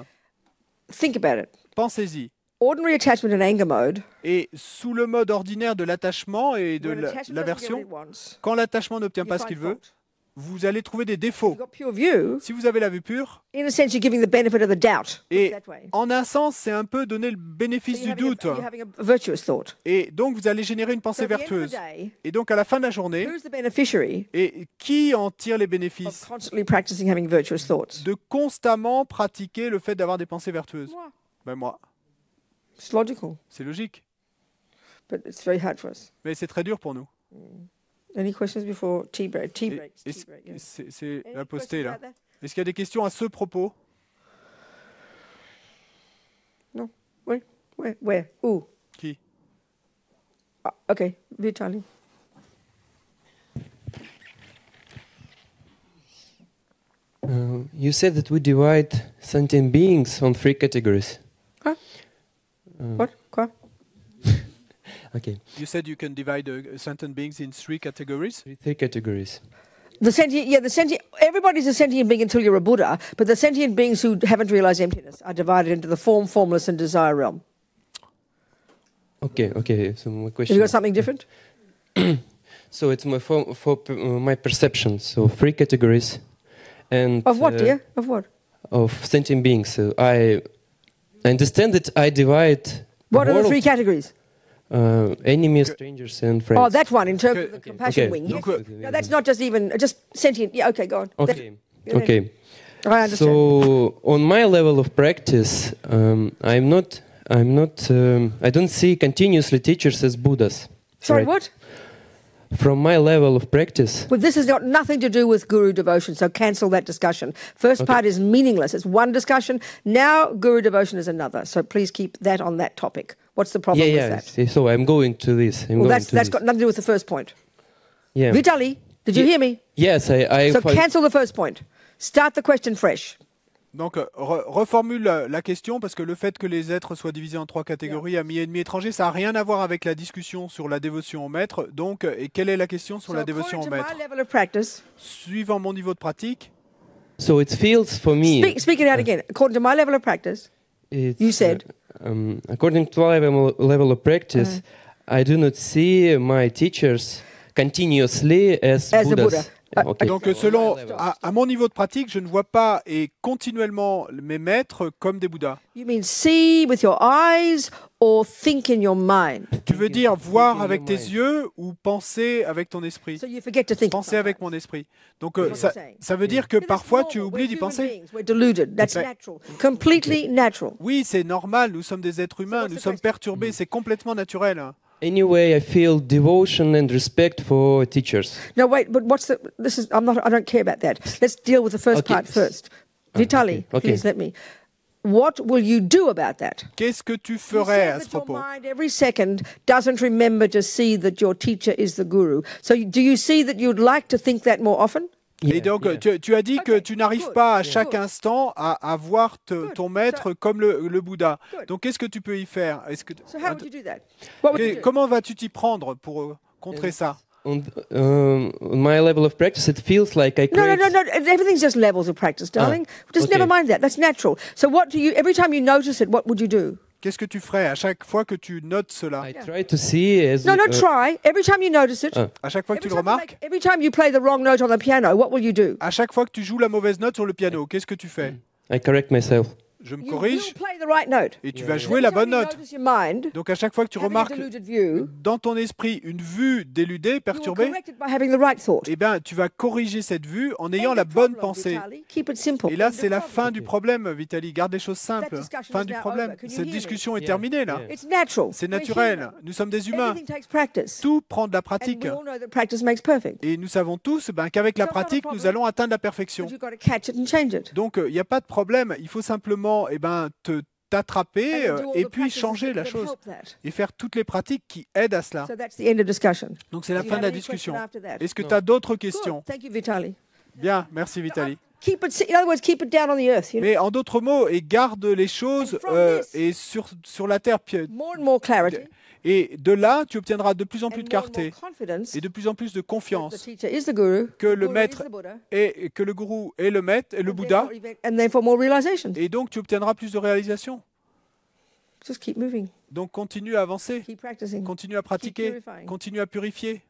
Think about it. Pensez-y. Ordinary attachment and anger mode. Et sous le mode ordinaire de l'attachement et de When attachment doesn't get what l'aversion, it wants, quand l'attachement n'obtient you pas ce find qu'il veut, fault. vous allez trouver des If défauts. you've got pure view, Si vous avez la vue pure, in a sense, you're giving the benefit of the doubt. et That way. en un sens, c'est un peu donner le So bénéfice du doute. you're having a virtuous thought. Et donc, vous allez générer une So pensée at the end of the vertueuse. day, Et donc, à la fin de la journée, who's the beneficiary et qui en tire les of bénéfices? constantly practicing having virtuous thoughts? De constamment pratiquer le fait d'avoir des pensées vertueuses. Moi. Ben moi, It's logical, c'est logique. but it's very hard for us. Mais c'est très dur pour nous. Any questions before tea break? Tea Et- breaks. et Tea break. Yeah. c'est Any la postée questions là. about that? Est-ce qu'il y a des questions à ce propos? No. Where? Ooh. Qui? Ah, okay. Vitaly. You said that we divide sentient beings on 3 categories. Huh? What? Quoi? Okay, You said you can divide sentient beings in 3 categories. 3 categories. The sentient, everybody's a sentient being until you're a Buddha, but the sentient beings who haven't realized emptiness are divided into the form, formless, and desire realm. Okay. So my Have question. you got something different? So it's my perception. So 3 categories, and Of what, dear? Of what? of sentient beings. So I understand that I divide. What are the world, 3 categories? Enemies, strangers, and friends. Oh, that one in terms of the Okay. compassion Okay. wing. Yes, Donc, yes. No, that's not just even just sentient. Yeah, okay, go on. Okay. Go ahead. Okay. I understand. So on my level of practice, I don't see continuously teachers as Buddhas. Sorry, right? what? From my level of practice, Well, this has got nothing to do with guru devotion, so cancel that discussion. First part is meaningless. It's one discussion. Now, guru devotion is another. So please keep that on that topic. What's the problem Yeah, with that? So I'm going to this. Well, that's got nothing to do with the first point. Yeah. Vitaly, did you hear me? Yes, I So cancel the first point. Start the question fresh. Donc, reformule la question, parce que le fait que les êtres soient divisés en 3 catégories, amis, ennemis, étrangers, ça n'a rien à voir avec la discussion sur la dévotion au maître. Donc, et quelle est la question sur la dévotion au maître? Suivant mon niveau de pratique. So it feels for me. Speak it out again. According to my level of practice, you said. According to my level of practice, I do not see my teachers continuously as As a Buddhas. Buddha. Okay. Donc, selon à mon niveau de pratique, je ne vois pas et continuellement mes maîtres comme des Bouddhas. You mean see with your eyes or think in your mind? Tu veux dire voir avec tes yeux ou penser avec ton esprit? So you forget to think. Penser avec mon esprit. Donc, That's what I'm saying. ça veut dire que But that's parfois tu normal. oublies We're d'y human penser. beings. We're deluded. That's Okay. natural. Completely natural. Oui, c'est normal, nous sommes des êtres humains, what's nous the sommes question? perturbés, c'est complètement naturel. Anyway, I feel devotion and respect for teachers. No, wait, but what's the? This is. I don't care about that. Let's deal with the first Okay. part first. Vitaly, okay. please let me. What will you do about that? Qu'est-ce que tu You ferais à said ce that your propos? mind every second doesn't remember to see that your teacher is the guru. So do you see that you'd like to think that more often? Et donc, tu as dit que Okay, tu n'arrives good, pas à yeah. chaque Good. instant à voir ton maître comme le Bouddha. Good. Donc, qu'est-ce que tu peux y faire? So how would you do that? What would you do? Comment vas-tu t'y prendre pour contrer ça? On my level of practice, it feels like I No, create. no. Everything's just levels of practice, darling. Just okay. never mind that. That's natural. So what do you? Every time you notice it, what would you do? Qu'est-ce que tu ferais à chaque fois que tu notes cela? I try to see as. No, try. Every time you notice it. À chaque fois que tu Every le time, remarques? every time you play the wrong note on the piano, what will you do? À chaque fois que tu joues la mauvaise note sur le piano, qu'est-ce que tu fais? I correct myself. Je me You corrige will play the right note. et tu vas jouer la Every time bonne you note. notice your mind Donc, à chaque fois que tu having a remarques deluded view, dans ton esprit une vue déludée, you will perturbée, correct it by having the right thought. eh bien, tu vas corriger cette vue en ayant End la the bonne problem, pensée. Vitaly. Keep it simple. Et là, End the c'est la problem. fin du problème, Vitaly. Garde les choses simples. discussion Fin is du now problème. over. Can you Cette hear me? discussion est Yeah. terminée, là. Yeah. It's natural. C'est We're naturel. human. Nous sommes des humains. Everything takes practice. Tout prend de la And pratique. we all know that practice makes perfect. Et nous savons tous qu'avec la So, not a pratique, nous problem. allons atteindre la perfection. But you've got to catch it and change it. Donc, il n'y a pas de problème. Il faut simplement t'attraper And then do all et the puis practices changer la that chose. help that. Et faire toutes les pratiques qui aident à cela. So that's the end of discussion. Donc, c'est la Do you fin de la have any question discussion. after that? Est-ce que tu as d'autres Good. questions? Thank you, Vitaly. Bien, merci Vitaly. Keep it. In other words, keep it down on the earth. You know? Mais en d'autres mots, et garde les choses And from this- et sur la terre. More and more clarity. Et de là, tu obtiendras de plus en plus And de more and more clarté confidence et de plus en plus de that the confiance teacher is the guru, que the le guru maître is the Buddha, et que le gourou est le maître et le and Bouddha. and therefore more realization. Et donc, tu obtiendras plus de réalisation. Just keep moving. Donc, continue à avancer, Keep practicing. continue à pratiquer, purifying. continue à purifier. Do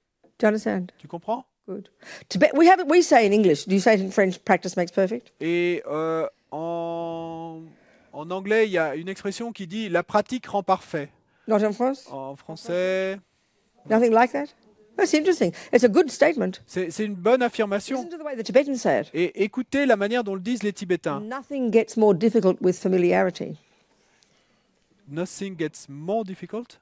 you understand? Tu comprends? Good. We say in English. Do you say it in French? Practice makes perfect. Et en anglais, il y a une expression qui dit « la pratique rend parfait Not in France. ». En français, Nothing like that. That's interesting. It's a good statement. c'est une bonne affirmation. Listen to the way the Tibetans say it. Et écoutez la manière dont le disent les Tibétains. Nothing gets more difficult with familiarity. Nothing gets more difficult.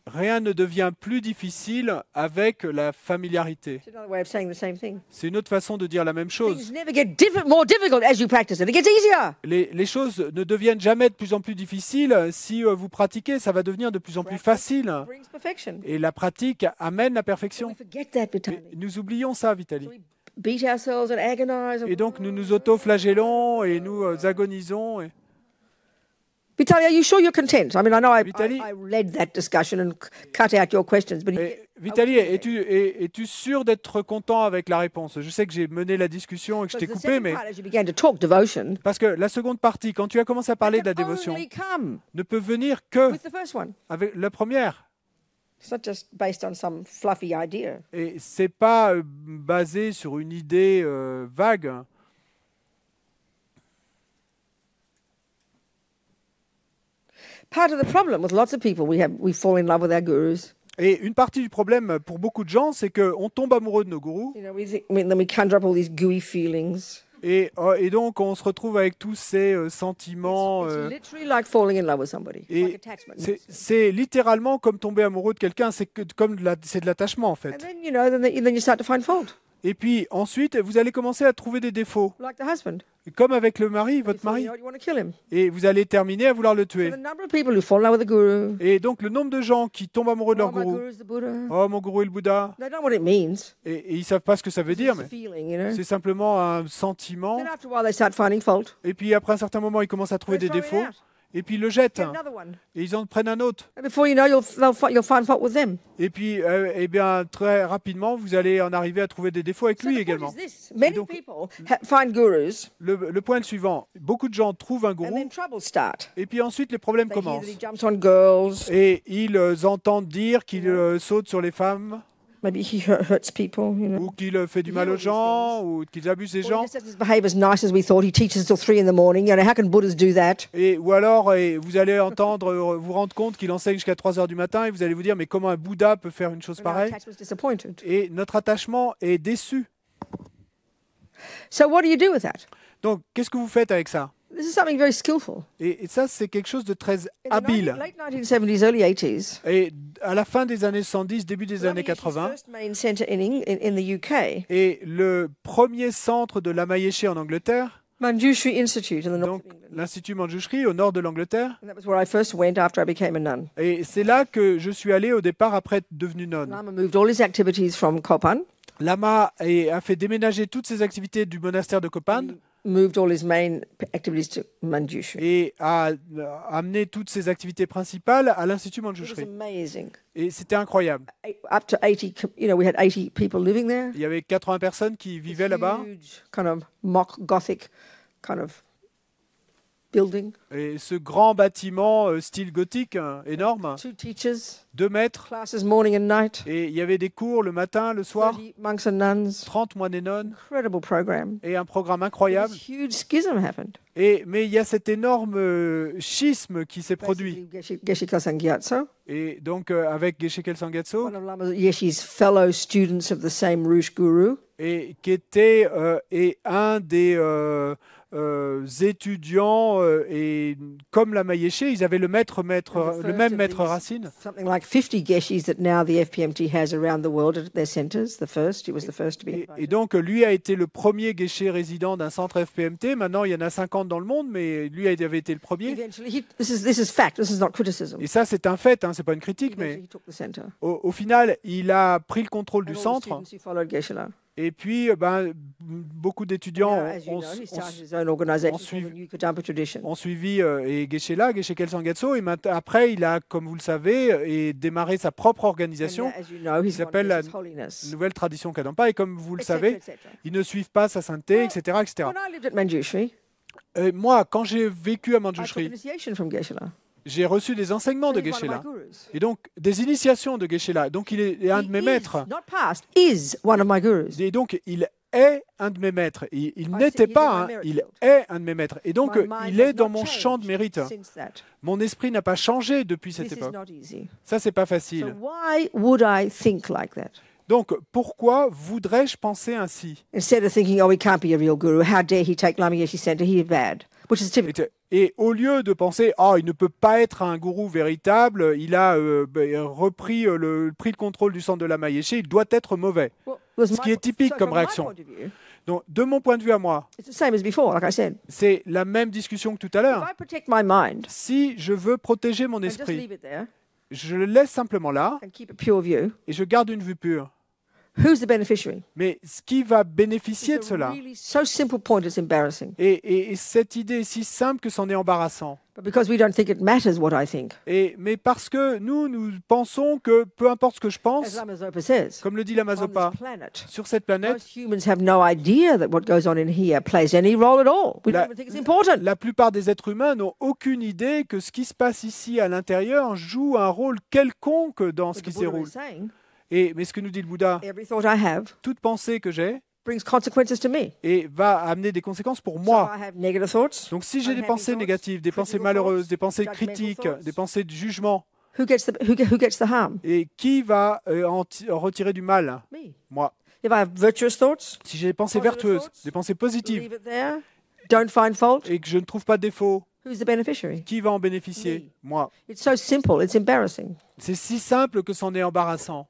Rien ne devient plus difficile avec la familiarité. It's another way of saying the same thing. C'est une autre façon de dire la même chose. Things never get more difficult as you practice it. It gets easier. Les choses ne deviennent jamais de plus en plus difficiles. Si vous pratiquez, ça va devenir de plus en plus facile. Brings perfection. Et la pratique amène la We perfection. forget that, Et Vitaly. nous oublions ça, Vitali. We beat ourselves and agonize. Et donc nous nous auto-flagellons et nous agonisons. Vitaly, are you sure you're content? I mean, I know Vitaly- I led that discussion and cut out your questions, but Vitali, es-tu sûr d'être content avec la réponse? Je sais que j'ai mené la discussion et que je t'ai because the coupé, second mais part, as you began to talk devotion, parce que la seconde partie, quand tu as commencé à parler de la can dévotion, only come ne peut venir que with the first one. avec la première. It's not just based on some fluffy idea. Et c'est pas basé sur une idée vague. Part of the problem with lots of people, we fall in love with our gurus. Et une partie du problème pour beaucoup de gens, c'est qu'on tombe amoureux de nos gourous You know, then we conjure up all these gooey feelings. et donc on se retrouve avec tous ces sentiments. It's literally like falling in love with somebody. It's et like attachment. c'est littéralement comme tomber amoureux de quelqu'un, c'est de l'attachement en And fait. then, then you start to find fault. Et puis ensuite, vous allez commencer à trouver des défauts, like the husband. comme avec le mari, votre Before you mari. know it, you want to kill him. Et vous allez terminer à vouloir le So tuer. the number of people who fall in love with the guru. Et donc le nombre de gens qui tombent amoureux de Oh, leur my gourou. guru is the Buddha. Oh, mon gourou est le Bouddha. They don't know what it means. Et ils savent pas ce que ça veut dire, It's a mais feeling, you know. c'est simplement un sentiment. Then after a while, they start finding fault. Et puis après un certain moment, ils commencent à trouver They des throw it défauts. out. Et puis ils le jettent. Get another one. Et ils en prennent un autre. And before you know, you'll find fault with them. Et puis, eh bien, très rapidement, vous allez en arriver à trouver des défauts avec So lui the point également. is this: many donc- people find gurus, Le point est le suivant. Beaucoup de gens trouvent un and gourou. then troubles start. Et puis ensuite, les problèmes They hear that commencent. he jumps on girls. Et ils entendent dire qu'il saute sur les femmes, Maybe he hurts people, you know. ou qu'il fait du mal aux gens, ou qu'ils abusent des Or he gens. just doesn't behave as nice as we thought. He teaches till 3 in the morning. You know, how can Buddhas do that? Ou alors, vous allez entendre, vous rendre compte qu'il enseigne jusqu'à 3 heures du matin, et vous allez vous dire, mais comment un Bouddha peut faire une chose And our pareille? attachment's disappointed. Et notre attachement est déçu. So what do you do with that? Donc, qu'est-ce que vous faites avec ça? This is something very skillful. Et ça, c'est quelque chose de très In the habile. late 1970s, early 80s, Et à la fin des années 70, début des années Lama Yeshe's 80, first main centre in the UK, et le premier centre de Lama Yeshe en Angleterre, Manjushri Institute in the north donc of England. l'Institut Manjushri au nord de l'Angleterre. And that was where I first went after I became a nun. Et c'est là que je suis allé au départ après être devenu nonne. Lama moved all his activities from Kopan, Lama a fait déménager toutes ses activités du monastère de Kopan moved all his main activities to Manjushri. et a amené toutes ses activités principales à l'Institut It was Manjushri. amazing. Et c'était incroyable. Up to 80, we had 80 people living there. Il y avait 80 personnes qui vivaient là-bas. Huge kind of mock Gothic kind of building. Et ce grand bâtiment style gothique énorme, 2 teachers, 2 mètres. classes morning and night, Et il y avait des cours le matin, le soir, 30 monks and nuns. 30 moines et nonnes, Incredible program. et un programme This incroyable. huge schism happened. Mais il y a cet énorme schisme qui s'est produit. Basically, Geshe Kelsang Gyatso, Et donc avec Geshe Kelsang Gyatso, one of Lama Yeshe's fellow students of the same Roosh Guru, et qui était un des étudiants, et comme Lama Yeshe, ils avaient le même maître racine. something like 50 Geshis that now the FPMT has around the world at their centres. He was the first to be Et invited. donc lui a été le premier Geshe résident d'un centre FPMT. Maintenant, il y en a 50 dans le monde, mais lui avait été le premier. Eventually, this is fact. This is not criticism. Et ça, c'est un fait, hein, c'est pas une critique, mais Eventually, he took the centre. au final, il a pris le contrôle du And all the centre. students who followed Geshe-la. Et puis, beaucoup d'étudiants Now, as you know, he started his own organisation called the New Kadampa Tradition. ont suivi et Geshe Kelsang Gyatso. Et après, il a, comme vous le savez, démarré sa propre And, organisation, as you know, he's s'appelle one la of His Holiness. Nouvelle Tradition Kadampa. Et comme vous le etc., savez, etc. ils ne suivent pas sa sainteté, etc., etc. When I lived at Manjushri, Moi, quand j'ai vécu à I took Manjushri, initiation from Geshe-la. j'ai reçu des enseignements So de he's one of my Geshe-la. gurus. Et donc, des initiations de Geshe-la. Donc, il est un de mes He maîtres. is, not past, is one of my gurus. Et donc, il est un de mes maîtres. Il I n'était see, he's pas, in my hein, merit il field. est un de mes maîtres. Et donc, My mind il has est dans not mon champ de changed mérite. since that. Mon esprit n'a pas changé depuis cette This is époque. not easy. Ça, c'est pas So facile. why would I think like that? Donc, pourquoi voudrais-je penser ainsi? Instead of thinking, oh, he can't be a real guru. How dare he take Lama Yeshe Center? He is bad. Which is typical. Et au lieu de penser, oh, il ne peut pas être un gourou véritable, il a pris le contrôle du centre de Lama Yeshe, il doit être mauvais. Well, was Ce qui est typique so comme from my réaction. point of view, Donc, de mon point de vue à moi, it's the same as before, like I said. c'est la même discussion que tout à If l'heure. I protect my mind Si je veux protéger mon and just esprit, leave it there je le laisse simplement là and keep a pure view, et je garde une vue pure. who's the beneficiary? Mais ce qui va bénéficier de It's a cela, really so simple point, it's embarrassing. et cette idée est si simple que c'en est embarrassant. But because we don't think it matters what I think, Mais parce que nous pensons que peu importe ce que je as pense, Lama Zopa says, comme le dit Lama on Zopa, this planet, sur cette planète, most humans have no idea that what goes on in here plays any role at all. We don't even think it's important. la plupart des êtres humains n'ont aucune idée que ce qui se passe ici à l'intérieur joue un rôle quelconque dans ce But qui the Buddha s'éroule. is saying, Mais ce que nous dit le Bouddha, every thought I have toute pensée que j'ai brings consequences to me. et va amener des conséquences pour So moi. I have negative thoughts. Donc si j'ai des unhappy pensées thoughts, négatives, des pensées critical malheureuses, thoughts, des pensées judgmental critiques, thoughts. des pensées de jugement, Who gets the harm? et qui va en retirer du mal? Me. Moi. If I have virtuous thoughts, Si j'ai des pensées Positive vertueuses, thoughts, des pensées positives, leave it there. Don't find fault. et que je ne trouve pas de défaut, Who's the beneficiary? qui va en bénéficier? Me. Moi. It's so simple. It's embarrassing. C'est si simple que c'en est embarrassant.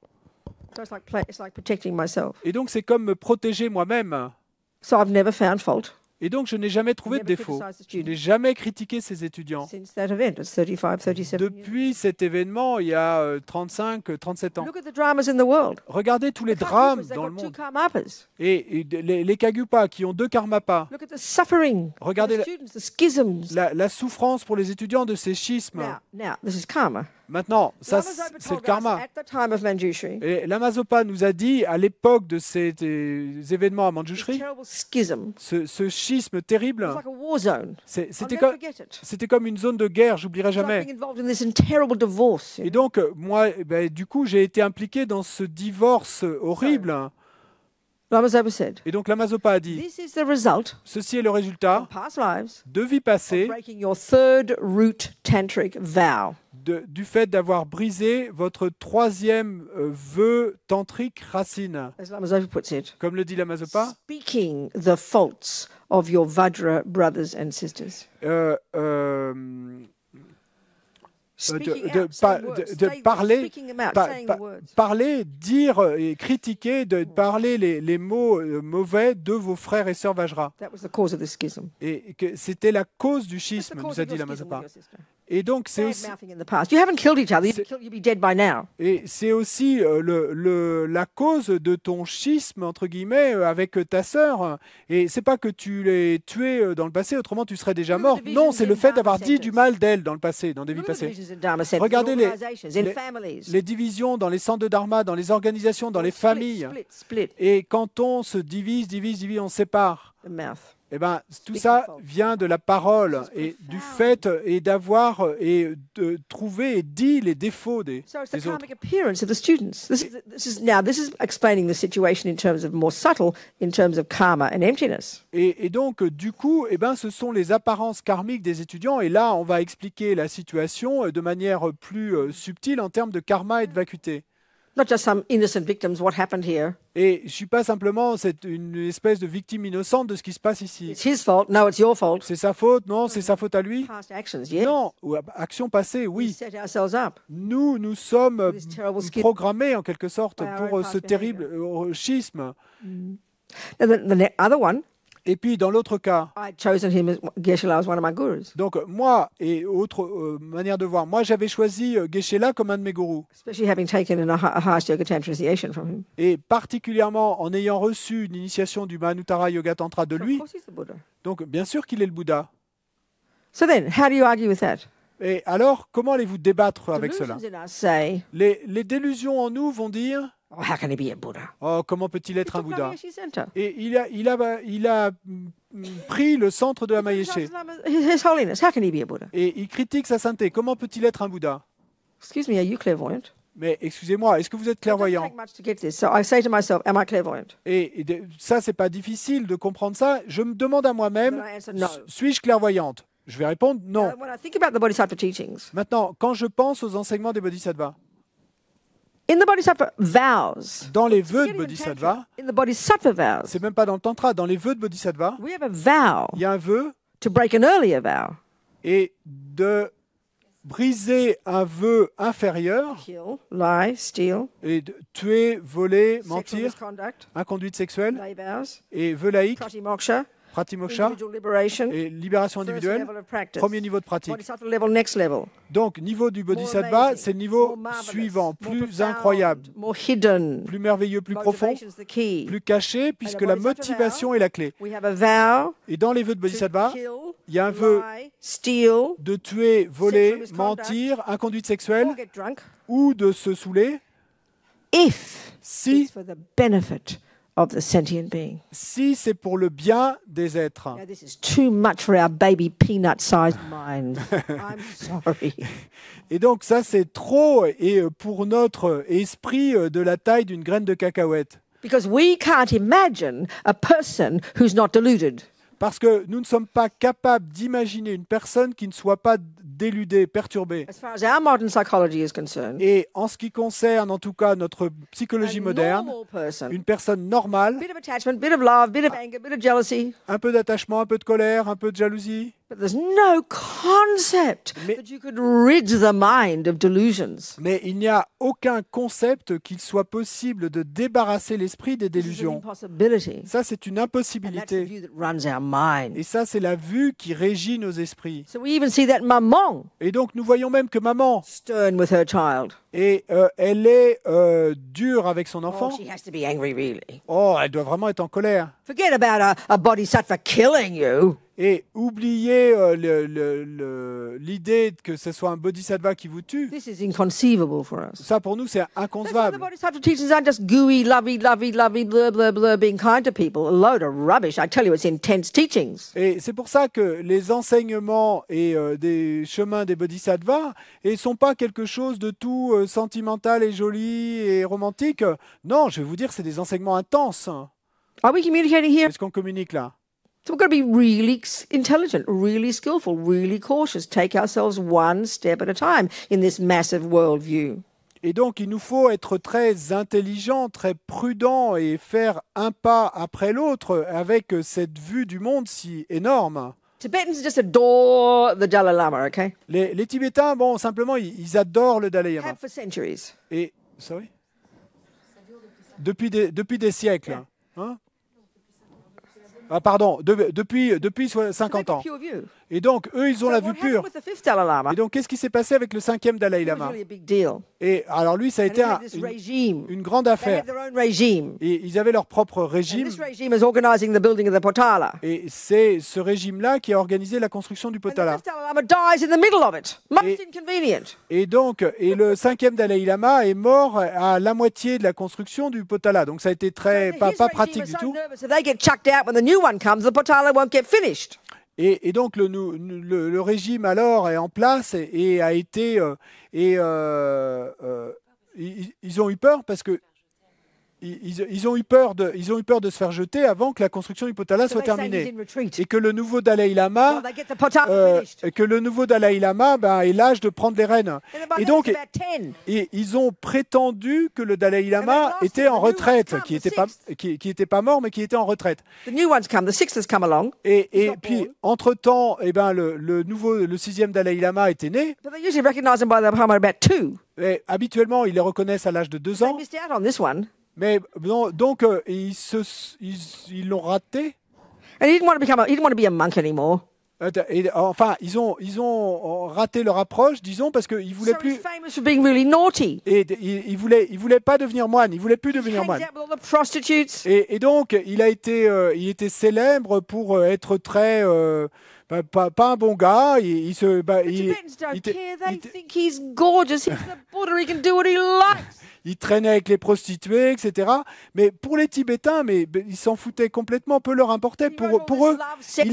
So it's like protecting myself. Et donc, c'est comme me protéger moi-même. So I've never found fault Et donc, je n'ai jamais trouvé de Never défaut. criticized the Je n'ai student. jamais critiqué ces étudiants. since that event. It's 35, 37 years. Depuis cet événement, il y a 35, 37 ans. Look at the dramas in the world. Regardez tous les The drames Kagupas, they've dans le got two monde. karmapas. Et les Kagupas qui ont 2 karmapas. Look at the suffering for Regardez the la- students, the schisms. La souffrance pour les étudiants de ces schismes. Now, this is karma. Maintenant, ça, Lama Zopa c'est le told us karma. at the time of Manjushri, Et Lama-Zopa nous a dit, à l'époque de ces événements à this Manjushri, terrible schism ce schisme terrible, was like a war zone. I'll c'était never comme, forget it. c'était comme une zone de guerre, j'oublierai It's like jamais. being involved in this terrible divorce. Et donc, moi, du coup, j'ai été impliqué dans ce divorce horrible. Lama Zopa said, Et donc, Lama-Zopa a dit, this is the result ceci est le résultat of past lives de vies of passées, breaking your third root tantric vow. du fait d'avoir brisé votre 3e vœu tantrique racine. As Lama Zopa puts it, Comme le dit Lama-Zopa, speaking the faults of your Vajra brothers and sisters. Speaking de out, saying pa- words, de saying- parler, speaking them out, pa- saying pa- the words. parler, dire et critiquer, de parler les mots mauvais de vos frères et sœurs Vajra. That was the cause of the schism. Et que c'était la cause du That's the schisme, cause nous a of dit your schism with Lama-Zopa. your sister. Et donc c'est Bad aussi, mouthing in the past. You haven't killed each other. C'est- You'd be dead by now. la cause de ton schisme, entre guillemets, avec ta sœur. Et c'est pas que tu l'aies tuée dans le passé, autrement tu serais déjà Look at mort. the Non, divisions c'est le in fait d'avoir Dharma dit du centers. mal d'elle dans le passé, dans des vies Look at the passées. divisions in Dharma centers, Regardez in les- organizations, in les- families. Les divisions dans les centres de Dharma, dans les organisations, dans les Split, familles. split. Et quand on se divise, on sépare. The mouth. Eh ben, tout Speak ça the fault. vient de la parole This is et du profound. fait et d'avoir et de trouver et dit les défauts So it's the des autres. karmic appearance of the students. This is explaining the situation in terms of more subtle, in terms of karma and emptiness. Et donc, du coup, eh ben, ce sont les apparences karmiques des étudiants. Et là, on va expliquer la situation de manière plus subtile en termes de karma et de vacuité. Not just some innocent victims, what happened here. Et je suis pas simplement une espèce de victime innocente de ce qui se passe ici. It's his fault. No, it's your fault. C'est sa faute, non, c'est sa faute à lui. Past actions, yes. Non, ou action passée, We oui. set ourselves up. Nous sommes This terrible schism. programmés en quelque sorte By our pour own ce past terrible schisme. And the other one, Et puis dans l'autre cas, I'd chosen him as Geshe-la as one of my gurus, donc moi et autre manière de voir, moi j'avais choisi Geshe-la comme un de mes gourous. especially having taken a Harsh Yoga Tantra initiation from him. Et particulièrement en ayant reçu une initiation du Mahanuttara Yoga Tantra de So lui, of course he's the Buddha. donc bien sûr qu'il est le Bouddha. So then, how do you argue with that? Et alors, comment allez-vous débattre avec cela? Delusions in us say, Les délusions en nous vont dire, oh, how can he be a Buddha? oh, comment peut-il He être un took Bouddha? Lama-Yeshe Center. Et il a pris le centre de la Maïeche. His Holiness, how can he be a Buddha? Et il critique sa sainteté. Comment peut-il être un Bouddha? Excuse me, are you clairvoyant? Mais excusez-moi, est-ce que vous êtes It doesn't clairvoyant? take much to get this. So I say to myself, am I clairvoyant? Ça, c'est pas difficile de comprendre ça. Je me demande à moi-même, Then I answer no. suis-je clairvoyante? Je vais répondre non. When I think about the Bodhisattva teachings, Maintenant, quand je pense aux enseignements des Bodhisattvas, in the Bodhisattva vows, dans les vœux de forget even Bodhisattva, Tantra, in the Bodhisattva vows, c'est même pas dans le Tantra, dans les vœux de Bodhisattva, we have a vow il y a un vœu to break an earlier vow. et de briser un vœu inférieur Kill, lie, steal, et de tuer, voler, sexual mentir, misconduct, inconduite sexuelle lay vows, et vœu laïque, pratimoksha, pratimoksha individual liberation, et libération first individuelle, level of practice. premier niveau de pratique. Bodhisattva level, next level. Donc, niveau du More Bodhisattva, amazing, c'est le niveau more marvelous, suivant, more plus profound, incroyable, more hidden. plus merveilleux, plus profond, Motivation's the key. plus caché, puisque la Bodhisattva motivation vow, est la clé. We have a vow Et dans les vœux de to Bodhisattva, kill, il y a un vœu lie, steal, de tuer, voler, Sexual misconduct, mentir, inconduite sexuelle or get drunk, ou de se saouler if si, it's for the benefit of the sentient being. si c'est pour le bien des êtres. Now, this is too much for our baby peanut-sized mind. I'm sorry. Et donc ça, c'est trop et pour notre esprit de la taille d'une graine de cacahuète. Because we can't imagine a person who's not deluded. Parce que nous ne sommes pas capables d'imaginer une personne qui ne soit pas déludée, perturbée. As far as our modern psychology is concerned, Et en ce qui concerne, en tout cas, notre psychologie a moderne, normal person, une personne normale, bit of attachment, bit of love, bit of anger, bit of jealousy, un peu d'attachement, un peu de colère, un peu de jalousie, But there's no concept Mais- that you could rid the mind of delusions. Mais il n'y a aucun concept qu'il soit possible de débarrasser l'esprit des This is an délusions. impossibility. Ça, c'est une And that's the impossibilité. view that runs our mind. Et ça, c'est la vue qui régit nos esprits. So we even see that maman Et donc, nous voyons même que maman, stern with her child. elle est dure avec son Oh, enfant. she has to be angry, really. Oh, elle doit vraiment être en colère. Forget about a bodhisattva killing you. Et oubliez l'idée que ce soit un bodhisattva qui vous tue. This is inconceivable for us. Ça, pour nous, c'est That's why the inconcevable. bodhisattva teachings aren't just gooey, lovey, blah, blah, blah, being kind to people. A load of rubbish. I tell you, it's intense teachings. Et c'est pour ça que les enseignements et des chemins des bodhisattvas ne sont pas quelque chose de tout sentimental et joli et romantique. Non, je vais vous dire, c'est des enseignements intenses. Are we communicating here? Qu'est-ce qu'on communique là? So we've got to be really intelligent, really skillful, really cautious. Take ourselves one step at a time in this massive worldview. Et donc, il nous faut être très intelligent, très prudent et faire un pas après l'autre avec cette vue du monde si énorme. Tibetans just adore the Dalai Lama, okay? Les Tibétains, bon, simplement, ils adorent le Dalai Lama. Have for centuries. Et, sorry? Depuis des siècles. Hein? Ah, pardon, depuis 50 ans. Pure view. Et donc, eux, ils ont So la what vue happened pure. with the fifth Dalai Lama? Et donc, qu'est-ce qui s'est passé avec le 5e Dalai It was Lama? really a big deal. Et alors, lui, ça a And été they had this regime. une grande They affaire. had their own regime. Et ils avaient leur propre And régime. this regime is organizing the building of the Potala. Et c'est ce régime-là qui a organisé la construction du And the Potala. fifth Dalai Lama dies in the middle of it. Most Et- inconvenient. Et donc, le 5e Dalai Lama est mort à la moitié de la construction du Potala. Donc, ça a été très, So pas his regime pratique is du so tout. nervous, if they get chucked out when the new one comes, the Potala won't get finished. Et donc le régime alors est en place et a été ils ont eu peur parce que ils ont eu peur de se faire jeter avant que la construction du Potala So soit they say he's terminée in retreat. et que le nouveau Dalai Well, Lama they get the Potala finished. ait l'âge de prendre les rênes. And then by Et then donc it's about 10. et ils ont prétendu que le Dalai Lama then était en last, the new retraite, one's qui come, était pas mort mais qui était en retraite. The new one's come. The sixth has come along. Et He's not puis, born. entre-temps, le 6e Dalai Lama était né. But they usually recognize him by the time they're about 2. Et habituellement, ils les reconnaissent à l'âge de 2 They ans. missed out on this one. Mais donc, ils l'ont raté. And he didn't want to be a monk anymore. Et, enfin, ils ont raté leur approche, disons, parce qu'ils voulaient So plus. he's famous for being really naughty. Et ils voulaient pas devenir moine. Ils voulaient plus devenir Hangs moine. out with all the prostitutes. Et donc, il était célèbre pour être très. Pas un bon gars. The Tibetans don't care. They think he's gorgeous. He's the Buddha. He can do what he likes. il traînait avec les prostituées, etc. Mais pour les Tibétains, ils s'en foutaient complètement, peu leur importait. He wrote all Pour this eux, love, sex,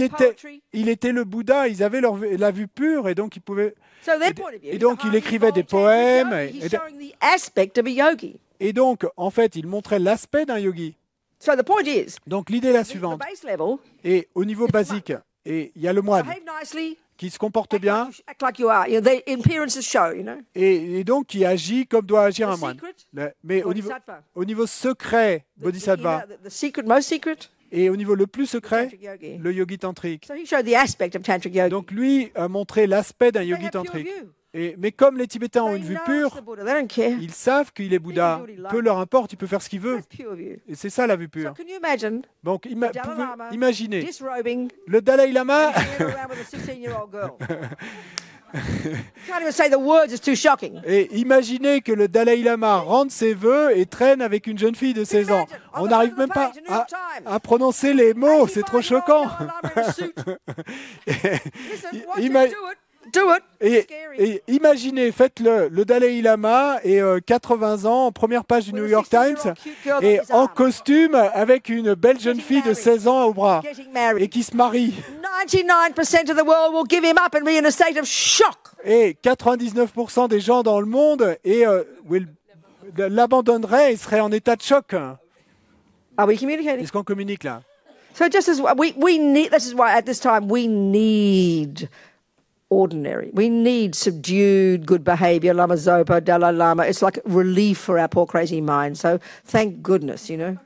il était le Bouddha, ils avaient la vue pure et donc ils pouvaient. So their point of view Et is donc, the il highly écrivait des evolved poèmes, yogi. et- He's showing the aspect of a yogi. Et donc, en fait, il montrait l'aspect d'un yogi. So the point is, Donc l'idée est la the suivante. base level, Et au niveau basique, et il y a le moine behave nicely, qui se comporte bien act like you are. You know, the appearances show, you know. et donc qui agit comme doit agir un The moine. secret, Mais bodhisattva. au niveau secret, bodhisattva, The secret, most secret, et au niveau le plus secret, tantric yogi. le yogi tantrique. So he showed the aspect of tantric yogi. Donc lui a montré l'aspect d'un They yogi have pure tantrique. view. Mais comme les Tibétains ont They une vue know pure, it's the Buddha. They don't care. ils savent qu'il est Bouddha. Peu leur importe, il peut faire ce qu'il veut. That's pure view. Et c'est ça la vue So pure. can you imagine Donc the Dalai pouvez Lama imaginer disrobing, le Dalai Lama. hanging around with a 16-year-old girl? You can't even say the words, it's too shocking. Et imaginez que le Dalai Lama rende ses vœux et traîne avec une jeune fille de 16 ans. On n'arrive même pas à prononcer les mots, c'est trop choquant. Ima- Do it. Et, Scary. et imaginez, faites-le, le Dalai Lama est 80 ans, en première page du With New a York 16-year-old Times, cute girl et in his en arms. costume avec une belle jeune fille de 16 ans au bras, Getting et married. qui se marie. 99% of the world will give him up and be in a state of shock. Et 99% des gens dans le monde l'abandonneraient et seraient en état de choc. Are we communicating? Est-ce qu'on communique là? So just as we need, this is why at this time we need ordinary. We need subdued good behavior, Lama Zopa, Dalai Lama. It's like relief for our poor crazy minds. So thank goodness, you know.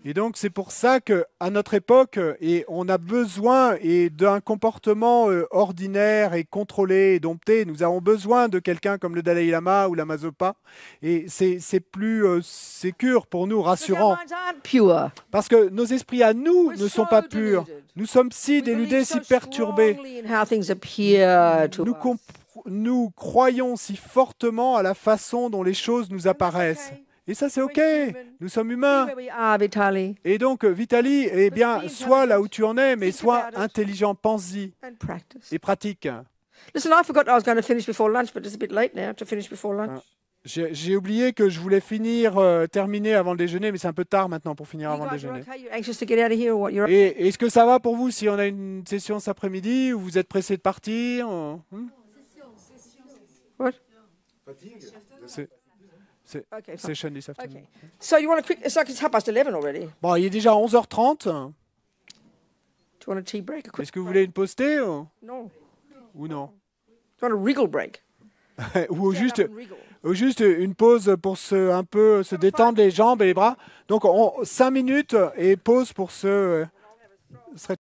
Et donc c'est pour ça qu'à notre époque, et on a besoin d'un comportement ordinaire et contrôlé et dompté. Nous avons besoin de quelqu'un comme le Dalai Lama ou la Mazopa. Et c'est plus sécure pour nous, rassurant. Because our minds aren't pure. Parce que nos esprits à nous We're ne sont so pas purs. deluded. Nous sommes si We déludés, believe si so perturbés. strongly in how things appear to us. Nous croyons si fortement à la façon dont les choses nous apparaissent. okay. Et ça, c'est OK. We're human. Nous sommes Be humain. where we are, Vitali, Et donc, Vitali, eh bien, be sois là où tu en es, mais Think sois about it. intelligent, pense-y and practice. et pratique. Listen, I forgot I was going to finish before lunch, but it's a bit late now to finish before lunch. J'ai oublié que je voulais terminer avant le déjeuner, mais c'est un peu tard maintenant pour finir You avant le guys are déjeuner. okay? You're anxious to get out of here or what? You're Et est-ce que ça va pour vous si on a une session cet après-midi ou vous êtes pressé de partir what? C'est Okay, fine. session this afternoon. Okay. So you want to quick? It's like it's 11:30 already. Bon, il est déjà 11h30. Do you want a tea break? A quick Est-ce que vous voulez une pause thé No. ou non? Do you want a wriggle break? Ou Stand juste, up and wriggle. ou juste une pause pour un peu se détendre les jambes et les bras. Donc 5 minutes et pause pour se